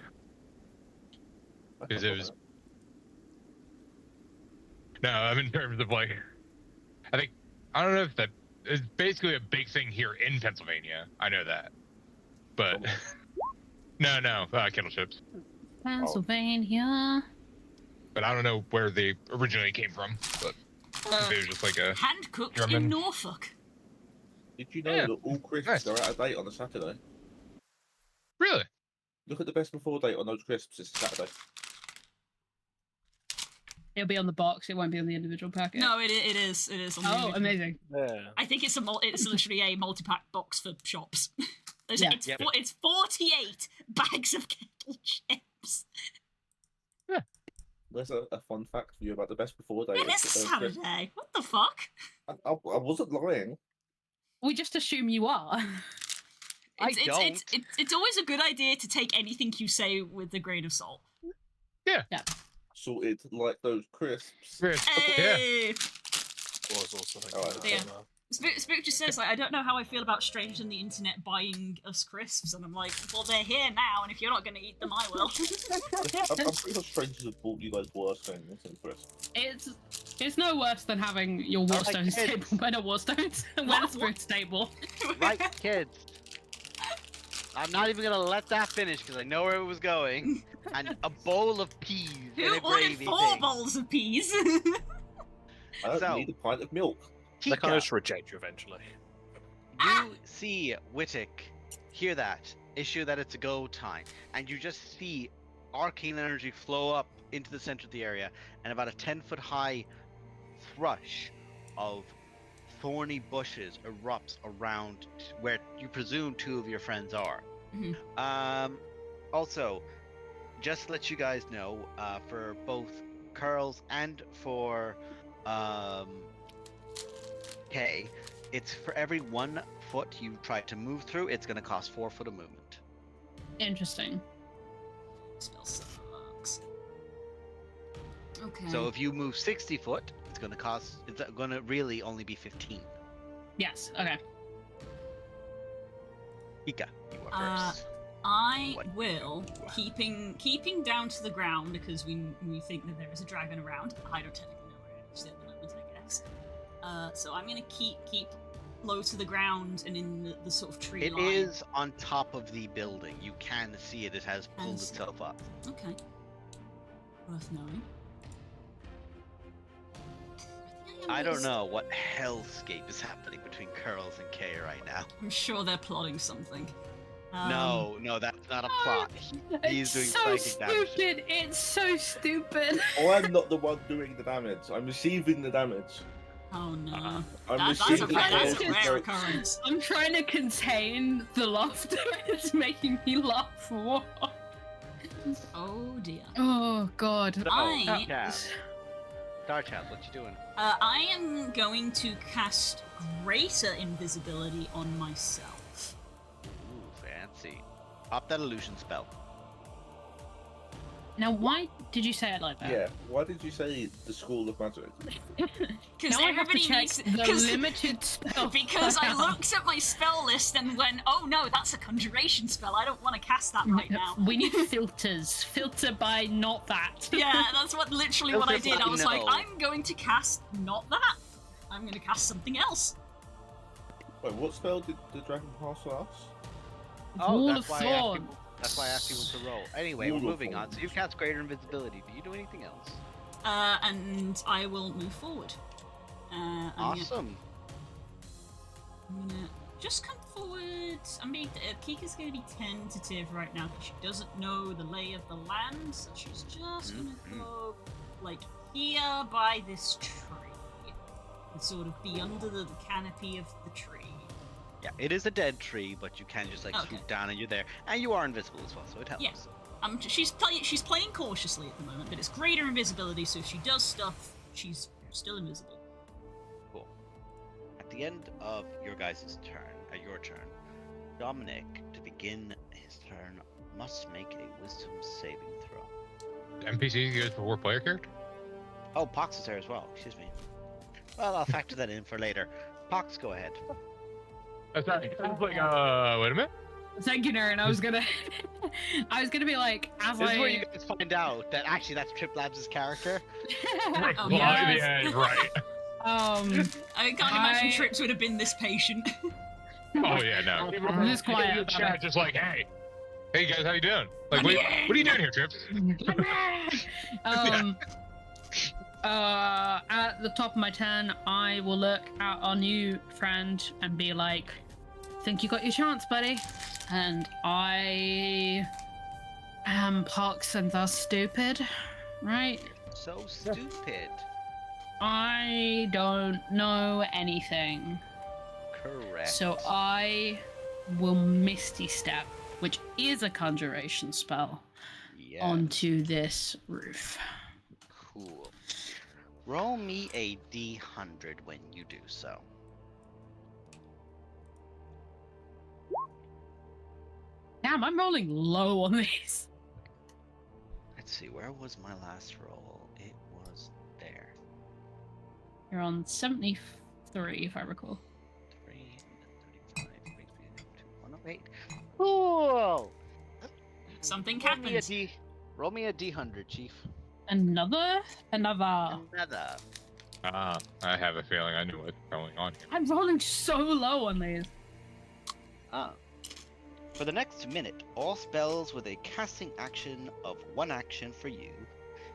[SPEAKER 6] Because it was. No, I mean, in terms of like, I don't know if that is basically a big thing here in Pennsylvania. I know that, but no, kettle chips.
[SPEAKER 4] Pennsylvania.
[SPEAKER 6] But I don't know where they originally came from. But it was just like a.
[SPEAKER 2] Hand cooked in
[SPEAKER 6] German.
[SPEAKER 2] Norfolk.
[SPEAKER 5] Did you know
[SPEAKER 6] Yeah.
[SPEAKER 5] that all crisps
[SPEAKER 6] Nice.
[SPEAKER 5] are out of date on a Saturday?
[SPEAKER 6] Really?
[SPEAKER 5] Look at the best before date on those crisps. It's Saturday.
[SPEAKER 4] It'll be on the box. It won't be on the individual packet.
[SPEAKER 2] No, it is. It is. On the
[SPEAKER 4] Oh,
[SPEAKER 2] individual.
[SPEAKER 4] amazing.
[SPEAKER 1] Yeah.
[SPEAKER 2] I think it's it's literally a multi-pack box for shops.
[SPEAKER 4] Yeah.
[SPEAKER 2] It's 48 bags of kettle chips.
[SPEAKER 5] There's a fun fact for you about the best before date.
[SPEAKER 2] It is a Saturday. What the fuck?
[SPEAKER 5] I wasn't lying.
[SPEAKER 4] We just assume you are.
[SPEAKER 2] It's always a good idea to take anything you say with a grain of salt.
[SPEAKER 5] Sorted like those crisps.
[SPEAKER 6] Yeah.
[SPEAKER 2] Hey!
[SPEAKER 1] Was also thinking
[SPEAKER 5] Alright.
[SPEAKER 1] about
[SPEAKER 2] Yeah.
[SPEAKER 1] that.
[SPEAKER 2] Spook just says, like, I don't know how I feel about strangers on the internet buying us crisps, and I'm like, well, they're here now, and if you're not going to eat them, I will.
[SPEAKER 5] I'm pretty sure strangers have bought you guys worse things than crisps.
[SPEAKER 4] It's no worse than having your Warstones
[SPEAKER 3] kids.
[SPEAKER 4] table when a Warstones Weatherspoon's table.
[SPEAKER 3] Right, kids. I'm not even gonna let that finish because I know where it was going. And a bowl of peas
[SPEAKER 2] Who
[SPEAKER 3] and a
[SPEAKER 2] ordered
[SPEAKER 3] gravy
[SPEAKER 2] 4
[SPEAKER 3] thing.
[SPEAKER 2] bowls of peas?
[SPEAKER 5] I don't
[SPEAKER 3] So-
[SPEAKER 5] need a pint of milk.
[SPEAKER 1] They
[SPEAKER 3] Tika,
[SPEAKER 1] kind of just reject you eventually.
[SPEAKER 3] you see Wittick, hear that, issue that it's a go time, and you just see arcane energy flow up into the center of the area, and about a 10-foot high thrush of thorny bushes erupts around where you presume 2 of your friends are.
[SPEAKER 2] Mhm.
[SPEAKER 3] Also, just to let you guys know, for both Curls and for Kay, it's for every 1 foot you try to move through, it's going to cost 4 foot of movement.
[SPEAKER 4] Interesting.
[SPEAKER 2] Spell sucks. Okay.
[SPEAKER 3] So if you move 60 foot, it's going to really only be 15.
[SPEAKER 4] Yes. Okay.
[SPEAKER 3] Ika, you are first.
[SPEAKER 2] I
[SPEAKER 3] What?
[SPEAKER 2] will, keeping down to the ground because we think that there is a dragon around. I don't technically know where it is at the moment, I guess. So I'm gonna keep low to the ground and in the sort of tree
[SPEAKER 3] It
[SPEAKER 2] line.
[SPEAKER 3] is on top of the building. You can see it. It has pulled
[SPEAKER 2] Yes.
[SPEAKER 3] itself up.
[SPEAKER 2] Okay. Worth knowing.
[SPEAKER 3] I don't know what hellscape is happening between Curls and Kay right now.
[SPEAKER 2] I'm sure they're plotting something.
[SPEAKER 3] No, that's not a plot. He's doing
[SPEAKER 4] It's so
[SPEAKER 3] psychic damage.
[SPEAKER 4] stupid. It's so stupid.
[SPEAKER 5] I'm not the one doing the damage. I'm receiving the damage.
[SPEAKER 2] Oh no.
[SPEAKER 5] I'm
[SPEAKER 2] That's a
[SPEAKER 5] receiving
[SPEAKER 4] that's
[SPEAKER 5] the
[SPEAKER 4] a
[SPEAKER 2] rare
[SPEAKER 5] damage.
[SPEAKER 2] occurrence.
[SPEAKER 4] I'm trying to contain the laughter. It's making me laugh more.
[SPEAKER 2] Oh dear.
[SPEAKER 4] Oh god.
[SPEAKER 3] So,
[SPEAKER 2] I-
[SPEAKER 3] Chav. Starchild, what you doing?
[SPEAKER 2] I am going to cast Greater Invisibility on myself.
[SPEAKER 3] Ooh, fancy. Pop that illusion spell.
[SPEAKER 4] Now, why did you say it like that?
[SPEAKER 5] Yeah. Why did you say the School of Magic?
[SPEAKER 2] Because
[SPEAKER 4] Now I have to
[SPEAKER 2] everybody
[SPEAKER 4] check
[SPEAKER 2] needs
[SPEAKER 4] the
[SPEAKER 2] 'cause-
[SPEAKER 4] limited spell.
[SPEAKER 2] Because I looked at my spell list and went, oh no, that's a conjuration spell. I don't want to cast that right now.
[SPEAKER 4] We need filters. Filter by not that.
[SPEAKER 2] Yeah, that's literally what I did. I was like,
[SPEAKER 3] No.
[SPEAKER 2] I'm going to cast not that. I'm going to cast something else.
[SPEAKER 5] Wait, what spell did the dragon pass on us?
[SPEAKER 3] Oh,
[SPEAKER 4] Wall
[SPEAKER 3] that's
[SPEAKER 4] of
[SPEAKER 3] why, I asked
[SPEAKER 4] Thorn.
[SPEAKER 3] people, that's why I asked people to roll. Anyway,
[SPEAKER 5] Wall
[SPEAKER 3] we're
[SPEAKER 5] of
[SPEAKER 3] moving on.
[SPEAKER 5] Thorn.
[SPEAKER 3] So you've cast Greater Invisibility. Do you do anything else?
[SPEAKER 2] And I will move forward.
[SPEAKER 3] Awesome.
[SPEAKER 2] I'm gonna just come forward. Kika's gonna be tentative right now because she doesn't know the lay of the land, so she's just gonna go like here by this tree and sort of be under the canopy of the tree.
[SPEAKER 3] Yeah, it is a dead tree, but you can just like
[SPEAKER 2] Okay.
[SPEAKER 3] swoop down and you're there, and you are invisible as well, so it helps.
[SPEAKER 2] Yeah. She's playing cautiously at the moment, but it's greater invisibility, so if she does stuff, she's still invisible.
[SPEAKER 3] Cool. At the end of your guys' turn, your turn, Dominic, to begin his turn, must make a Wisdom saving throw.
[SPEAKER 6] NPC goes before player character?
[SPEAKER 3] Oh, Pox is there as well. Excuse me. Well, I'll factor that in for later. Pox, go ahead.
[SPEAKER 6] Oh, sorry. I was like, wait a minute.
[SPEAKER 4] Thank you, Naren. I was gonna be like, as
[SPEAKER 3] This
[SPEAKER 4] I.
[SPEAKER 3] is where you guys find out that actually that's Trip Labs' character.
[SPEAKER 2] Oh,
[SPEAKER 4] yes.
[SPEAKER 6] Yeah, right.
[SPEAKER 2] I can't imagine Trips would have been this patient.
[SPEAKER 6] Oh yeah, no.
[SPEAKER 4] I'm just quiet
[SPEAKER 6] In the
[SPEAKER 4] about
[SPEAKER 6] chat,
[SPEAKER 4] it.
[SPEAKER 6] just like, hey guys, how you doing? Like, what are you doing here, Trips?
[SPEAKER 4] At the top of my turn, I will look at our new friend and be like, think you got your chance, buddy. And I am Pox and thus stupid, right?
[SPEAKER 3] So stupid.
[SPEAKER 4] I don't know anything.
[SPEAKER 3] Correct.
[SPEAKER 4] So I will Misty Step, which is a conjuration spell,
[SPEAKER 3] yeah.
[SPEAKER 4] onto this roof.
[SPEAKER 3] Cool. Roll me a D100 when you do so.
[SPEAKER 4] Damn, I'm rolling low on these.
[SPEAKER 3] Let's see, where was my last roll? It was there.
[SPEAKER 4] You're on 73, if I recall.
[SPEAKER 3] 3 and 35 brings me up to 108. Cool!
[SPEAKER 2] Something
[SPEAKER 3] Roll me a
[SPEAKER 2] happens.
[SPEAKER 3] Roll me a D100, Chief.
[SPEAKER 4] Another.
[SPEAKER 3] Another.
[SPEAKER 6] I have a feeling I knew what's going on here.
[SPEAKER 4] I'm rolling so low on these.
[SPEAKER 3] For the next minute, all spells with a casting action of 1 action for you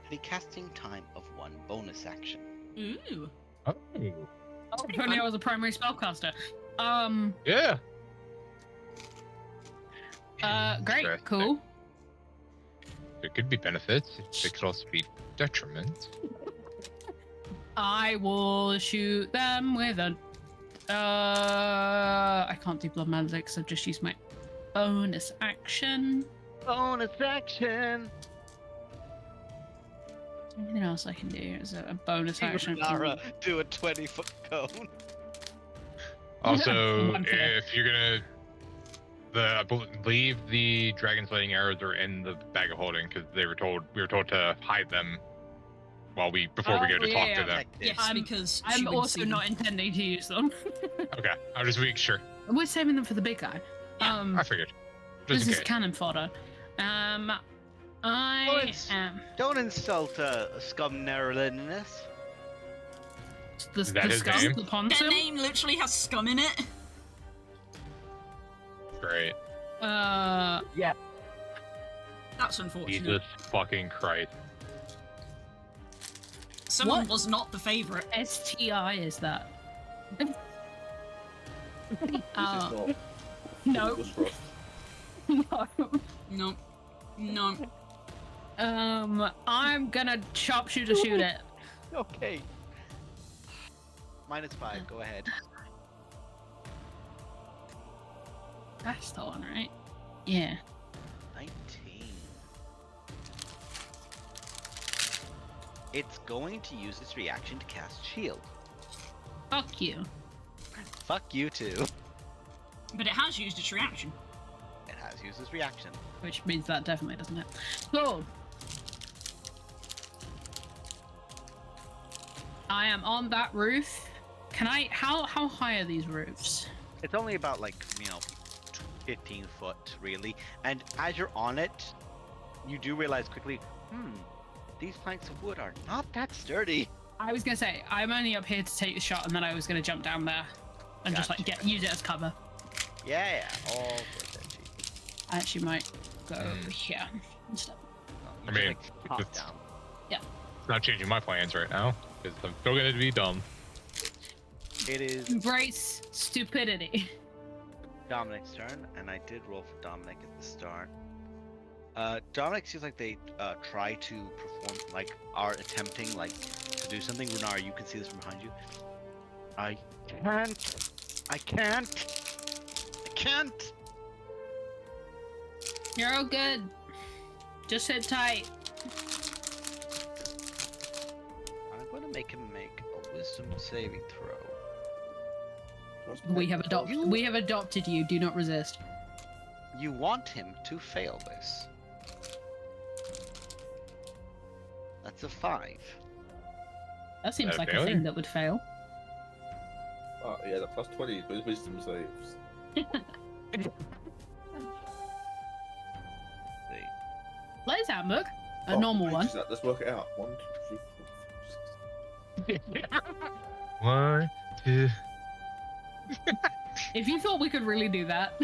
[SPEAKER 3] have a casting time of 1 bonus action.
[SPEAKER 2] Ooh.
[SPEAKER 6] Oh.
[SPEAKER 4] Oh,
[SPEAKER 2] pretty
[SPEAKER 4] if only
[SPEAKER 2] fun.
[SPEAKER 4] I was a primary spellcaster.
[SPEAKER 6] Yeah.
[SPEAKER 4] Great,
[SPEAKER 6] Interesting.
[SPEAKER 4] cool.
[SPEAKER 6] There could be benefits. It could also be detriments.
[SPEAKER 4] I will shoot them with a. I can't do blood magic, so just use my bonus action.
[SPEAKER 3] Bonus action!
[SPEAKER 4] Anything else I can do? Is it a bonus action?
[SPEAKER 3] Nara, do a 20-foot cone.
[SPEAKER 6] Also,
[SPEAKER 4] One for them.
[SPEAKER 6] if you're gonna, I believe the dragon slaying arrows are in the bag of holding because we were told to hide them before we go to talk to them.
[SPEAKER 2] Yes, because she
[SPEAKER 4] I'm
[SPEAKER 2] wouldn't
[SPEAKER 4] also
[SPEAKER 2] see
[SPEAKER 4] not
[SPEAKER 2] them.
[SPEAKER 4] intending to use them.
[SPEAKER 6] Okay, I'm just making sure.
[SPEAKER 4] We're saving them for the big guy.
[SPEAKER 2] Yeah,
[SPEAKER 6] I figured. Just
[SPEAKER 4] This
[SPEAKER 6] in
[SPEAKER 4] is
[SPEAKER 6] case.
[SPEAKER 4] cannon fodder. I am
[SPEAKER 3] Don't insult Scum narrow-mindedness.
[SPEAKER 4] the
[SPEAKER 6] that his
[SPEAKER 4] scum,
[SPEAKER 6] name?
[SPEAKER 4] the
[SPEAKER 2] Their
[SPEAKER 4] pontum.
[SPEAKER 2] name literally has scum in it.
[SPEAKER 6] Great.
[SPEAKER 2] That's unfortunate.
[SPEAKER 6] Jesus fucking Christ.
[SPEAKER 2] Someone
[SPEAKER 4] What?
[SPEAKER 2] was not the favourite.
[SPEAKER 4] STI is that?
[SPEAKER 5] This is not.
[SPEAKER 4] No.
[SPEAKER 5] Fingers crossed.
[SPEAKER 4] No.
[SPEAKER 2] No.
[SPEAKER 4] I'm gonna sharpshooter shoot it.
[SPEAKER 3] Okay. -5, go ahead.
[SPEAKER 4] That's the one, right? Yeah.
[SPEAKER 3] 19. It's going to use its reaction to cast shield.
[SPEAKER 4] Fuck you.
[SPEAKER 3] Fuck you too.
[SPEAKER 2] But it has used its reaction.
[SPEAKER 3] It has used its reaction.
[SPEAKER 4] Which means that definitely doesn't hit. So, I am on that roof. Can I? How high are these roofs?
[SPEAKER 3] It's only about like 15 foot really, and as you're on it, you do realize quickly, these planks of wood are not that sturdy.
[SPEAKER 4] I was gonna say I'm only up here to take the shot, and then I was gonna jump down there and just like use it as cover.
[SPEAKER 3] Yeah, all worth it. Geez.
[SPEAKER 4] I actually might go here instead.
[SPEAKER 6] I mean,
[SPEAKER 3] Like, hop
[SPEAKER 6] it's-
[SPEAKER 3] down.
[SPEAKER 6] It's not changing my plans right now because I'm still gonna be dumb.
[SPEAKER 3] It is
[SPEAKER 4] Embrace stupidity.
[SPEAKER 3] Dominic's turn, and I did roll for Dominic at the start. Dominic seems like they try to perform, like, are attempting, like, to do something. Runar, you can see this from behind you. I can't.
[SPEAKER 4] You're all good. Just sit tight.
[SPEAKER 3] I'm going to make him make a wisdom saving throw.
[SPEAKER 4] We have adopted you. Do not resist.
[SPEAKER 3] You want him to fail this. That's a 5.
[SPEAKER 4] That seems
[SPEAKER 6] That a
[SPEAKER 4] like a
[SPEAKER 6] failure?
[SPEAKER 4] thing that would fail.
[SPEAKER 5] Oh, yeah, the plus 20 is wisdom saves.
[SPEAKER 4] Let's hamburg. A
[SPEAKER 5] Oh,
[SPEAKER 4] normal
[SPEAKER 5] wait,
[SPEAKER 4] one.
[SPEAKER 5] just let's work it out. 1, 2, 3, 4,
[SPEAKER 6] 1, 2.
[SPEAKER 4] If you thought we could really do that,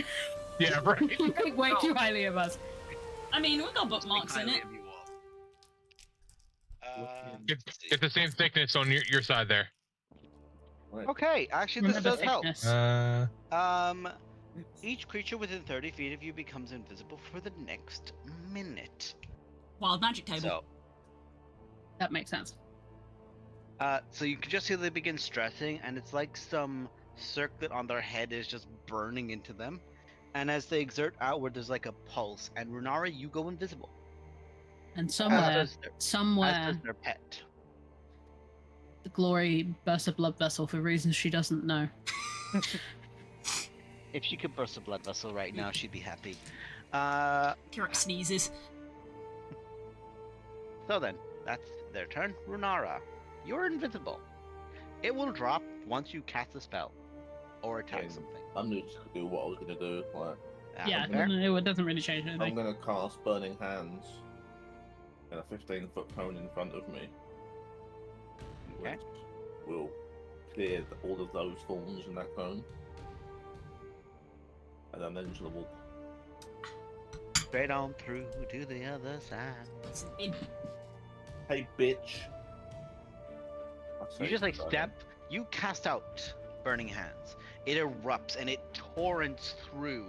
[SPEAKER 6] Yeah, right.
[SPEAKER 4] you think way too highly of us.
[SPEAKER 2] I mean, we've got bookmarks in it.
[SPEAKER 6] Get the same thickness on your side there.
[SPEAKER 5] Right.
[SPEAKER 3] Okay, actually this
[SPEAKER 4] Remember
[SPEAKER 3] does help.
[SPEAKER 4] thickness.
[SPEAKER 3] Each creature within 30 feet of you becomes invisible for the next minute.
[SPEAKER 2] Wild magic table.
[SPEAKER 3] So,
[SPEAKER 4] That makes sense.
[SPEAKER 3] so you can just see they begin stressing, and it's like some circlet on their head is just burning into them. And as they exert outward, there's like a pulse. And Runara, you go invisible.
[SPEAKER 4] And
[SPEAKER 3] As
[SPEAKER 4] somewhere,
[SPEAKER 3] does their pet.
[SPEAKER 4] the glory bursts a blood vessel for reasons she doesn't know.
[SPEAKER 3] If she could burst a blood vessel right now, she'd be happy.
[SPEAKER 2] Kirak sneezes.
[SPEAKER 3] So then, that's their turn. Runara, you're invisible. It will drop once you cast a spell or attack
[SPEAKER 5] Yeah.
[SPEAKER 3] something.
[SPEAKER 5] I'm just gonna do what I was gonna do. Like,
[SPEAKER 4] Yeah,
[SPEAKER 3] fair.
[SPEAKER 4] it doesn't really change
[SPEAKER 5] I'm
[SPEAKER 4] anything.
[SPEAKER 5] gonna cast Burning Hands in a 15-foot cone in front of me.
[SPEAKER 3] Okay.
[SPEAKER 5] Which will clear all of those thorns in that cone. And then Angela will.
[SPEAKER 3] Straight on through to the other side.
[SPEAKER 2] It's in.
[SPEAKER 5] Hey, bitch! I say
[SPEAKER 3] You just like
[SPEAKER 5] burning.
[SPEAKER 3] step, you cast out Burning Hands. It erupts and it torrents through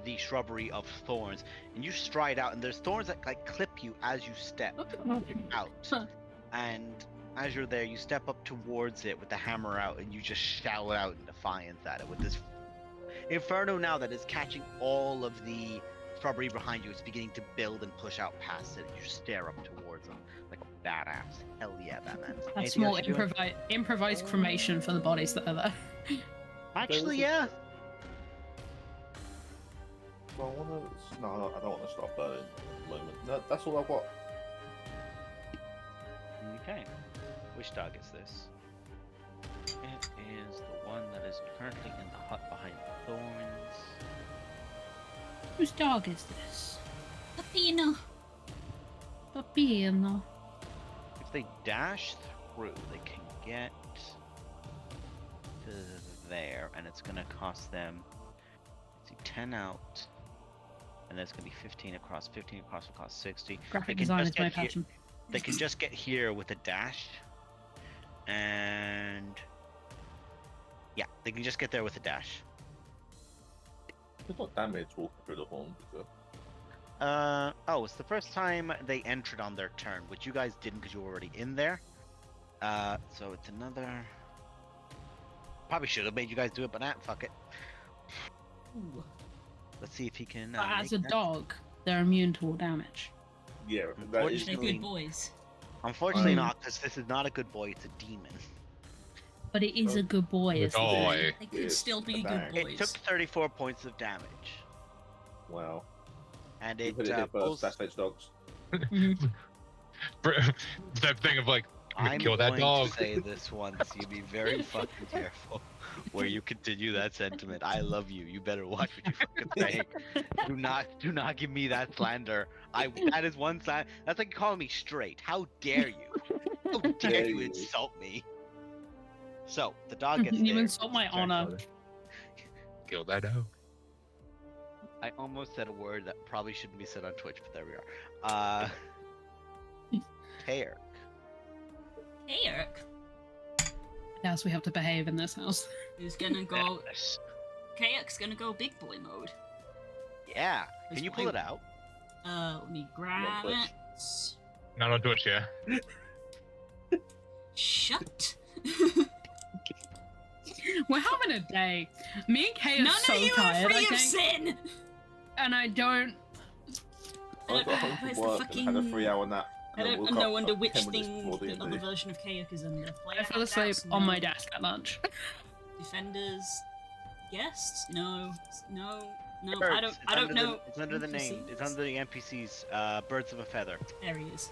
[SPEAKER 3] the shrubbery of thorns, and you stride out, and there's thorns that like clip you as you step out.
[SPEAKER 4] Huh.
[SPEAKER 3] And as you're there, you step up towards it with the hammer out, and you just shout out in defiance at it with this inferno now that is catching all of the shrubbery behind you. It's beginning to build and push out past it. You stare up towards them like a badass. Hell yeah, Batman.
[SPEAKER 4] That's
[SPEAKER 3] Anything
[SPEAKER 4] more
[SPEAKER 3] else you're doing?
[SPEAKER 4] improvised cremation for the bodies that are there.
[SPEAKER 3] Actually, yeah.
[SPEAKER 5] So I wanna. No, I don't want to stop burning at the moment. No, that's all I've got.
[SPEAKER 3] Okay. Which dog is this? It is the one that is currently in the hut behind the thorns.
[SPEAKER 4] Whose dog is this?
[SPEAKER 2] Papina.
[SPEAKER 4] Papino.
[SPEAKER 3] If they dash through, they can get to there, and it's gonna cost them, let's see, 10 out, and then it's gonna be 15 across. 15 across will cost 60.
[SPEAKER 4] Graphic
[SPEAKER 3] They can
[SPEAKER 4] design
[SPEAKER 3] just
[SPEAKER 4] is my
[SPEAKER 3] get here-
[SPEAKER 4] passion.
[SPEAKER 3] They can just get here with a dash, and yeah, they can just get there with a dash.
[SPEAKER 5] It's not damage walking through the horn.
[SPEAKER 3] Oh, it's the first time they entered on their turn, which you guys didn't because you were already in there. So it's another. Probably should have made you guys do it, but fuck it.
[SPEAKER 2] Ooh.
[SPEAKER 3] Let's see if he can.
[SPEAKER 4] But as
[SPEAKER 3] make
[SPEAKER 4] a
[SPEAKER 3] that.
[SPEAKER 4] dog, they're immune to all damage.
[SPEAKER 5] Yeah, that is.
[SPEAKER 2] They're
[SPEAKER 3] Unfortunately-
[SPEAKER 2] good boys.
[SPEAKER 3] Unfortunately,
[SPEAKER 4] Um,
[SPEAKER 3] not, because this is not a good boy. It's a demon.
[SPEAKER 4] But it is a good boy, isn't it?
[SPEAKER 6] Boy.
[SPEAKER 2] They could
[SPEAKER 5] Yes,
[SPEAKER 2] still be
[SPEAKER 5] a
[SPEAKER 2] good
[SPEAKER 5] bang.
[SPEAKER 3] It took
[SPEAKER 2] boys.
[SPEAKER 3] 34 points of damage,
[SPEAKER 5] Wow.
[SPEAKER 3] and
[SPEAKER 5] You
[SPEAKER 3] it
[SPEAKER 5] put it here
[SPEAKER 3] pulls.
[SPEAKER 5] first. That's dogs.
[SPEAKER 4] Mhm.
[SPEAKER 6] That thing of like,
[SPEAKER 3] I'm
[SPEAKER 6] Kill that
[SPEAKER 3] going
[SPEAKER 6] dog.
[SPEAKER 3] to say this once. You be very fucking careful where you continue that sentiment. I love you. You better watch what you fucking say. Do not give me that slander. That is one side. That's like calling me straight. How dare you? How dare you insult me? So the dog gets
[SPEAKER 4] You
[SPEAKER 3] there.
[SPEAKER 4] insult my honor.
[SPEAKER 6] Kill that dog.
[SPEAKER 3] I almost said a word that probably shouldn't be said on Twitch, but there we are. Tear.
[SPEAKER 2] Hey, Eric.
[SPEAKER 4] Yes, we have to behave in this house.
[SPEAKER 2] Who's gonna go?
[SPEAKER 6] Yes.
[SPEAKER 2] Kayak's gonna go big boy mode.
[SPEAKER 3] Yeah. Can you pull it out?
[SPEAKER 2] Let me grab
[SPEAKER 5] Twitch.
[SPEAKER 2] it.
[SPEAKER 6] Not on Twitch, yeah.
[SPEAKER 2] Shut.
[SPEAKER 4] We're having a day. Me and Kay are
[SPEAKER 2] None
[SPEAKER 4] so
[SPEAKER 2] of you
[SPEAKER 4] tired,
[SPEAKER 2] are free
[SPEAKER 4] I
[SPEAKER 2] of
[SPEAKER 4] think.
[SPEAKER 2] sin.
[SPEAKER 4] And I don't.
[SPEAKER 5] I got home
[SPEAKER 2] Where's
[SPEAKER 5] from
[SPEAKER 2] the
[SPEAKER 5] work and had a
[SPEAKER 2] fucking-
[SPEAKER 5] 3-hour nap.
[SPEAKER 2] I
[SPEAKER 5] and then
[SPEAKER 2] don't
[SPEAKER 5] woke
[SPEAKER 2] know
[SPEAKER 5] up
[SPEAKER 2] under
[SPEAKER 5] like
[SPEAKER 2] which
[SPEAKER 5] 10 minutes
[SPEAKER 2] thing
[SPEAKER 5] before
[SPEAKER 2] the other
[SPEAKER 5] D&D.
[SPEAKER 2] version of Kayak is under.
[SPEAKER 4] I fell asleep on my desk at lunch.
[SPEAKER 2] Defenders, guests? No.
[SPEAKER 3] Birds.
[SPEAKER 2] I don't know.
[SPEAKER 3] It's under the name. It's
[SPEAKER 2] NPCs.
[SPEAKER 3] under the NPCs. Birds of a feather.
[SPEAKER 2] There he is.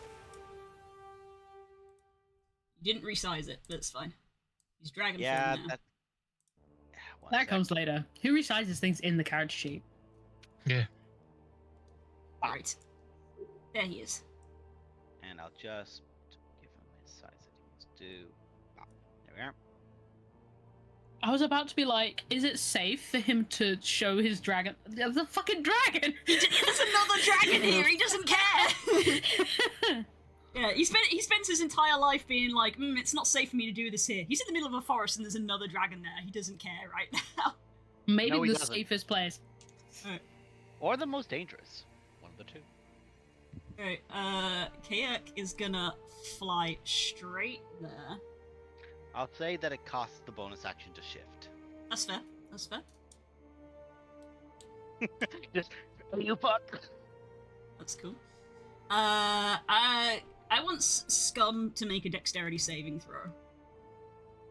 [SPEAKER 2] You didn't resize it, but it's fine. He's dragon
[SPEAKER 3] Yeah,
[SPEAKER 2] form now.
[SPEAKER 3] one
[SPEAKER 4] That
[SPEAKER 3] sec.
[SPEAKER 4] comes later. Who resizes things in the character sheet?
[SPEAKER 6] Yeah.
[SPEAKER 2] Right. There he is.
[SPEAKER 3] And I'll just give him his size that he wants to do. Ah, there we are.
[SPEAKER 4] I was about to be like, is it safe for him to show his dragon? There's a fucking dragon!
[SPEAKER 2] There's another dragon here. He doesn't care. Yeah, he spends his entire life being like, it's not safe for me to do this here. He's in the middle of a forest and there's another dragon there. He doesn't care right now.
[SPEAKER 4] Maybe
[SPEAKER 3] No, he
[SPEAKER 4] the
[SPEAKER 3] doesn't.
[SPEAKER 4] safest place.
[SPEAKER 3] Or the most dangerous. One of the two.
[SPEAKER 2] Alright, Kayak is gonna fly straight there.
[SPEAKER 3] I'll say that it costs the bonus action to shift.
[SPEAKER 2] That's fair. That's fair.
[SPEAKER 3] Just you fuck.
[SPEAKER 2] That's cool. I want Scum to make a dexterity saving throw.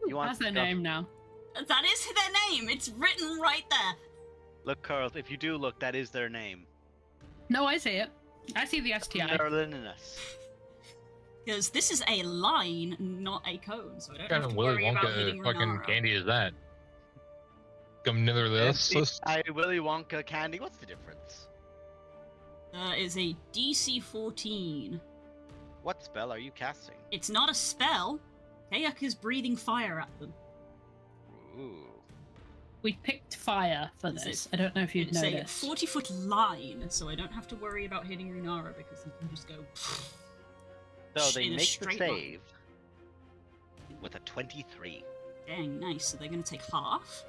[SPEAKER 3] You want
[SPEAKER 4] That's their
[SPEAKER 3] Scum-
[SPEAKER 4] name now.
[SPEAKER 2] That is their name. It's written right there.
[SPEAKER 3] Look, Carl. If you do look, that is their name.
[SPEAKER 4] No, I see it. I see the STI.
[SPEAKER 3] Nerlinus.
[SPEAKER 2] Because this is a line, not a cone, so I don't
[SPEAKER 6] What kind
[SPEAKER 2] have
[SPEAKER 6] of
[SPEAKER 2] to
[SPEAKER 6] Willy
[SPEAKER 2] worry about hitting
[SPEAKER 6] Wonka fucking
[SPEAKER 2] Renara.
[SPEAKER 6] candy is that? Come nevertheless.
[SPEAKER 3] Willy Wonka candy. What's the difference?
[SPEAKER 2] Is a DC 14.
[SPEAKER 3] What spell are you casting?
[SPEAKER 2] It's not a spell. Kayak is breathing fire at them.
[SPEAKER 3] Ooh.
[SPEAKER 4] We picked fire for
[SPEAKER 2] Is
[SPEAKER 4] this.
[SPEAKER 2] it-
[SPEAKER 4] I don't know if you'd
[SPEAKER 2] It's a
[SPEAKER 4] noticed.
[SPEAKER 2] 40-foot line, so I don't have to worry about hitting Runara because he can just go.
[SPEAKER 3] So they
[SPEAKER 2] in a
[SPEAKER 3] make the
[SPEAKER 2] straight line.
[SPEAKER 3] save with a 23.
[SPEAKER 2] Dang, nice. So they're gonna take half.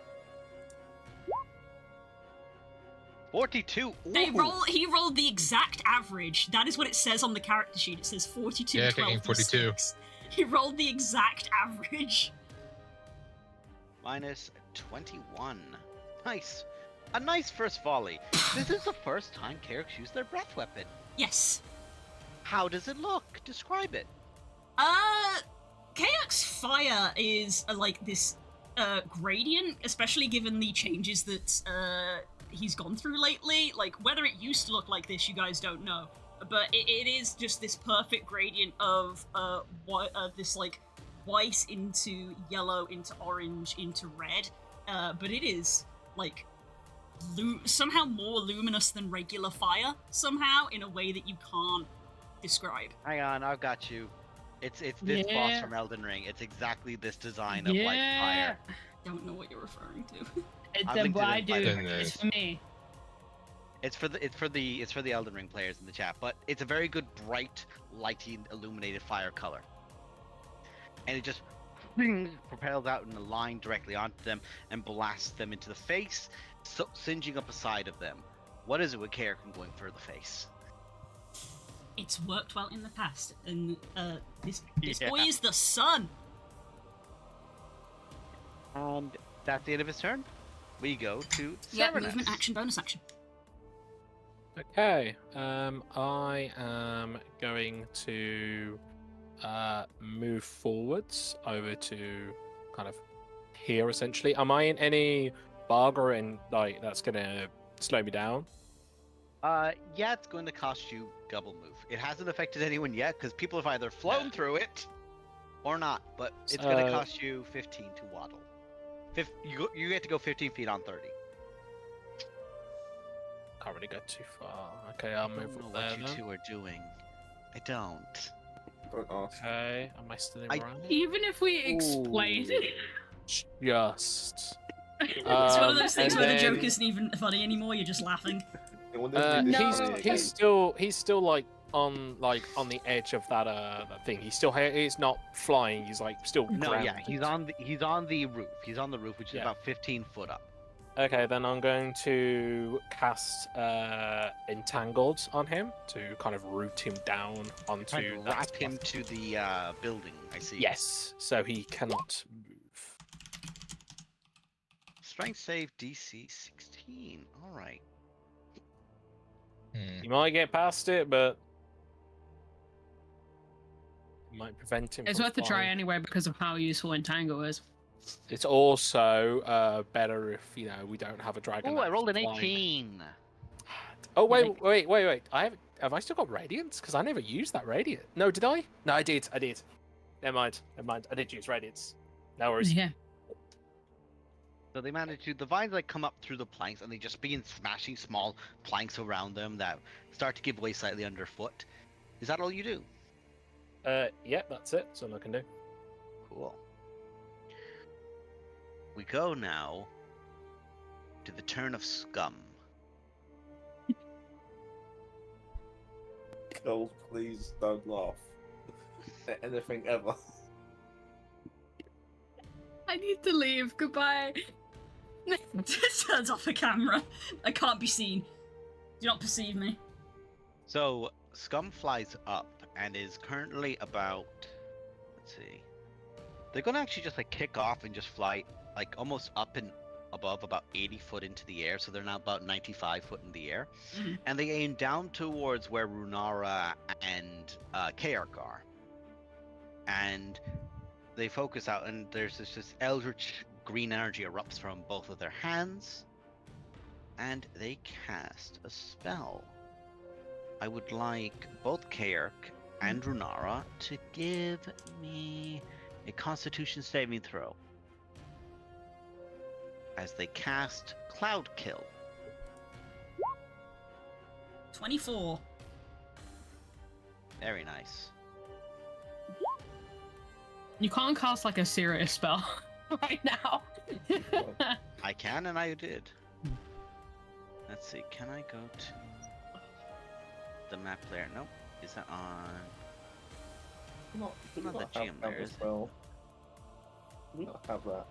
[SPEAKER 3] 42.
[SPEAKER 2] They
[SPEAKER 3] Ooh.
[SPEAKER 2] roll. He rolled the exact average. That is what it says on the character sheet. It says 42.
[SPEAKER 6] Yeah,
[SPEAKER 2] 12
[SPEAKER 6] taking
[SPEAKER 2] plus
[SPEAKER 6] 42.
[SPEAKER 2] 6. He rolled the exact average.
[SPEAKER 3] Minus 21. Nice. A nice first volley. This is the first time Carricks used their breath weapon.
[SPEAKER 2] Yes.
[SPEAKER 3] How does it look? Describe it.
[SPEAKER 2] Kayak's fire is like this gradient, especially given the changes that he's gone through lately. Like, whether it used to look like this, you guys don't know. But it is just this perfect gradient of this like white into yellow into orange into red. But it is like somehow more luminous than regular fire somehow in a way that you can't describe.
[SPEAKER 3] Hang on, I've got you. It's this boss
[SPEAKER 4] Yeah.
[SPEAKER 3] from Elden Ring. It's exactly this design of white
[SPEAKER 4] Yeah.
[SPEAKER 3] fire.
[SPEAKER 2] Don't know what you're referring to.
[SPEAKER 4] It's
[SPEAKER 3] I've
[SPEAKER 4] a
[SPEAKER 3] linked it
[SPEAKER 4] I
[SPEAKER 3] in
[SPEAKER 4] do.
[SPEAKER 3] my
[SPEAKER 4] It's for me.
[SPEAKER 3] It's for the Elden Ring players in the chat, but it's a very good bright, lighting, illuminated fire color. And it just propels out in a line directly onto them and blasts them into the face, singeing up a side of them. What is it with Carrick going for the face?
[SPEAKER 2] It's worked well in the past, and this
[SPEAKER 3] Yeah.
[SPEAKER 2] boy is the sun.
[SPEAKER 3] And that's the end of his turn. We go to
[SPEAKER 2] Yeah,
[SPEAKER 3] Serenus.
[SPEAKER 2] movement, action, bonus action.
[SPEAKER 1] Okay, I am going to move forwards over to kind of here, essentially. Am I in any bug or in, like, that's gonna slow me down?
[SPEAKER 3] Yeah, it's going to cost you double move. It hasn't affected anyone yet because people have either flown through it Or not, but it's gonna cost you 15 to waddle. You get to go 15 feet on 30.
[SPEAKER 1] Can't really go too far. Okay, I'll
[SPEAKER 3] I
[SPEAKER 1] move
[SPEAKER 3] don't know
[SPEAKER 1] up
[SPEAKER 3] what
[SPEAKER 1] there
[SPEAKER 3] you
[SPEAKER 1] then.
[SPEAKER 3] two are doing. I don't.
[SPEAKER 5] Don't ask.
[SPEAKER 1] Okay, am I still in
[SPEAKER 3] I-
[SPEAKER 1] right?
[SPEAKER 4] Even if we explain it.
[SPEAKER 1] Just.
[SPEAKER 2] It's one of those things
[SPEAKER 1] and
[SPEAKER 2] where the joke
[SPEAKER 1] then,
[SPEAKER 2] isn't even funny anymore. You're just laughing.
[SPEAKER 4] No.
[SPEAKER 1] he's still like on the edge of that thing. He's not flying. He's like still
[SPEAKER 3] No,
[SPEAKER 1] grounded.
[SPEAKER 3] yeah, he's on the roof. He's on the roof, which is
[SPEAKER 1] Yeah.
[SPEAKER 3] about 15 foot up.
[SPEAKER 1] Okay, then I'm going to cast Entangled on him to kind of root him down
[SPEAKER 3] Trying
[SPEAKER 1] onto
[SPEAKER 3] to
[SPEAKER 1] that
[SPEAKER 3] wrap him
[SPEAKER 1] stuff.
[SPEAKER 3] to the building. I see.
[SPEAKER 1] Yes, so he cannot move.
[SPEAKER 3] Strength save DC 16. All right.
[SPEAKER 1] He might get past it, but it might prevent him.
[SPEAKER 4] It's
[SPEAKER 1] from
[SPEAKER 4] worth a try
[SPEAKER 1] flying.
[SPEAKER 4] anyway because of how useful Entangle is.
[SPEAKER 1] It's also better if we don't have a dragon.
[SPEAKER 3] Oh, I
[SPEAKER 1] that's
[SPEAKER 3] rolled an
[SPEAKER 1] flying.
[SPEAKER 3] 18.
[SPEAKER 1] Oh
[SPEAKER 2] Yeah,
[SPEAKER 1] wait! Have I still got radiance? Because I never used that radiance. No, did I? No, I did. Never mind. I did use radiance. No worries.
[SPEAKER 4] Yeah.
[SPEAKER 3] So they manage to, the vines like come up through the planks and they just begin smashing small planks around them that start to give way slightly underfoot. Is that all you do?
[SPEAKER 1] Yeah, that's it. That's all I can do.
[SPEAKER 3] Cool. We go now to the turn of Scum.
[SPEAKER 5] Girls, please don't laugh at anything ever.
[SPEAKER 4] I need to leave. Goodbye.
[SPEAKER 2] Turns off the camera. I can't be seen. Do not perceive me.
[SPEAKER 3] So Scum flies up and is currently about, let's see, they're gonna actually just like kick off and just fly like almost up and above about 80 foot into the air, so they're now about 95 foot in the air.
[SPEAKER 2] Mhm.
[SPEAKER 3] And they aim down towards where Runara and Kaark are. And they focus out, and there's this eldritch green energy erupts from both of their hands, and they cast a spell. I would like both Kaark and Runara to give me a Constitution saving throw as they cast Cloud Kill.
[SPEAKER 2] 24.
[SPEAKER 3] Very nice.
[SPEAKER 4] You can't cast like a serious spell right now.
[SPEAKER 3] I can, and I did. Let's see, can I go to the map player? Nope. Is that on?
[SPEAKER 5] Not
[SPEAKER 3] Not the
[SPEAKER 5] have
[SPEAKER 3] GM there,
[SPEAKER 5] a
[SPEAKER 3] is it?
[SPEAKER 5] spell. We don't have that.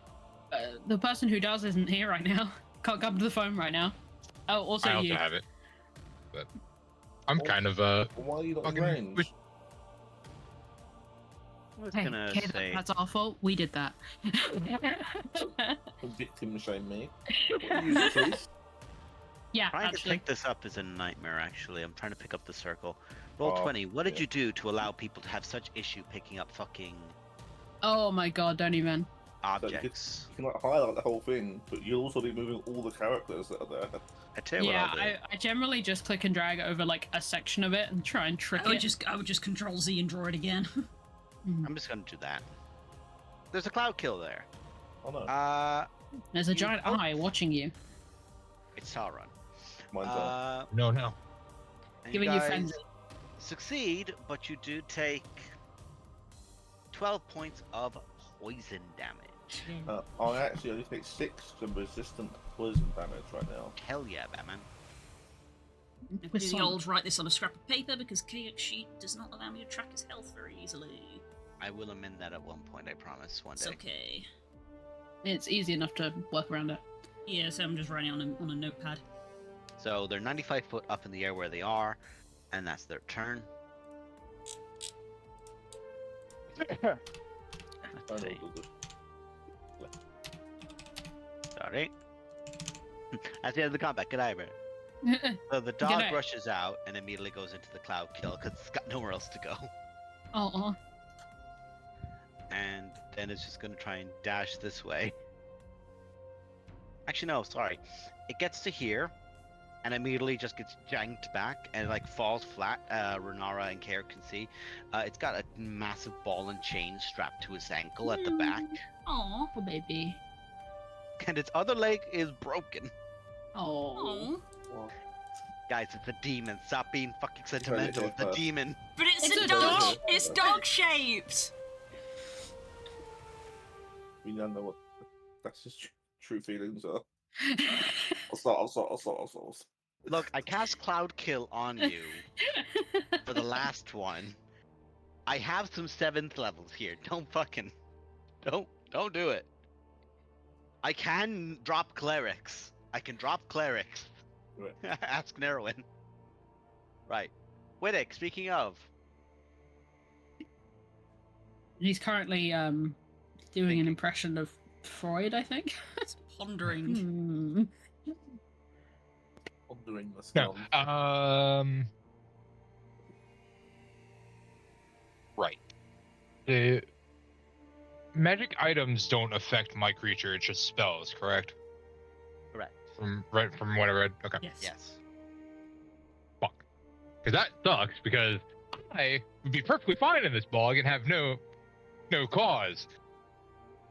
[SPEAKER 4] The person who does isn't here right now. Can't come to the phone right now. Oh, also
[SPEAKER 6] I also
[SPEAKER 4] you.
[SPEAKER 6] have it, but I'm
[SPEAKER 5] Oh.
[SPEAKER 6] kind of
[SPEAKER 5] Why are you not in
[SPEAKER 6] fucking
[SPEAKER 5] range?
[SPEAKER 6] wish-
[SPEAKER 3] I was
[SPEAKER 4] Hey,
[SPEAKER 3] gonna
[SPEAKER 4] okay,
[SPEAKER 3] say.
[SPEAKER 4] that's our fault. We did that.
[SPEAKER 5] Don't victim shame me. What are you, priest?
[SPEAKER 4] Yeah,
[SPEAKER 3] Trying to
[SPEAKER 4] actually.
[SPEAKER 3] pick this up is a nightmare, actually. I'm trying to pick up the circle. Roll
[SPEAKER 5] Oh,
[SPEAKER 3] 20. What did
[SPEAKER 5] yeah.
[SPEAKER 3] you do to allow people to have such issue picking up fucking
[SPEAKER 4] Oh my god, don't even.
[SPEAKER 3] objects?
[SPEAKER 5] You can like highlight the whole thing, but you'll also be moving all the characters that are there.
[SPEAKER 3] I tell you
[SPEAKER 4] Yeah,
[SPEAKER 3] what I'll do.
[SPEAKER 4] I generally just click and drag over like a section of it and try and trick
[SPEAKER 2] I
[SPEAKER 4] it.
[SPEAKER 2] would just Control Z and draw it again.
[SPEAKER 3] I'm just gonna do that. There's a cloud kill there.
[SPEAKER 5] Oh no,
[SPEAKER 4] There's a
[SPEAKER 3] you
[SPEAKER 4] giant
[SPEAKER 3] don't-
[SPEAKER 4] eye watching you,
[SPEAKER 3] It's Sauron.
[SPEAKER 5] mine's on.
[SPEAKER 6] no.
[SPEAKER 3] And
[SPEAKER 4] giving
[SPEAKER 3] you
[SPEAKER 4] you
[SPEAKER 3] guys
[SPEAKER 4] frenzy.
[SPEAKER 3] succeed, but you do take 12 points of poison damage.
[SPEAKER 5] I actually only take 6 to resistant poison damage right now.
[SPEAKER 3] Hell yeah, Batman.
[SPEAKER 2] Do
[SPEAKER 4] With
[SPEAKER 2] the
[SPEAKER 4] some-
[SPEAKER 2] old write this on a scrap of paper because Kayak sheet does not allow me to track his health very easily.
[SPEAKER 3] I will amend that at one point, I promise, one
[SPEAKER 2] It's
[SPEAKER 3] day.
[SPEAKER 2] okay.
[SPEAKER 4] It's easy enough to work around it.
[SPEAKER 2] Yeah, so I'm just writing on a notepad.
[SPEAKER 3] So they're 95 foot up in the air where they are, and that's their turn.
[SPEAKER 5] I
[SPEAKER 3] Let's see.
[SPEAKER 5] know the-
[SPEAKER 3] Sorry. At the end of the combat, good eye, bro. So the dog
[SPEAKER 4] night.
[SPEAKER 3] rushes out and immediately goes into the cloud kill because it's got nowhere else to go.
[SPEAKER 4] Oh,
[SPEAKER 3] And then it's just gonna try and dash this way. Actually, no, sorry. It gets to here, and immediately just gets yanked back and like falls flat. Renara and Kare can see. It's got a massive ball and chain strapped to its ankle at the back,
[SPEAKER 2] Aw.
[SPEAKER 4] Oh, baby.
[SPEAKER 3] and its other leg is broken.
[SPEAKER 4] Oh.
[SPEAKER 2] Aw.
[SPEAKER 5] Well,
[SPEAKER 3] Guys, it's a demon. Stop being fucking sentimental. It's a demon.
[SPEAKER 2] But it's
[SPEAKER 4] It's
[SPEAKER 2] a
[SPEAKER 4] a
[SPEAKER 2] dog.
[SPEAKER 4] dog.
[SPEAKER 2] It's dog shaped.
[SPEAKER 5] we don't know what that's his true feelings are. I'll start.
[SPEAKER 3] Look, I cast Cloud Kill on you for the last one. I have some 7th levels here. Don't do it. I can drop clerics.
[SPEAKER 5] Right.
[SPEAKER 3] Ask Nerwin. Right. Widdick, speaking of.
[SPEAKER 4] He's currently doing
[SPEAKER 3] Thinking.
[SPEAKER 4] an impression of Freud, I think.
[SPEAKER 2] It's pondering.
[SPEAKER 4] Hmm.
[SPEAKER 5] Pondering the
[SPEAKER 6] No.
[SPEAKER 5] scum.
[SPEAKER 6] Right. The magic items don't affect my creature. It's just spells, correct?
[SPEAKER 3] Correct.
[SPEAKER 6] From what I read. Okay.
[SPEAKER 2] Yes.
[SPEAKER 3] Yes.
[SPEAKER 6] Fuck. Because that sucks. Because I would be perfectly fine in this bog and have no cause.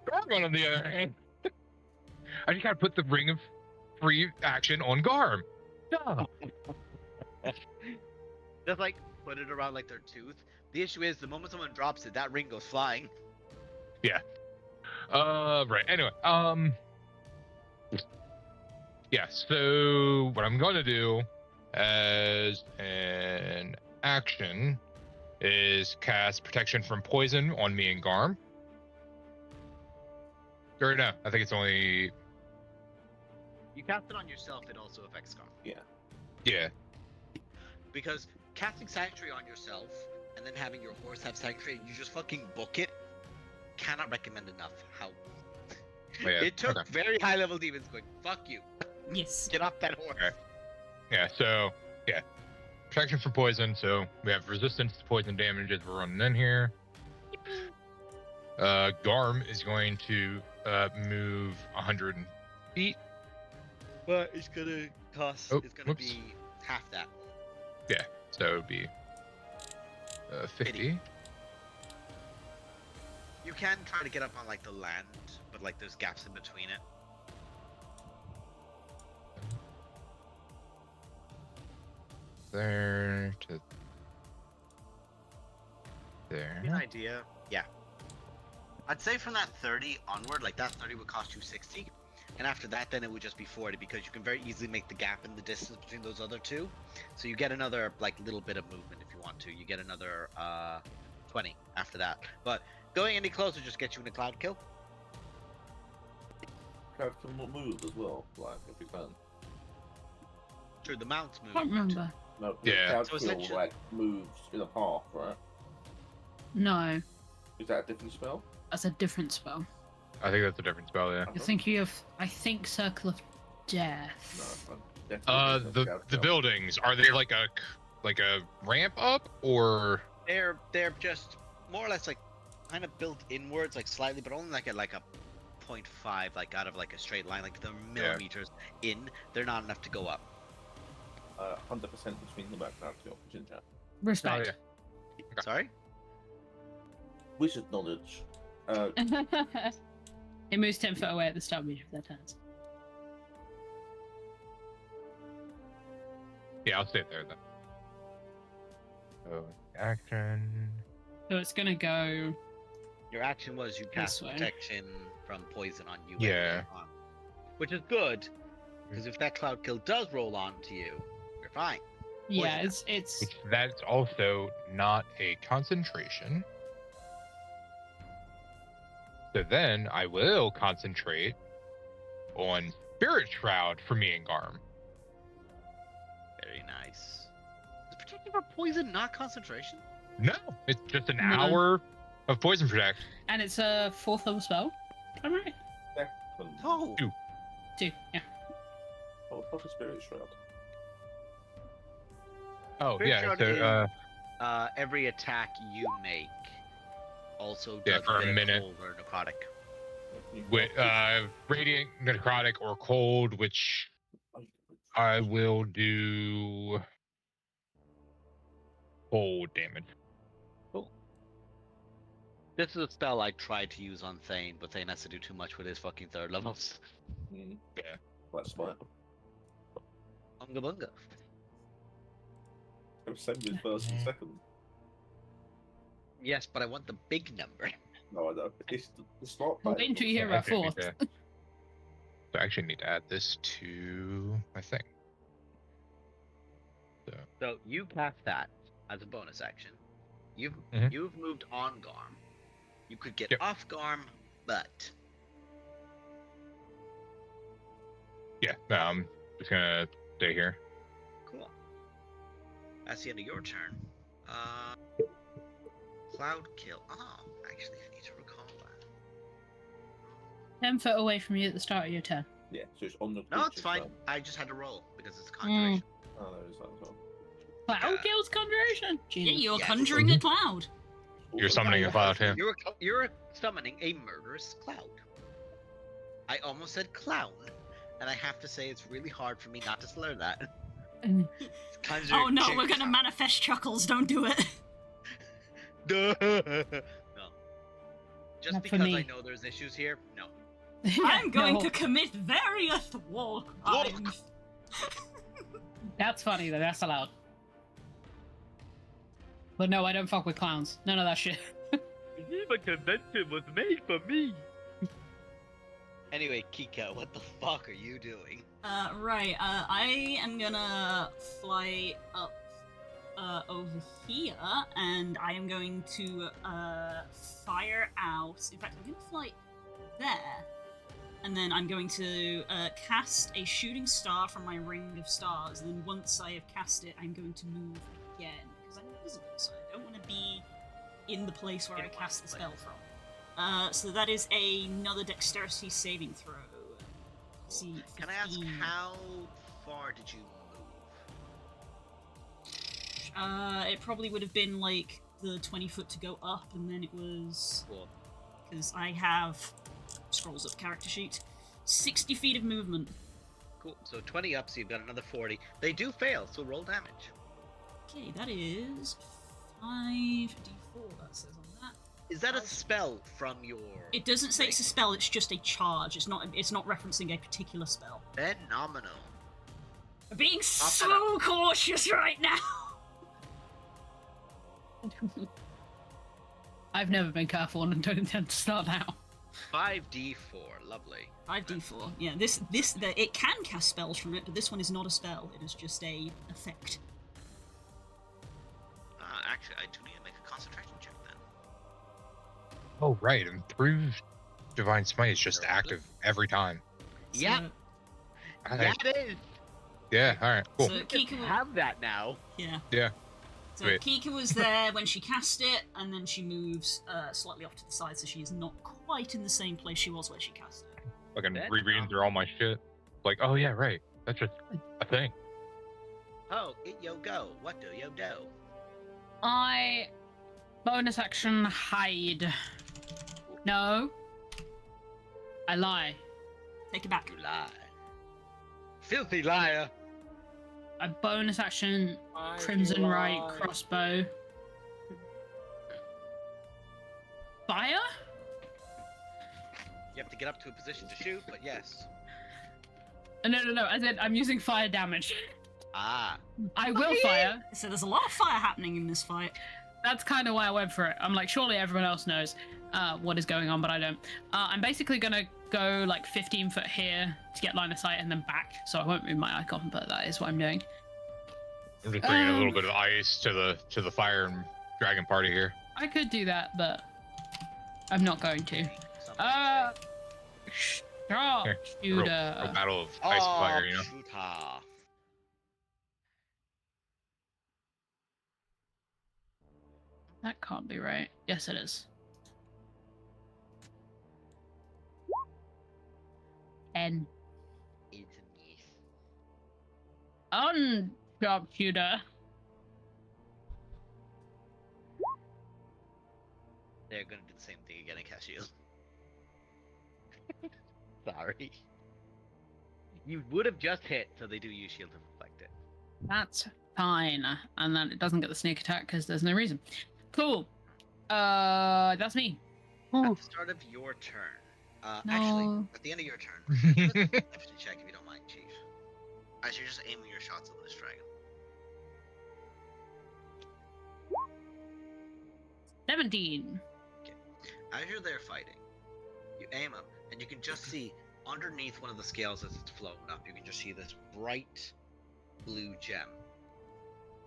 [SPEAKER 6] Garm, on the other hand, I just gotta put the ring of free action on Garm. Duh.
[SPEAKER 3] Just like put it around like their tooth. The issue is the moment someone drops it, that ring goes flying.
[SPEAKER 6] Right. Anyway, yeah, so what I'm gonna do as an action is cast protection from poison on me and Garm. Or no, I think it's only
[SPEAKER 3] You cast it on yourself, it also affects Scarf.
[SPEAKER 6] yeah.
[SPEAKER 3] Because casting Sanctuary on yourself and then having your horse have Sanctuary and you just fucking book it, cannot recommend enough how
[SPEAKER 6] Oh, yeah.
[SPEAKER 3] it took
[SPEAKER 6] Okay.
[SPEAKER 3] very high level demons going, fuck you,
[SPEAKER 2] Yes.
[SPEAKER 3] get off that horse.
[SPEAKER 6] Okay. Yeah, so yeah. Protection from poison, so we have resistance to poison damages we're running in here. Garm is going to move 100 feet.
[SPEAKER 3] But it's gonna cost,
[SPEAKER 6] Oh,
[SPEAKER 3] it's gonna
[SPEAKER 6] whoops.
[SPEAKER 3] be half that.
[SPEAKER 6] So it would be 50.
[SPEAKER 3] You can try to get up on like the land, but like there's gaps in between it.
[SPEAKER 6] There to there.
[SPEAKER 3] An idea, yeah. I'd say from that 30 onward, like that 30 would cost you 60, and after that, then it would just be 40 because you can very easily make the gap in the distance between those other two. So you get another like little bit of movement if you want to. You get another 20 after that. But going any closer just gets you in a cloud kill.
[SPEAKER 5] Crowd can move as well, like if you can.
[SPEAKER 3] Sure, the mounts move.
[SPEAKER 4] Can't remember.
[SPEAKER 5] No,
[SPEAKER 6] Yeah.
[SPEAKER 5] crowd
[SPEAKER 3] So
[SPEAKER 5] kill
[SPEAKER 3] essentially-
[SPEAKER 5] like moves in a path, right?
[SPEAKER 4] No,
[SPEAKER 5] Is that a different spell?
[SPEAKER 4] that's a different spell.
[SPEAKER 6] I think that's a different spell, yeah.
[SPEAKER 4] You're thinking of, I think, Circle of Death.
[SPEAKER 5] No, definitely different
[SPEAKER 6] The
[SPEAKER 5] spell.
[SPEAKER 6] buildings, are they like a ramp up or
[SPEAKER 3] They're just more or less like kind of built inwards, like slightly, but only like a 0.5, like out of like a straight line, like they're millimeters in. They're not enough to go up.
[SPEAKER 5] 100% between the back crowd kill, Ginger.
[SPEAKER 4] Respect.
[SPEAKER 6] Okay.
[SPEAKER 3] Sorry.
[SPEAKER 5] Wizard knowledge.
[SPEAKER 4] It moves 10 foot away at the start of each of their turns.
[SPEAKER 6] yeah, I'll stay there then. So action.
[SPEAKER 4] So it's gonna go.
[SPEAKER 3] Your action was you cast
[SPEAKER 4] way.
[SPEAKER 3] protection from poison on you.
[SPEAKER 6] Yeah.
[SPEAKER 3] Which is good, because if that cloud kill does roll on to you, you're fine.
[SPEAKER 4] Yeah,
[SPEAKER 3] Poison.
[SPEAKER 4] it's
[SPEAKER 6] Which that's also not a concentration. So then I will concentrate on Spirit Shroud for me and Garm.
[SPEAKER 3] Very nice. Is protection from poison not concentration?
[SPEAKER 6] No, it's just an
[SPEAKER 4] No.
[SPEAKER 6] hour of poison protect.
[SPEAKER 4] and it's a 4th level spell. Am I right?
[SPEAKER 3] No.
[SPEAKER 6] Two.
[SPEAKER 4] 2. Yeah.
[SPEAKER 5] Oh, fuck a spirit shroud.
[SPEAKER 6] Oh
[SPEAKER 3] Spirit
[SPEAKER 6] yeah,
[SPEAKER 3] Shroud
[SPEAKER 6] so
[SPEAKER 3] is- Every attack you make also
[SPEAKER 6] Yeah,
[SPEAKER 3] does
[SPEAKER 6] for a
[SPEAKER 3] bit of
[SPEAKER 6] minute.
[SPEAKER 3] cold or necrotic.
[SPEAKER 6] with radiant, necrotic, or cold, which I will do cold damage.
[SPEAKER 3] This is a spell I tried to use on Thane, but Thane has to do too much with his fucking third levels.
[SPEAKER 5] Mm,
[SPEAKER 6] Yeah.
[SPEAKER 5] that's smart.
[SPEAKER 3] Bunga bunga.
[SPEAKER 5] Same with first and second.
[SPEAKER 3] Yes, but I want the big number.
[SPEAKER 5] No, I don't. It's the start.
[SPEAKER 4] Well, wait until you hear
[SPEAKER 6] I
[SPEAKER 4] about
[SPEAKER 6] actually need
[SPEAKER 4] fourth.
[SPEAKER 6] to- So I actually need to add this to my thing.
[SPEAKER 3] So you cast that as a bonus action. You've
[SPEAKER 6] Mhm.
[SPEAKER 3] you've moved on Garm. You could get
[SPEAKER 6] Yep.
[SPEAKER 3] off Garm, but
[SPEAKER 6] Yeah, no, I'm just gonna stay here.
[SPEAKER 3] cool. That's the end of your turn. Cloud kill. Oh, actually, I need to recall that.
[SPEAKER 4] 10 foot away from you at the start of your turn.
[SPEAKER 5] Yeah, so it's on the.
[SPEAKER 3] No, it's
[SPEAKER 5] creature's
[SPEAKER 3] fine.
[SPEAKER 5] turn.
[SPEAKER 3] I just had to roll because it's a conjuration.
[SPEAKER 5] Oh, there is that as well.
[SPEAKER 4] Cloud
[SPEAKER 3] Yeah.
[SPEAKER 4] kills conjuration.
[SPEAKER 2] Yeah,
[SPEAKER 4] Jesus.
[SPEAKER 2] you're
[SPEAKER 3] Yes.
[SPEAKER 2] conjuring a cloud.
[SPEAKER 6] You're summoning a cloud too.
[SPEAKER 3] You're summoning a murderous cloud. I almost said clown, and I have to say it's really hard for me not to slur that.
[SPEAKER 2] Oh no, we're gonna manifest chuckles. Don't do it.
[SPEAKER 3] No. Just
[SPEAKER 4] Not for
[SPEAKER 3] because I
[SPEAKER 4] me.
[SPEAKER 3] know there's issues here, no.
[SPEAKER 2] I'm going
[SPEAKER 4] No.
[SPEAKER 2] to commit various war crimes.
[SPEAKER 4] That's funny though, that's allowed. But no, I don't fuck with clowns. None of that shit.
[SPEAKER 3] The convention was made for me. Anyway, Kika, what the fuck are you doing?
[SPEAKER 2] Right, I am gonna fly up over here, and I am going to fire out. In fact, I'm gonna fly there, and then I'm going to cast a shooting star from my ring of stars. And then once I have cast it, I'm going to move again because I'm invisible, so I don't want to be in the place where I cast the spell from. So that is another dexterity saving throw. See,
[SPEAKER 3] Can I ask
[SPEAKER 2] 15.
[SPEAKER 3] how far did you move?
[SPEAKER 2] It probably would have been like the 20 foot to go up, and then it was
[SPEAKER 3] Cool.
[SPEAKER 2] because I have scrolls up character sheet. 60 feet of movement.
[SPEAKER 3] Cool. So 20 up, so you've got another 40. They do fail, so roll damage.
[SPEAKER 2] Okay, that is 5d4. That says on that.
[SPEAKER 3] Is that a spell from your?
[SPEAKER 2] It doesn't say it's a spell. It's just a charge. It's not. It's not referencing a particular spell.
[SPEAKER 3] Phenomenal.
[SPEAKER 2] I'm being so cautious right now.
[SPEAKER 4] I've never been careful and don't intend to start now.
[SPEAKER 3] 5d4, lovely.
[SPEAKER 2] 5d4. Yeah, it can cast spells from it, but this one is not a spell. It is just a effect.
[SPEAKER 3] Actually, I do need to make a concentration check then.
[SPEAKER 6] Oh right, improved divine smite is just active every time.
[SPEAKER 2] So,
[SPEAKER 3] Yeah,
[SPEAKER 6] Alright.
[SPEAKER 3] it is.
[SPEAKER 6] Yeah, all right, cool.
[SPEAKER 2] So
[SPEAKER 3] You can
[SPEAKER 2] Kika,
[SPEAKER 3] have that now.
[SPEAKER 2] yeah.
[SPEAKER 6] Yeah.
[SPEAKER 2] So
[SPEAKER 6] Sweet.
[SPEAKER 2] Kika was there when she cast it, and then she moves slightly off to the side, so she is not quite in the same place she was where she cast it.
[SPEAKER 6] Fucking
[SPEAKER 3] Then,
[SPEAKER 6] rereading through all my shit. Like, oh yeah, right. That's just a thing.
[SPEAKER 3] Oh, it yo go. What do yo do?
[SPEAKER 4] I bonus action hide. No. I lie.
[SPEAKER 2] Take it back.
[SPEAKER 3] You lie. Filthy liar.
[SPEAKER 4] I bonus action Crimson Right crossbow. Fire?
[SPEAKER 3] You have to get up to a position to shoot, but yes.
[SPEAKER 4] No. I said I'm using fire damage.
[SPEAKER 3] Ah.
[SPEAKER 4] I will fire.
[SPEAKER 2] So there's a lot of fire happening in this fight.
[SPEAKER 4] That's kind of why I went for it. I'm like, surely everyone else knows what is going on, but I don't. I'm basically gonna go like 15 foot here to get line of sight and then back, so I won't move my icon, but that is what I'm doing.
[SPEAKER 6] I'm just bringing a little bit of ice to the fire and dragon party here.
[SPEAKER 4] I could do that, but I'm not going to.
[SPEAKER 3] Some might say.
[SPEAKER 6] Real
[SPEAKER 4] Shooter.
[SPEAKER 6] battle of ice and fire, you know.
[SPEAKER 3] Shooter.
[SPEAKER 4] That can't be right. Yes, it is. 10.
[SPEAKER 3] It's me.
[SPEAKER 4] On sharpshooter.
[SPEAKER 3] They're gonna do the same thing again and cast shield. Sorry. You would have just hit, so they do use shield to reflect it.
[SPEAKER 4] That's fine. And then it doesn't get the sneak attack because there's no reason. Cool. That's me.
[SPEAKER 3] At the start of your turn, actually, at the end of your turn, give us a perception check if you don't mind, Chief. As you're just aiming your shots at this dragon.
[SPEAKER 4] 17.
[SPEAKER 3] As you're there fighting, you aim up, and you can just see underneath one of the scales as it's flown up, you can just see this bright blue gem.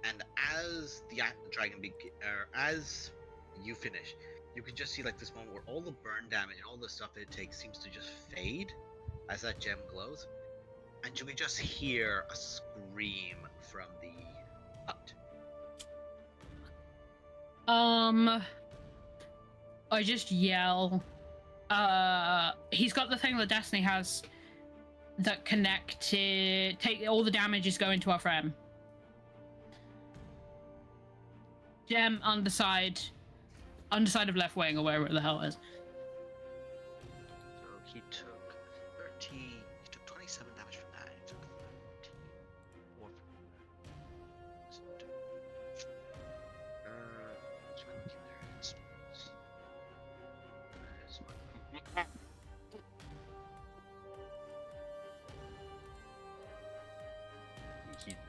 [SPEAKER 3] And as the dragon as you finish, you can just see like this moment where all the burn damage and all the stuff it takes seems to just fade as that gem glows, and you can just hear a scream from the hut.
[SPEAKER 4] I just yell. He's got the thing that Destiny has that connected. Take all the damage is going to our friend. Gem underside of left wing or wherever the hell it is.
[SPEAKER 3] So he took 13. He took 27 damage from that. He took 13 more from that. What's my looking there? It's-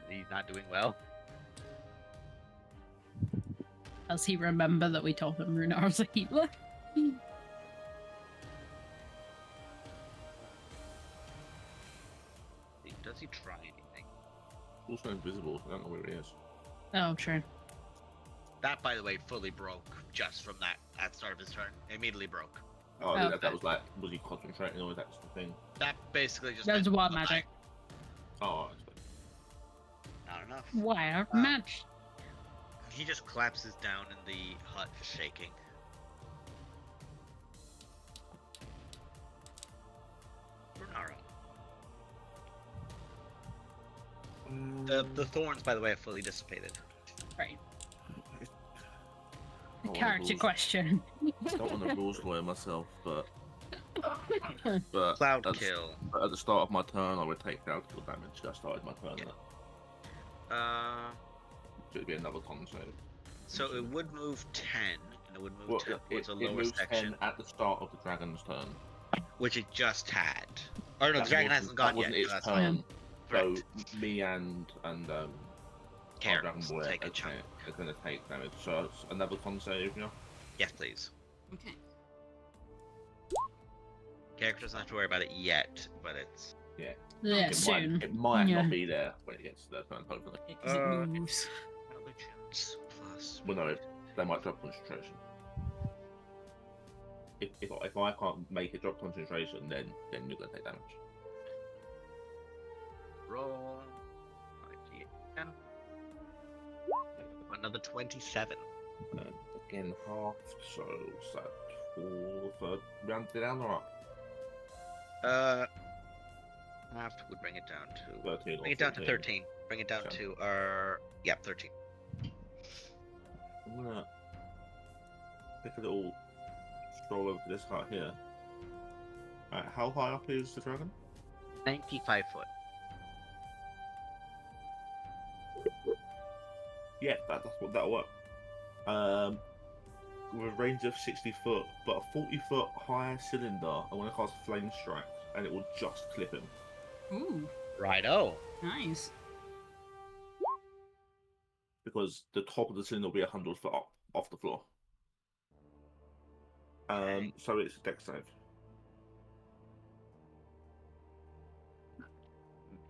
[SPEAKER 3] He's not doing well.
[SPEAKER 4] Does he remember that we told him Runar's a healer?
[SPEAKER 3] Does he try anything?
[SPEAKER 5] Also invisible, so I don't know where he is.
[SPEAKER 4] Oh, true.
[SPEAKER 3] That, by the way, fully broke just from that at the start of his turn. Immediately broke.
[SPEAKER 5] Oh,
[SPEAKER 4] Okay.
[SPEAKER 5] that was like, was he concentrating or that's the thing?
[SPEAKER 3] That basically just.
[SPEAKER 4] That's
[SPEAKER 3] meant
[SPEAKER 4] wild
[SPEAKER 3] goodbye.
[SPEAKER 4] magic.
[SPEAKER 5] Oh, that's good.
[SPEAKER 3] Not enough.
[SPEAKER 4] Wild magic.
[SPEAKER 3] He just collapses down in the hut, shaking. Brunara. The thorns, by the way, have fully dissipated.
[SPEAKER 4] Right.
[SPEAKER 5] I want
[SPEAKER 4] Character
[SPEAKER 5] rules-
[SPEAKER 4] question.
[SPEAKER 5] I don't want to rules lawyer myself, but
[SPEAKER 3] Cloud
[SPEAKER 5] at,
[SPEAKER 3] kill.
[SPEAKER 5] at the start of my turn, I would take cloud kill damage. I started my turn.
[SPEAKER 3] Yeah.
[SPEAKER 5] So it'd be another con save.
[SPEAKER 3] So it would move 10, and it would move
[SPEAKER 5] Well,
[SPEAKER 3] 10 towards a
[SPEAKER 5] it
[SPEAKER 3] lower
[SPEAKER 5] moves
[SPEAKER 3] section,
[SPEAKER 5] 10 at the start of the dragon's turn.
[SPEAKER 3] which it just had. Or no, the
[SPEAKER 5] That
[SPEAKER 3] dragon
[SPEAKER 5] wasn't-
[SPEAKER 3] hasn't gone
[SPEAKER 5] that wasn't
[SPEAKER 3] yet.
[SPEAKER 5] its
[SPEAKER 3] So that's
[SPEAKER 5] turn.
[SPEAKER 3] fine.
[SPEAKER 5] So
[SPEAKER 3] Correct.
[SPEAKER 5] me and our
[SPEAKER 3] Karen,
[SPEAKER 5] dragon boy
[SPEAKER 3] take a
[SPEAKER 5] are
[SPEAKER 3] chunk.
[SPEAKER 5] going to take damage. So it's another con save, yeah.
[SPEAKER 3] Yes, please.
[SPEAKER 2] Okay.
[SPEAKER 3] Character doesn't have to worry about it yet, but it's.
[SPEAKER 4] Yeah,
[SPEAKER 5] It
[SPEAKER 4] soon.
[SPEAKER 5] might
[SPEAKER 4] Yeah.
[SPEAKER 5] not be there when it gets to their turn, hopefully.
[SPEAKER 2] Because it moves.
[SPEAKER 3] Intelligence plus.
[SPEAKER 5] Well, no, they might drop concentration. If I can't make it drop concentration, then you're going to take damage.
[SPEAKER 3] Roll. 5d10. Another 27.
[SPEAKER 5] Again, half, so what's that? 4 rounded down or up?
[SPEAKER 3] Half would bring it down to.
[SPEAKER 5] 13 or
[SPEAKER 3] Bring it down to
[SPEAKER 5] 14.
[SPEAKER 3] 13. Bring it down
[SPEAKER 5] Okay.
[SPEAKER 3] to yeah, 13.
[SPEAKER 5] I'm gonna take a little stroll over to this hut here. How high up is the dragon?
[SPEAKER 3] 95 foot.
[SPEAKER 5] Yeah, that'll work. With a range of 60 foot, but a 40-foot high cylinder, I want to cast Flame Strike, and it will just clip him.
[SPEAKER 2] Ooh,
[SPEAKER 3] Righto.
[SPEAKER 2] nice.
[SPEAKER 5] Because the top of the cylinder will be 100 foot up off the floor. So it's a dex save.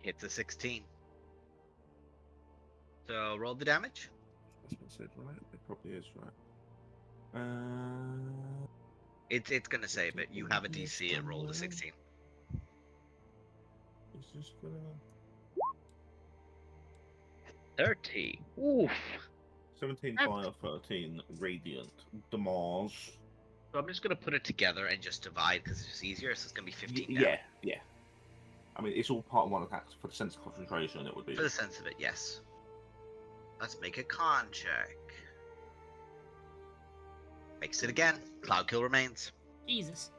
[SPEAKER 3] Hits a 16. So roll the damage.
[SPEAKER 5] That's been said, right? It probably is, right?
[SPEAKER 3] It's gonna save it. You have a DC and roll the 16.
[SPEAKER 5] Is this gonna...
[SPEAKER 3] 30. Oof.
[SPEAKER 5] 17 fire, 13 radiant damage.
[SPEAKER 3] So I'm just gonna put it together and just divide because it's just easier. So it's gonna be 15.
[SPEAKER 5] Yeah. I mean, it's all part of one attack. For the sense of concentration, it would be.
[SPEAKER 3] For the sense of it, yes. Let's make a con check. Makes it again. Cloud kill remains.
[SPEAKER 2] Jesus.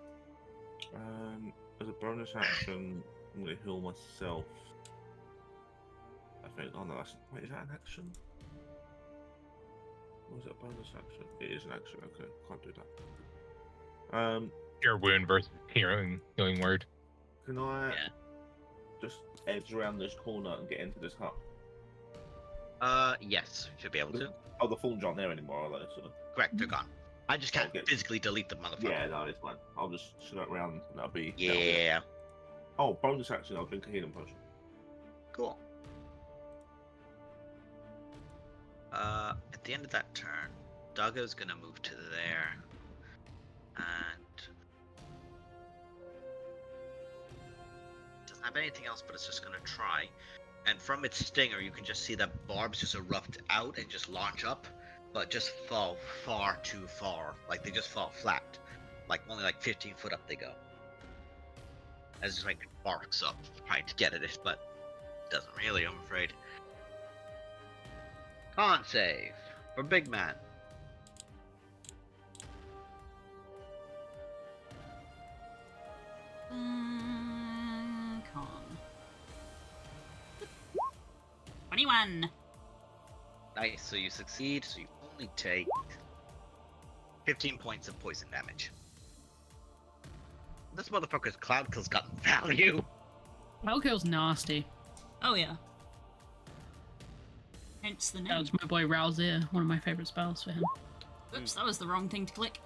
[SPEAKER 5] As a bonus action, I'm gonna heal myself. I think. Oh no, that's. Wait, is that an action? Or is it a bonus action? It is an action. Okay, can't do that.
[SPEAKER 6] Cure wound versus healing word.
[SPEAKER 5] Can I
[SPEAKER 3] Yeah.
[SPEAKER 5] just edge around this corner and get into this hut?
[SPEAKER 3] Yes, should be able to.
[SPEAKER 5] Oh, the thorns aren't there anymore, are they? So...
[SPEAKER 3] Correct, they're gone. I just can't
[SPEAKER 5] Okay.
[SPEAKER 3] physically delete them, motherfucker.
[SPEAKER 5] Yeah, no, it's fine. I'll just skirt around and I'll be.
[SPEAKER 3] Yeah.
[SPEAKER 5] Oh, bonus action. I'll drink a healing potion.
[SPEAKER 3] Cool. At the end of that turn, Doggo's gonna move to there, and doesn't have anything else, but it's just gonna try. And from its stinger, you can just see that barbs just erupt out and just launch up, but just fall far too far. Like they just fall flat, like only like 15 foot up they go. As just like barks up, trying to get at it, but doesn't really, I'm afraid. Con save for big man.
[SPEAKER 2] Con. 21.
[SPEAKER 3] Nice, so you succeed, so you only take 15 points of poison damage. This motherfucker's cloud kill's got value.
[SPEAKER 4] Valkyr's nasty.
[SPEAKER 2] Oh yeah. Hence the
[SPEAKER 4] That
[SPEAKER 2] name.
[SPEAKER 4] was my boy Ralzir, one of my favorite spells for him.
[SPEAKER 2] Oops, that was the wrong thing to click.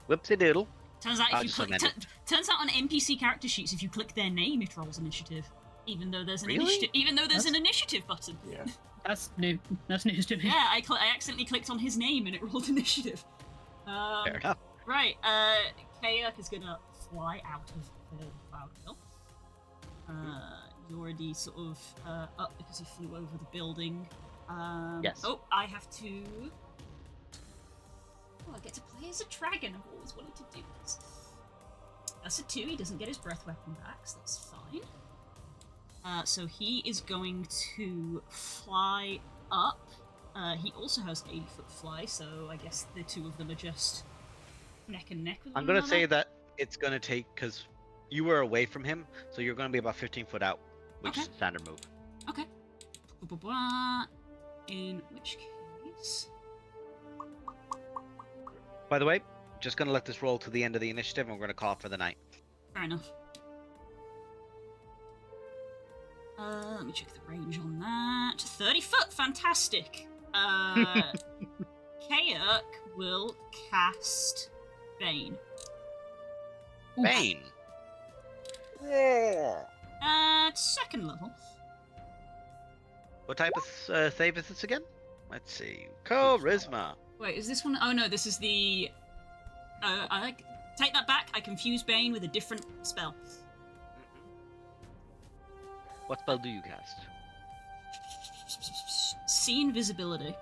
[SPEAKER 3] Whoopsie doodle.
[SPEAKER 2] Turns out
[SPEAKER 3] I
[SPEAKER 2] if you
[SPEAKER 3] just
[SPEAKER 2] click,
[SPEAKER 3] amended.
[SPEAKER 2] turns out on NPC character sheets, if you click their name, it rolls initiative, even though there's an
[SPEAKER 3] Really?
[SPEAKER 2] initiative. Even though there's
[SPEAKER 4] That's-
[SPEAKER 2] an initiative button.
[SPEAKER 1] Yeah.
[SPEAKER 4] That's new. That's news to me.
[SPEAKER 2] Yeah, I accidentally clicked on his name and it rolled initiative.
[SPEAKER 3] Fair enough.
[SPEAKER 2] Right, Kayak is gonna fly out of the cloud hill. You're already sort of up because you flew over the building.
[SPEAKER 3] Yes.
[SPEAKER 2] Oh, I have to. Oh, I get to play as a dragon. I've always wanted to do this. That's a 2. He doesn't get his breath weapon back, so that's fine. So he is going to fly up. He also has 80-foot fly, so I guess the two of them are just neck and neck with one
[SPEAKER 3] I'm gonna say
[SPEAKER 2] another.
[SPEAKER 3] that it's gonna take, because you were away from him, so you're gonna be about 15 foot out, which is
[SPEAKER 2] Okay.
[SPEAKER 3] a standard move.
[SPEAKER 2] Okay. Blah, blah, blah. In which case.
[SPEAKER 3] By the way, just gonna let this roll to the end of the initiative, and we're gonna call it for the night.
[SPEAKER 2] Fair enough. Let me check the range on that. 30 foot, fantastic. Kayak will cast Bane.
[SPEAKER 3] Bane.
[SPEAKER 2] Second level.
[SPEAKER 3] What type of save is this again? Let's see. Charisma.
[SPEAKER 2] Wait, is this one? Oh no, this is the. Take that back. I confused Bane with a different spell.
[SPEAKER 3] What spell do you cast?
[SPEAKER 2] See invisibility.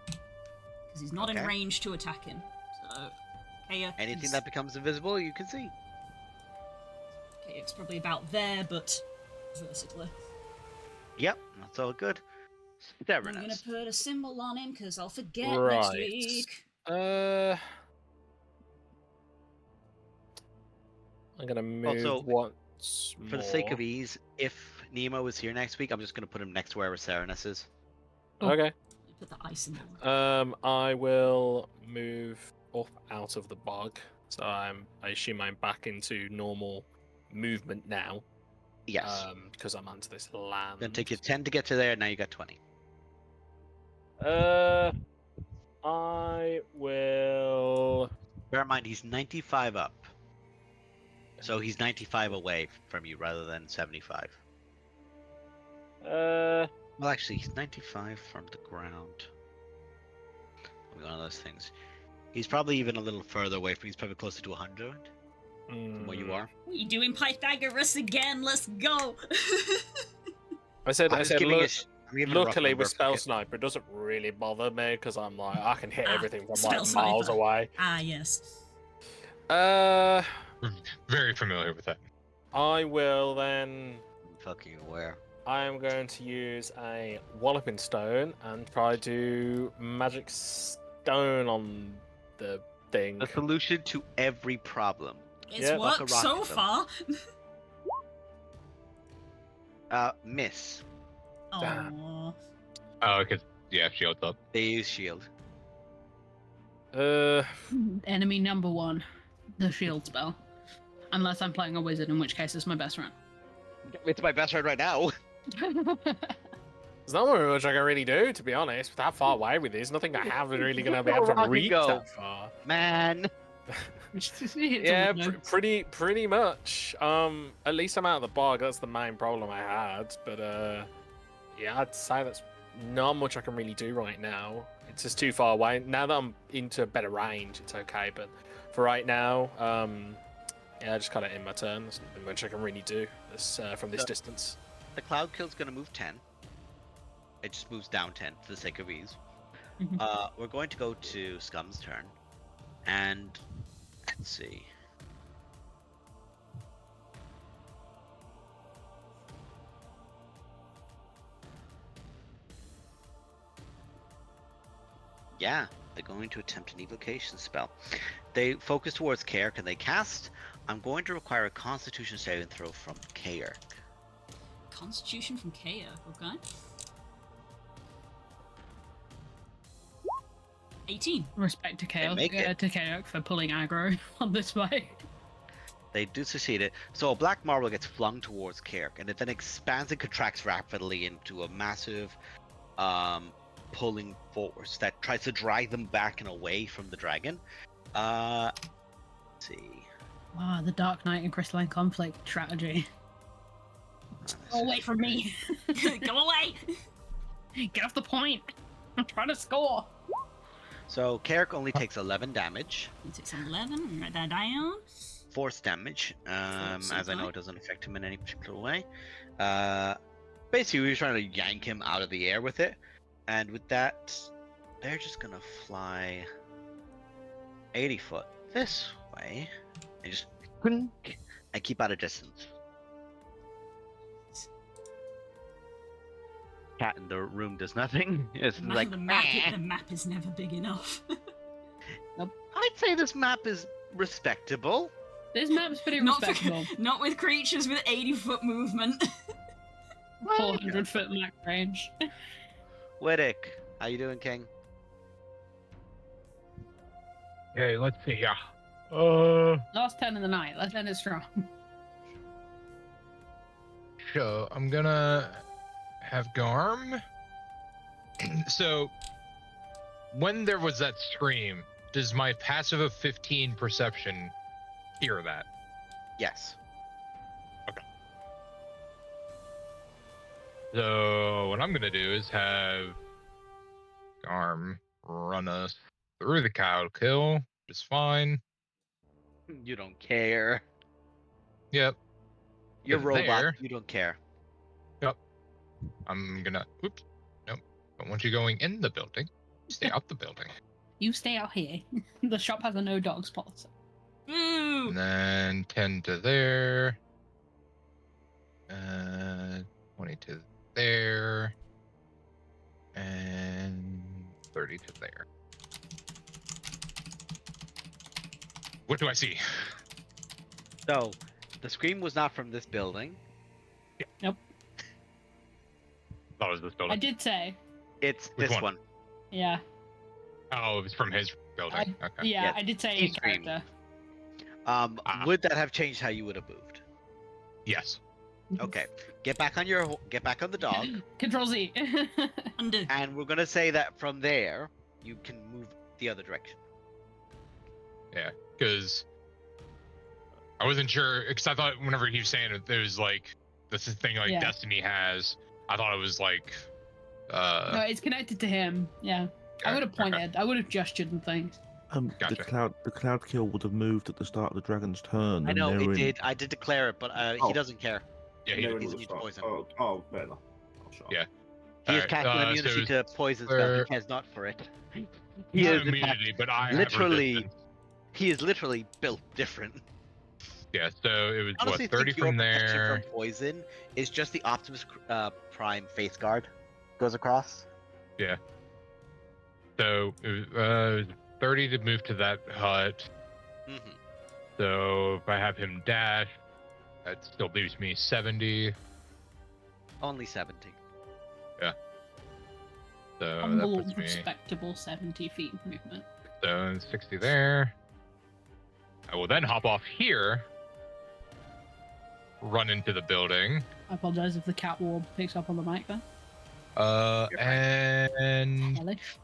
[SPEAKER 2] Because he's not in
[SPEAKER 3] Okay.
[SPEAKER 2] range to attack him. So, Kayak.
[SPEAKER 3] Anything
[SPEAKER 2] is-
[SPEAKER 3] that becomes invisible, you can see.
[SPEAKER 2] Kayak's probably about there, but vertically.
[SPEAKER 3] Yep, that's all good.
[SPEAKER 2] I'm gonna
[SPEAKER 3] Stubbornness.
[SPEAKER 2] put a symbol on him because I'll forget next
[SPEAKER 1] Right.
[SPEAKER 2] week.
[SPEAKER 1] I'm gonna move
[SPEAKER 3] Also,
[SPEAKER 1] once
[SPEAKER 3] For the sake of
[SPEAKER 1] more.
[SPEAKER 3] ease, if Nemo is here next week, I'm just gonna put him next to where Serenus is.
[SPEAKER 1] Okay.
[SPEAKER 2] Put the ice in there.
[SPEAKER 1] I will move up out of the bog, so I assume I'm back into normal movement now.
[SPEAKER 3] Yes.
[SPEAKER 1] Because I'm onto this land.
[SPEAKER 3] Gonna take you 10 to get to there, now you got 20.
[SPEAKER 1] I will.
[SPEAKER 3] Bear in mind, he's 95 up. So he's 95 away from you rather than 75. Well, actually, he's 95 from the ground. One of those things. He's probably even a little further away from you. He's probably closer to 100 from where you are.
[SPEAKER 2] We doing Pythagoras again? Let's go!
[SPEAKER 1] I said,
[SPEAKER 3] I'm just giving I'm giving a rough
[SPEAKER 1] luckily
[SPEAKER 3] number
[SPEAKER 1] with Spell
[SPEAKER 3] for-
[SPEAKER 1] Sniper, it doesn't really bother me because I'm like, I can hit everything from
[SPEAKER 2] Spell
[SPEAKER 1] like miles
[SPEAKER 2] Sniper.
[SPEAKER 1] away.
[SPEAKER 2] Ah, yes.
[SPEAKER 6] Very familiar with that.
[SPEAKER 1] I will then.
[SPEAKER 3] I'm fucking aware.
[SPEAKER 1] I am going to use a Walloping Stone and try to Magic Stone on the thing.
[SPEAKER 3] The solution to every problem
[SPEAKER 2] It's
[SPEAKER 1] Yeah.
[SPEAKER 2] worked
[SPEAKER 3] Rock
[SPEAKER 2] so
[SPEAKER 3] them.
[SPEAKER 2] far.
[SPEAKER 3] Miss.
[SPEAKER 2] Oh.
[SPEAKER 6] Oh, because yeah, shield's up.
[SPEAKER 3] They use shield.
[SPEAKER 4] Enemy number 1, the shield spell. Unless I'm playing a wizard, in which case it's my best friend.
[SPEAKER 3] It's my best friend right now.
[SPEAKER 1] There's not much I can really do, to be honest. With that far away with this, nothing I have is really going to be able to
[SPEAKER 3] Rocky
[SPEAKER 1] reach
[SPEAKER 3] go.
[SPEAKER 1] that far.
[SPEAKER 3] Man.
[SPEAKER 1] Yeah, pretty much. At least I'm out of the bog. That's the main problem I had. But yeah, I'd say that's not much I can really do right now. It's just too far away. Now that I'm into better range, it's okay. But for right now, yeah, I just kind of end my turn. There's nothing much I can really do this from this distance.
[SPEAKER 3] The cloud kill's gonna move 10. It just moves down 10 for the sake of ease.
[SPEAKER 4] Mhm.
[SPEAKER 3] We're going to go to Scum's turn, and let's see. Yeah, they're going to attempt an evocation spell. They focus towards Care. Can they cast? I'm going to require a Constitution saving throw from Care.
[SPEAKER 2] Constitution from Kea, okay. 18.
[SPEAKER 4] Respect to Chaos,
[SPEAKER 3] make it.
[SPEAKER 4] to Chaos for pulling aggro on this fight.
[SPEAKER 3] They do succeed it. So a black marble gets flung towards Kerk, and it then expands and contracts rapidly into a massive pulling force that tries to drag them back and away from the dragon. Let's see.
[SPEAKER 4] Wow, the Dark Knight and Crystalline Conflict strategy. Go away from me!
[SPEAKER 2] Go away!
[SPEAKER 4] Get off the point! I'm trying to score!
[SPEAKER 3] So Kerk only takes 11 damage,
[SPEAKER 2] He takes 11, write that down.
[SPEAKER 3] force damage,
[SPEAKER 2] Force,
[SPEAKER 3] as I know
[SPEAKER 2] okay.
[SPEAKER 3] it doesn't affect him in any particular way. Basically, we were trying to yank him out of the air with it, and with that, they're just gonna fly 80 foot this way, and just and keep out of distance. Cat in the room does nothing. It's like
[SPEAKER 2] the map is never big enough.
[SPEAKER 3] I'd say this map is respectable.
[SPEAKER 4] This map's pretty
[SPEAKER 2] Not for-
[SPEAKER 4] respectable.
[SPEAKER 2] Not with creatures with 80-foot movement.
[SPEAKER 4] 400-foot max range.
[SPEAKER 3] Widdick, how you doing, King?
[SPEAKER 6] Okay, let's see. Yeah.
[SPEAKER 4] Last 10 of the night. Let's end it strong.
[SPEAKER 6] So I'm gonna have Garm. So when there was that scream, does my passive of 15 perception hear that?
[SPEAKER 3] Yes.
[SPEAKER 6] So what I'm gonna do is have Garm run us through the cow kill, which is fine.
[SPEAKER 3] You don't care.
[SPEAKER 6] Yep.
[SPEAKER 3] You're
[SPEAKER 6] But
[SPEAKER 3] robot.
[SPEAKER 6] there-
[SPEAKER 3] You don't care.
[SPEAKER 6] I'm gonna. Oops. Nope. Don't want you going in the building. Stay out the building.
[SPEAKER 4] You stay out here. The shop has a no dogs policy.
[SPEAKER 2] Ooh!
[SPEAKER 6] And then 10 to there. 20 to there. And 30 to there. What do I see?
[SPEAKER 3] So, the scream was not from this building.
[SPEAKER 6] Thought it was this
[SPEAKER 4] I
[SPEAKER 6] building.
[SPEAKER 4] did say,
[SPEAKER 3] It's
[SPEAKER 6] Which
[SPEAKER 3] this
[SPEAKER 6] one?
[SPEAKER 3] one.
[SPEAKER 4] yeah.
[SPEAKER 6] Oh, it was from his building. Okay.
[SPEAKER 4] Yeah,
[SPEAKER 3] Yeah,
[SPEAKER 4] I did say
[SPEAKER 3] he
[SPEAKER 4] in
[SPEAKER 3] screamed.
[SPEAKER 4] character.
[SPEAKER 6] Ah.
[SPEAKER 3] Would that have changed how you would have moved?
[SPEAKER 6] Yes.
[SPEAKER 3] Okay. Get back on the dog,
[SPEAKER 4] Control Z.
[SPEAKER 2] Undo.
[SPEAKER 3] and we're gonna say that from there you can move the other direction.
[SPEAKER 6] Yeah. Because I wasn't sure. Because I thought whenever he was saying it, there was like this thing like
[SPEAKER 4] Yeah.
[SPEAKER 6] Destiny has. I thought it was like.
[SPEAKER 4] No, it's connected to him. Yeah. I would have
[SPEAKER 6] okay.
[SPEAKER 4] pointed. I would have gestured and things.
[SPEAKER 6] Gotcha.
[SPEAKER 5] The cloud kill would have moved at the start of the dragon's turn.
[SPEAKER 3] I
[SPEAKER 5] and
[SPEAKER 3] know
[SPEAKER 5] they're
[SPEAKER 3] it
[SPEAKER 5] in-
[SPEAKER 3] did. I did declare it, but
[SPEAKER 5] Oh.
[SPEAKER 3] he doesn't care.
[SPEAKER 6] Yeah.
[SPEAKER 5] they're
[SPEAKER 6] He,
[SPEAKER 5] in
[SPEAKER 3] he's
[SPEAKER 5] the
[SPEAKER 3] immune to
[SPEAKER 5] start.
[SPEAKER 3] poison.
[SPEAKER 5] Oh, fair enough. Oh, sure.
[SPEAKER 6] Yeah.
[SPEAKER 3] He has
[SPEAKER 6] Alright,
[SPEAKER 3] cast an
[SPEAKER 6] so
[SPEAKER 3] immunity
[SPEAKER 6] it's
[SPEAKER 3] to poison spell.
[SPEAKER 6] where-
[SPEAKER 3] He cares not for it.
[SPEAKER 6] He
[SPEAKER 3] He
[SPEAKER 6] has
[SPEAKER 3] is in fact-
[SPEAKER 6] immunity, but I
[SPEAKER 3] literally-
[SPEAKER 6] have resistance.
[SPEAKER 3] He is literally built different.
[SPEAKER 6] Yeah. So it was
[SPEAKER 3] Honestly,
[SPEAKER 6] what 30
[SPEAKER 3] think your
[SPEAKER 6] from
[SPEAKER 3] protection
[SPEAKER 6] there.
[SPEAKER 3] from poison is just the Optimus Prime face guard goes across.
[SPEAKER 6] So it was 30 to move to that hut.
[SPEAKER 3] hmm
[SPEAKER 6] So if I have him dash, that still leaves me 70.
[SPEAKER 3] Only 70.
[SPEAKER 6] So that
[SPEAKER 4] Humble,
[SPEAKER 6] puts me
[SPEAKER 4] respectable 70 feet movement.
[SPEAKER 6] so 60 there. I will then hop off here, run into the building.
[SPEAKER 4] I apologize if the cat warb picks up on the mic then.
[SPEAKER 3] You're fine.
[SPEAKER 6] And
[SPEAKER 4] Hellish.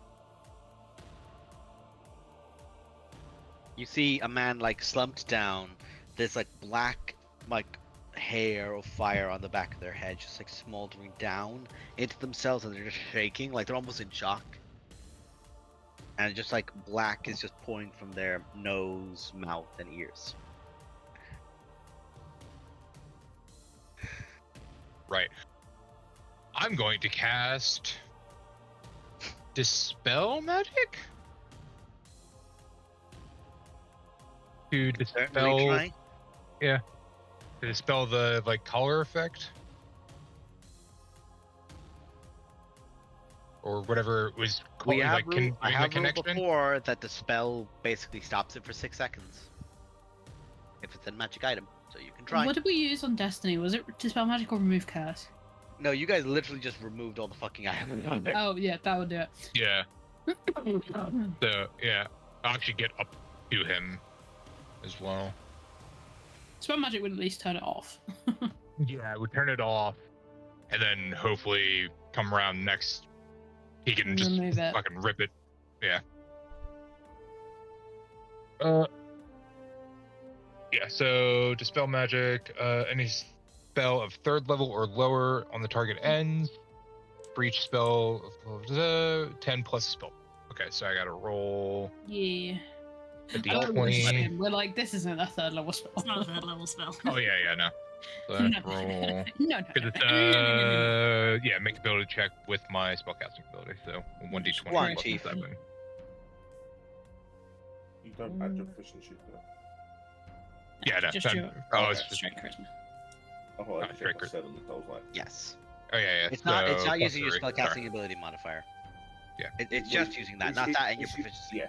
[SPEAKER 3] You see a man like slumped down. There's like black like hair or fire on the back of their head, just like smoldering down into themselves, and they're just shaking, like they're almost in shock. And just like black is just pouring from their nose, mouth, and ears.
[SPEAKER 6] right. I'm going to cast Dispel Magic to
[SPEAKER 3] Certainly
[SPEAKER 6] dispel
[SPEAKER 3] try.
[SPEAKER 6] to dispel the like color effect or whatever it was called.
[SPEAKER 3] We have
[SPEAKER 6] Like
[SPEAKER 3] I
[SPEAKER 6] doing
[SPEAKER 3] have
[SPEAKER 6] the
[SPEAKER 3] ruled
[SPEAKER 6] connection.
[SPEAKER 3] before that the spell basically stops it for 6 seconds. If it's a magic item, so you can try.
[SPEAKER 4] What did we use on Destiny? Was it Dispel Magic or Remove Curse?
[SPEAKER 3] No, you guys literally just removed all the fucking items on there.
[SPEAKER 4] Oh, yeah, that would do it.
[SPEAKER 6] Yeah. So yeah, I'll actually get up to him as well.
[SPEAKER 4] Dispel Magic would at least turn it off.
[SPEAKER 6] Yeah, I would turn it off, and then hopefully come around next. He can just
[SPEAKER 4] Remove it.
[SPEAKER 6] fucking rip it. Yeah. Yeah. So dispel magic. Any spell of 3rd level or lower on the target ends. For each spell, 10 plus a spell. Okay, so I gotta roll
[SPEAKER 4] Yeah.
[SPEAKER 6] a
[SPEAKER 4] I don't
[SPEAKER 6] d20.
[SPEAKER 4] understand. We're like, this isn't a 3rd level spell.
[SPEAKER 2] It's not a 3rd level spell.
[SPEAKER 6] Oh yeah, no. So I have to roll.
[SPEAKER 4] No.
[SPEAKER 6] 'Cause it's, yeah, make ability check with my spellcasting ability. So 1d20
[SPEAKER 3] One,
[SPEAKER 6] plus
[SPEAKER 3] Chief.
[SPEAKER 6] 7.
[SPEAKER 5] You don't add your proficiency to that.
[SPEAKER 6] Yeah, no.
[SPEAKER 4] Just
[SPEAKER 6] that-
[SPEAKER 4] your
[SPEAKER 6] oh, it's just,
[SPEAKER 4] straight charisma.
[SPEAKER 5] I thought I
[SPEAKER 6] Ah,
[SPEAKER 5] could
[SPEAKER 6] straight
[SPEAKER 5] get
[SPEAKER 6] crit.
[SPEAKER 5] 7. I was like,
[SPEAKER 3] Yes.
[SPEAKER 6] oh yeah.
[SPEAKER 3] It's
[SPEAKER 6] so
[SPEAKER 3] not
[SPEAKER 6] plus
[SPEAKER 3] using your
[SPEAKER 6] 3.
[SPEAKER 3] spellcasting
[SPEAKER 6] Sorry.
[SPEAKER 3] ability modifier.
[SPEAKER 6] Yeah.
[SPEAKER 3] It's just using that, not that and your proficiency.
[SPEAKER 5] Yeah.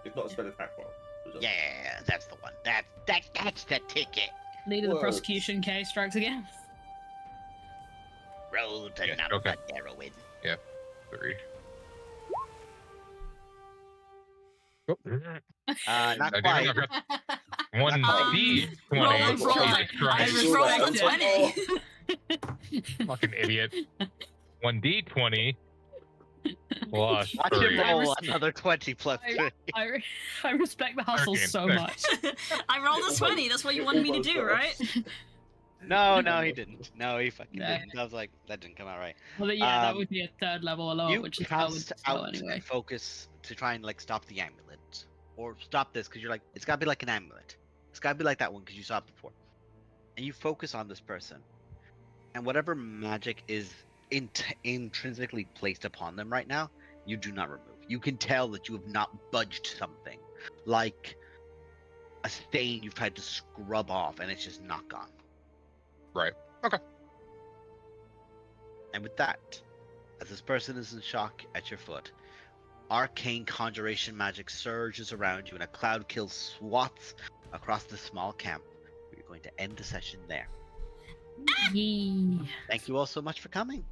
[SPEAKER 5] It's not a spell attack roll. It's just-
[SPEAKER 3] Yeah, that's the one. That's the ticket.
[SPEAKER 4] Leader of the
[SPEAKER 5] Works.
[SPEAKER 4] prosecution case strikes again.
[SPEAKER 3] Road to
[SPEAKER 6] Yeah,
[SPEAKER 3] number
[SPEAKER 6] okay.
[SPEAKER 3] heroin.
[SPEAKER 6] 3.
[SPEAKER 3] Not
[SPEAKER 6] I
[SPEAKER 3] quite.
[SPEAKER 6] didn't know. 1d20.
[SPEAKER 2] Roll
[SPEAKER 6] Jesus
[SPEAKER 2] and roll. I
[SPEAKER 6] Christ.
[SPEAKER 2] was rolling a 20.
[SPEAKER 6] Fucking idiot. 1d20 plus
[SPEAKER 3] Watch him
[SPEAKER 6] 3.
[SPEAKER 3] roll another 20 plus 3.
[SPEAKER 4] I respect the hustle
[SPEAKER 6] Okay,
[SPEAKER 4] so
[SPEAKER 6] there.
[SPEAKER 4] much.
[SPEAKER 2] I rolled a 20. That's what you wanted me to do, right?
[SPEAKER 3] No, he didn't. No, he fucking
[SPEAKER 4] Nah.
[SPEAKER 3] didn't. I was like, that didn't come out right.
[SPEAKER 4] Well, yeah, that
[SPEAKER 3] Um,
[SPEAKER 4] would be a 3rd level alone,
[SPEAKER 3] You
[SPEAKER 4] which is how
[SPEAKER 3] cast
[SPEAKER 4] it's spell
[SPEAKER 3] out
[SPEAKER 4] anyway.
[SPEAKER 3] and focus to try and like stop the amulet, or stop this because you're like, it's gotta be like an amulet. It's gotta be like that one because you saw it before. And you focus on this person, and whatever magic is intrinsically placed upon them right now, you do not remove. You can tell that you have not budged something, like a stain you've tried to scrub off, and it's just not gone.
[SPEAKER 6] Right. Okay.
[SPEAKER 3] And with that, as this person is in shock at your foot, arcane conjuration magic surges around you, and a cloud kill swats across the small camp. We're going to end the session there.
[SPEAKER 4] Yee.
[SPEAKER 3] Thank you all so much for coming,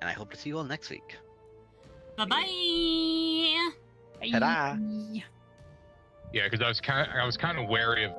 [SPEAKER 3] and I hope to see you all next week.
[SPEAKER 2] Bye bye.
[SPEAKER 3] Ta-da.
[SPEAKER 6] Yeah, because I was kind of wary of